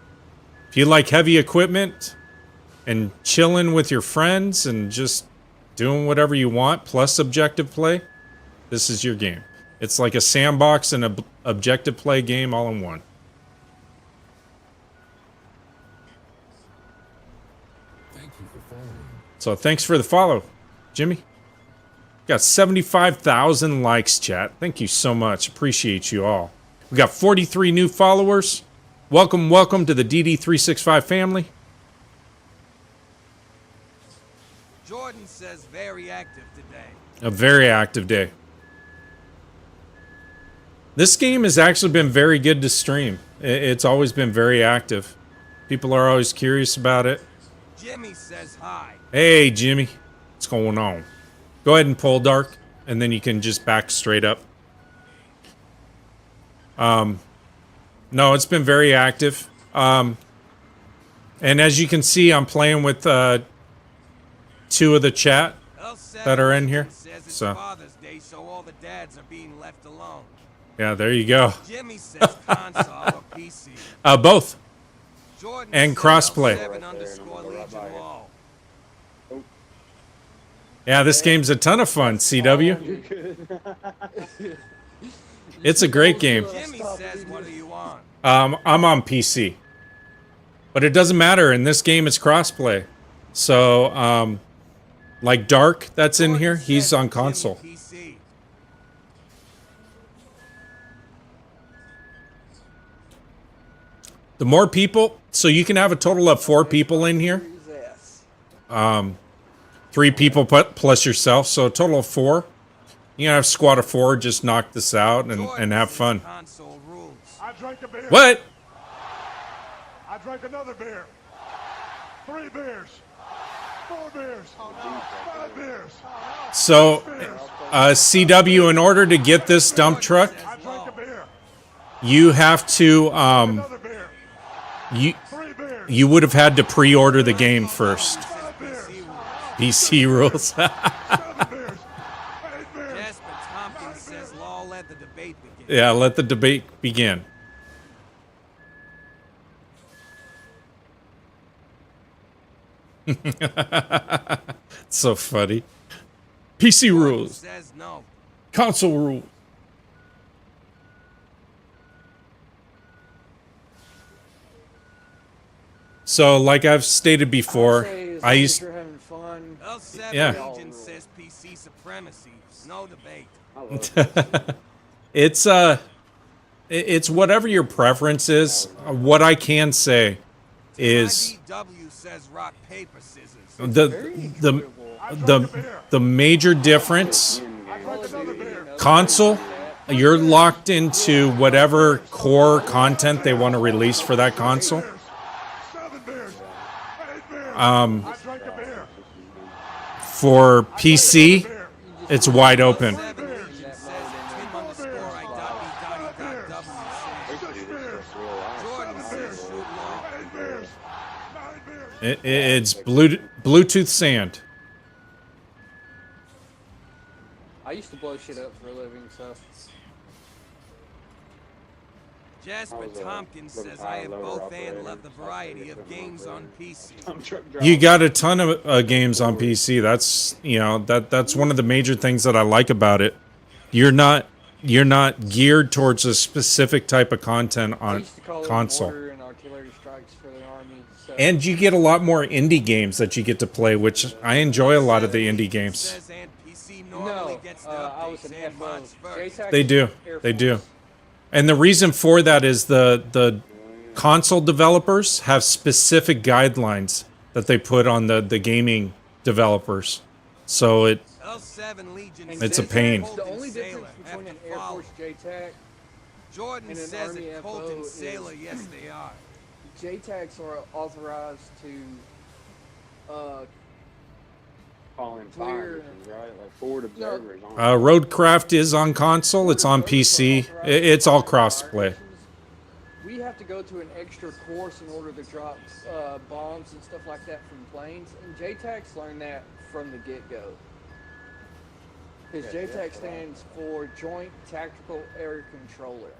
If you like heavy equipment and chilling with your friends and just doing whatever you want plus objective play, this is your game. It's like a sandbox and a objective play game all in one. Thank you for following. So thanks for the follow, Jimmy. Got 75,000 likes, chat. Thank you so much. Appreciate you all. We got 43 new followers. Welcome, welcome to the DD365 family. Jordan says very active today. A very active day. This game has actually been very good to stream. It's always been very active. People are always curious about it. Jimmy says hi. Hey, Jimmy. What's going on? Go ahead and pull dark, and then you can just back straight up. No, it's been very active. And as you can see, I'm playing with 2 of the chat that are in here. Says it's So, Father's Day, so all the dads are being left alone. yeah, there you go. Jimmy says console or PC. Both. Jordan And says crossplay. 7 Right there, and I'm underscore gonna go right Legion by you. Wall. Yeah, this game's a ton of fun, CW. It's a great game. Jimmy says, what do you want? I'm on PC. But it doesn't matter. In this game, it's crossplay. So, like Dark that's in here, he's on console. PC. The more people, so you can have a total of 4 people in here. Series S. 3 people plus yourself, so a total of 4. You can have a squad of 4, just knock this out and have fun. Console rules. I drank a beer. What? I drank another beer. 3 beers. 4 beers. 5 beers. So, CW, in order to get this dump truck, I drank a beer. you have to, Another beer. you 3 beers. you would have had to pre-order the game first. 5 beers. PC rules. 7 beers. 8 beers. Jasper Tompkins says law let the debate begin. Yeah, let the debate begin. So funny. PC rules. Says no. Console rules. So, like I've stated before, say as I long as used you're having fun. L7 Yeah. Legion says PC supremacy. No debate. I love it. it's whatever your preference is. What I can say is IDW says rock, paper, scissors. the the major difference. I drank another beer. Console, you're locked into whatever core content they want to release for that console. 7 beers. 8 beers. Um, I drank a beer. For PC, it's wide open. 7 Legion says Tim_I.B.W 6 beers. Jordan 7 says beers. shoot law. 8 beers. 9 beers. It's Bluetooth sand. I used to blow shit up for a living, so. Jasper I was, Tompkins little says I have high, lower both operator, and love the variety of different games on operator. PC. Dump truck You driver. got a ton of games on PC. That's that's one of the major things that I like about it. You're not geared towards a specific type of content I on used to call console. it mortar and artillery strikes for the army. So. And you get a lot more indie games that you get to play, which I enjoy a lot of the indie games. Says and PC normally no, gets the I was updates an and FO. mods first. JTAC They do. Air They do. Force. And the reason for that is the console developers have specific guidelines that they put on the gaming developers. So L7 Legion And It's a says pain. Colton The only Sailor difference have between to an Air follow. Force JTAC, Jordan and an says Army that FO Colton is- Sailor, yes they are. JTACs are authorized to Calling Clear. fire missions, right? Like forward observers on Roadcraft is on console. It's on PC. It's all cross-play. We have to go to an extra course in order to drop bombs and stuff like that from planes, and JTACs learned that from the get-go. Because JTAC stands for Joint Tactical Air Controller.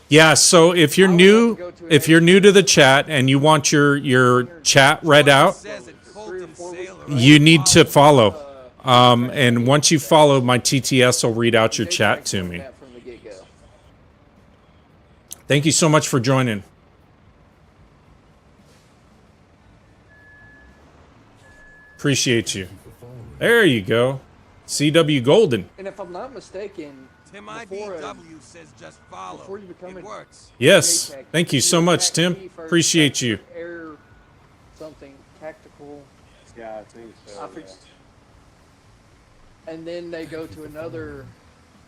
Yeah, so if you're new to the chat and you want your chat read out, Says that Colton Sailor. you need to follow. And once you follow, my TTS will read out your chat JTACs to learned me. that from the get-go. Thank you so much for joining. Appreciate you. There you go. CW Golden. And if I'm not mistaken, Tim before, IDW says just follow. before you become It a works. Yes. JTAC, Thank you so much, Tim. TAC first, Appreciate you. Air something tactical. Yeah, I think so. I forget. And then they go to another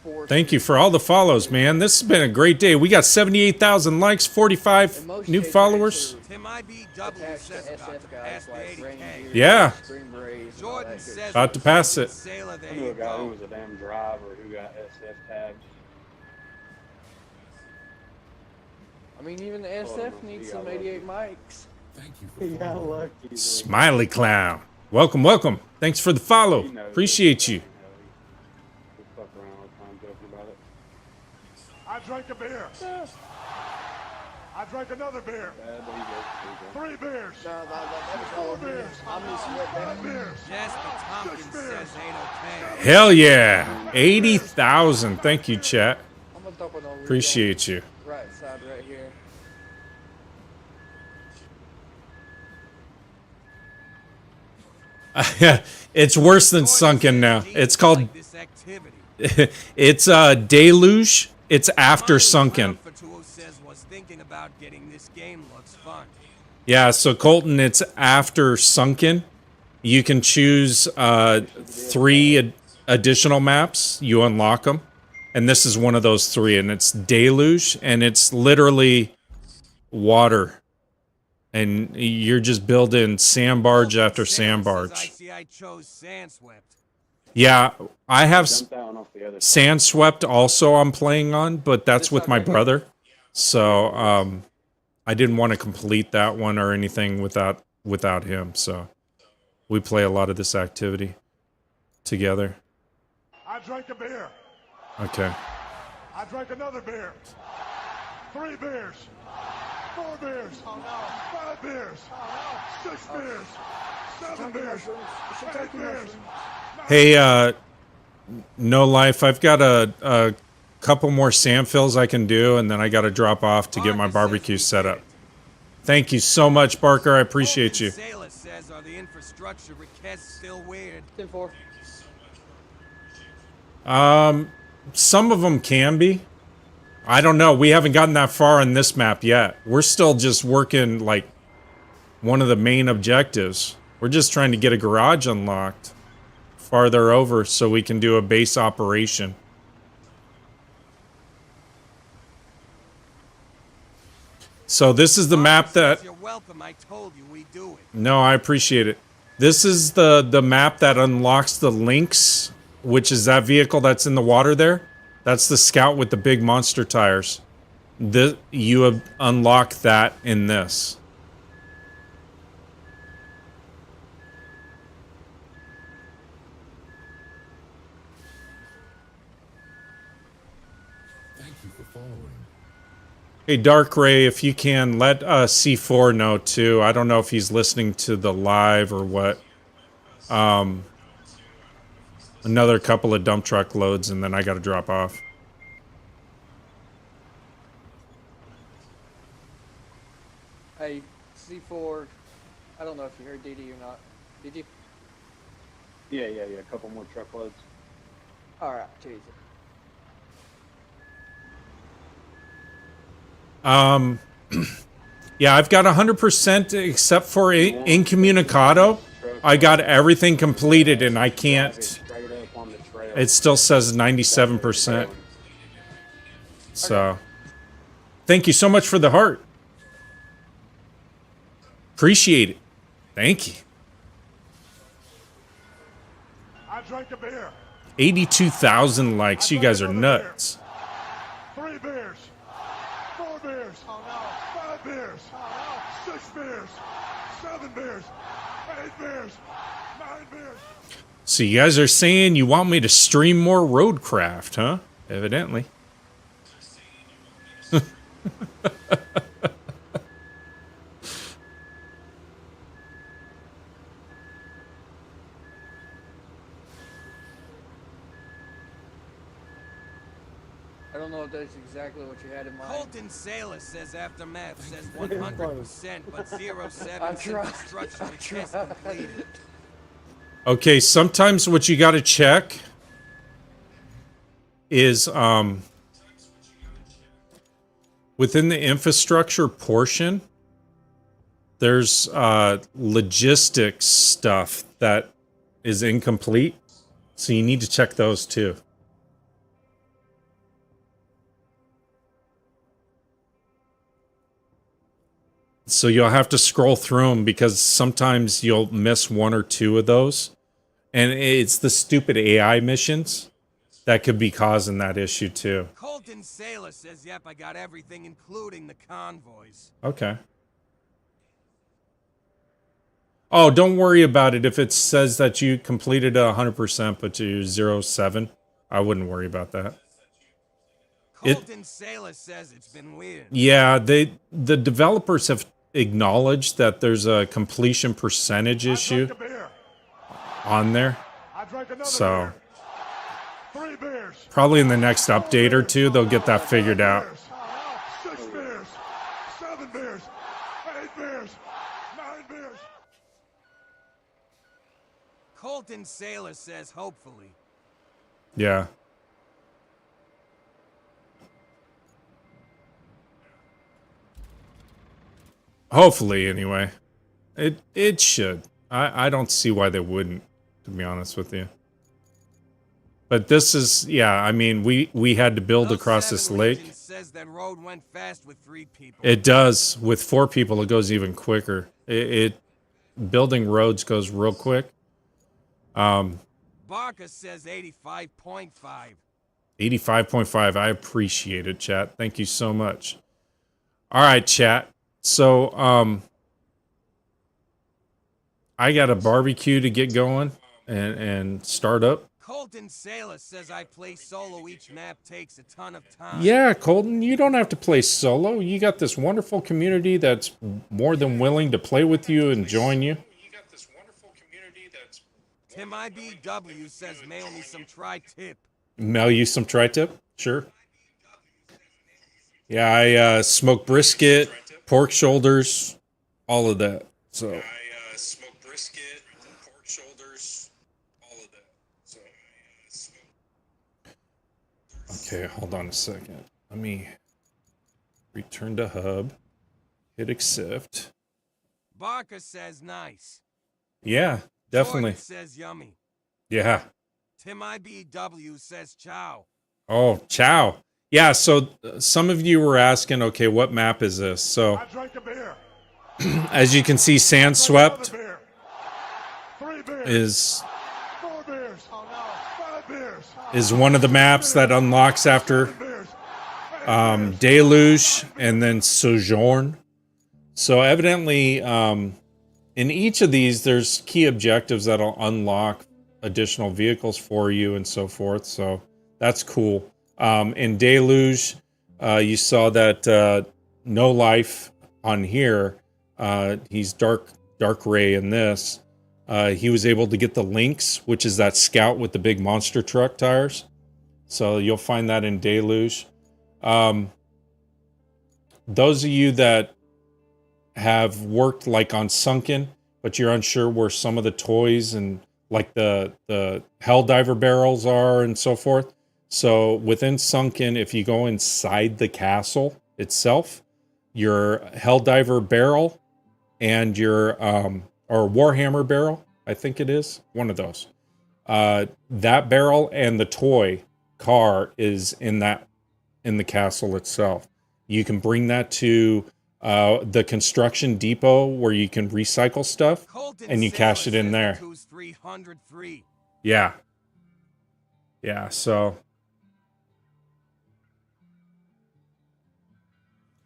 force. Thank you for all the follows, man. This has been a great day. We got 78,000 likes, And 45 most new JTACs followers. are Tim IBW attached to says about to SF pass guys the like 80K. Rangers, Yeah. Green Berets, and all Jordan that good says About to pass it. Sailor, I there knew you a guy who go. was a damn driver who got SF tagged. I mean, even the SF needs some 88 mics. Thank you for He got following. lucky. Smiley Clown. Welcome, welcome. Thanks for the follow. He knows Appreciate it. you. We fuck around all the time joking about it. I drank a beer. I drank another beer. Bad, but he goes. 3 beers. No, that was all 4 of me. beers. I'm just with 5 that. beers. Jasper Tompkins 6 beers. says ain't okay. Hell yeah. 80,000. Thank you, chat. I'm gonna dump it over Appreciate you. right side right here. It's worse than sunken now. It's called Like this activity. it's deluge. It's after sunken. For 20 says was thinking about getting this game looks fun. Yeah, so Colton, it's after Sunken. You can choose 3 additional maps. You unlock them. And this is one of those 3. And it's Deluge. And it's literally water. And you're just building sandbarge after sandbarge. I see I chose Sandswept. Yeah, I have Dump that one off the other Sandswept also I'm playing on. But that's with my brother. So I didn't want to complete that one or anything without him. So we play a lot of this activity together. I drank a beer. Okay. I drank another beer. 3 beers. 4 beers. Oh no. 5 beers. Oh no. 6 beers. 7 beers. 8 beers. Hey, No Life, I've got a couple more sand fills I can do, and then I got to drop off to get my barbecue set up. Thank you so much, Barker. I appreciate you. Sailor says, are the infrastructure requests still weird? 10-4. Some of them can be. I don't know. We haven't gotten that far on this map yet. We're still just working, like, one of the main objectives. We're just trying to get a garage unlocked farther over so we can do a base operation. So this is the map that... You're welcome. I told you we do it. No, I appreciate it. This is the map that unlocks the Lynx, which is that vehicle that's in the water there. That's the Scout with the big monster tires. You have unlocked that in this. Thank you for following. Hey, Dark Ray, if you can, let C4 know, too. I don't know if he's listening to the live or what. Another couple of dump truck loads, and then I got to drop off. Hey, C4, I don't know if you heard DD or not. Did you? Yeah. A couple more truckloads. Alright, too easy. Yeah, I've got 100% except for Incommunicado. I got everything completed, and I can't... Straight up on the trail. It still says 97%. So, thank you so much for the heart. Appreciate it. Thank you. I drank a beer. 82,000 likes. You guys are nuts. 3 beers. 4 beers. Oh no. 5 beers. Oh no. 6 beers. 7 beers. 8 beers. 9 beers. So you guys are saying you want me to stream more Roadcraft, huh? Evidently. I don't know if that's exactly what you had in mind. Colton Sailor says after math says 100%, but 07 infrastructure request completed. Okay, sometimes what you got to check is within the infrastructure portion, there's logistics stuff that is incomplete. So you need to check those too. So you'll have to scroll through them because sometimes you'll miss 1 or 2 of those. And it's the stupid AI missions that could be causing that issue too. Colton Sailor says, yep, I got everything, including the convoys. Okay. Oh, don't worry about it. If it says that you completed 100%, but you're 07, I wouldn't worry about that. Colton Sailor says it's been weird. Yeah, the developers have acknowledged that there's a completion percentage issue on there. So Three beers. probably in the next update or 2, they'll get that figured out. 6 beers. 7 beers. 8 beers. 9 beers. Colton Sailor says hopefully. Yeah. Hopefully, anyway. It should. I don't see why they wouldn't, to be honest with you. But this is, yeah, I mean, we had to build across this lake. Says that road went fast with 3 people. It does. With 4 people, it goes even quicker. Building roads goes real quick. Barker says 85.5. 85.5. I appreciate it, chat. Thank you so much. All right, chat. So, I got a barbecue to get going and start up. Colton Sailor says I play solo. Each map takes a ton of time. Yeah, Colton, you don't have to play solo. You got this wonderful community that's more than willing to play with you and join you. Tim IBW says mail me some tri-tip. Mail you some tri-tip? Sure. Yeah, I smoke brisket, pork shoulders, all of that. So I smoke brisket, pork shoulders, all of that. So okay, hold on a second. Let me return to hub. Hit accept. Barker says nice. Yeah, definitely. Jordan says yummy. Yeah. Tim IBW says ciao. Oh, ciao. Yeah, so some of you were asking, okay, what map is this? So, I drank a beer. as you can see, Sand Swept Beer. 3 beers. is 4 beers. Oh no. 5 beers. is one of the maps that unlocks after 7 beers. Deluge and then Sojourn. So evidently, in each of these, there's key objectives that'll unlock additional vehicles for you and so forth. So that's cool. In Deluge, you saw that No Life on here. He's Dark Ray in this. He was able to get the Lynx, which is that scout with the big monster truck tires. So you'll find that in Deluge. Those of you that have worked like on Sunken, but you're unsure where some of the toys and like the Helldiver barrels are and so forth. So within Sunken, if you go inside the castle itself, your Helldiver barrel and your or Warhammer barrel, I think it is, one of those. That barrel and the toy car is in the castle itself. You can bring that to the construction depot where you can recycle stuff, and you cash it in there. Yeah. Yeah, so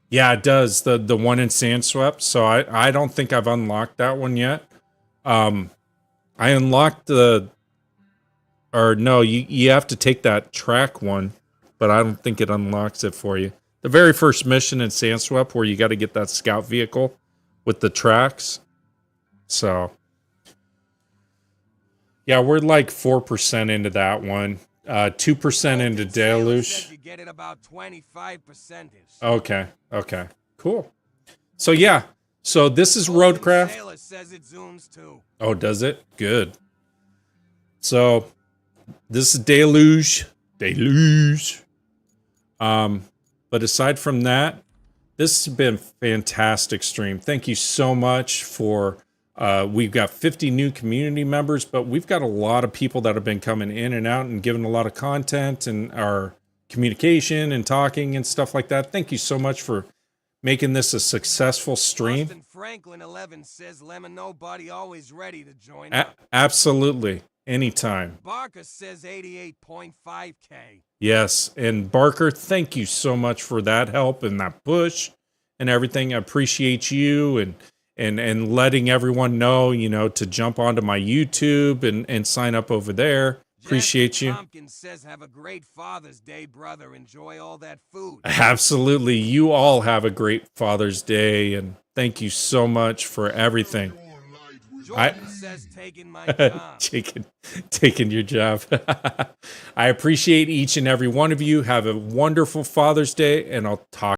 yeah, it does. The one in Sandswept. So I don't think I've unlocked that one yet. I unlocked you have to take that track one, but I don't think it unlocks it for you. The very first mission in Sandswept where you got to get that scout vehicle with the tracks. So yeah, we're like 4% into that one. 2% into Deluge. You get it about 25%. Okay. Cool. So yeah. So this is Roadcraft. Sailor says it zooms too. Oh, does it? Good. So this is Deluge. But aside from that, this has been a fantastic stream. Thank you so much for we've got 50 new community members, but we've got a lot of people that have been coming in and out and giving a lot of content and our communication and talking and stuff like that. Thank you so much for making this a successful stream. Austin Franklin 11 says Lemon Nobody always ready to join Absolutely. Anytime. Barker says 88.5K. Yes. And Barker, thank you so much for that help and that push and everything. I appreciate you and letting everyone know, to jump onto my YouTube and sign up over there. Appreciate you. Tompkins says, have a great Father's Day, brother. Enjoy all that food. Absolutely. You all have a great Father's Day, and thank you so much for everything. Jordan says, taking my job. taking your job. I appreciate each and every one of you. Have a wonderful Father's Day, and I'll talk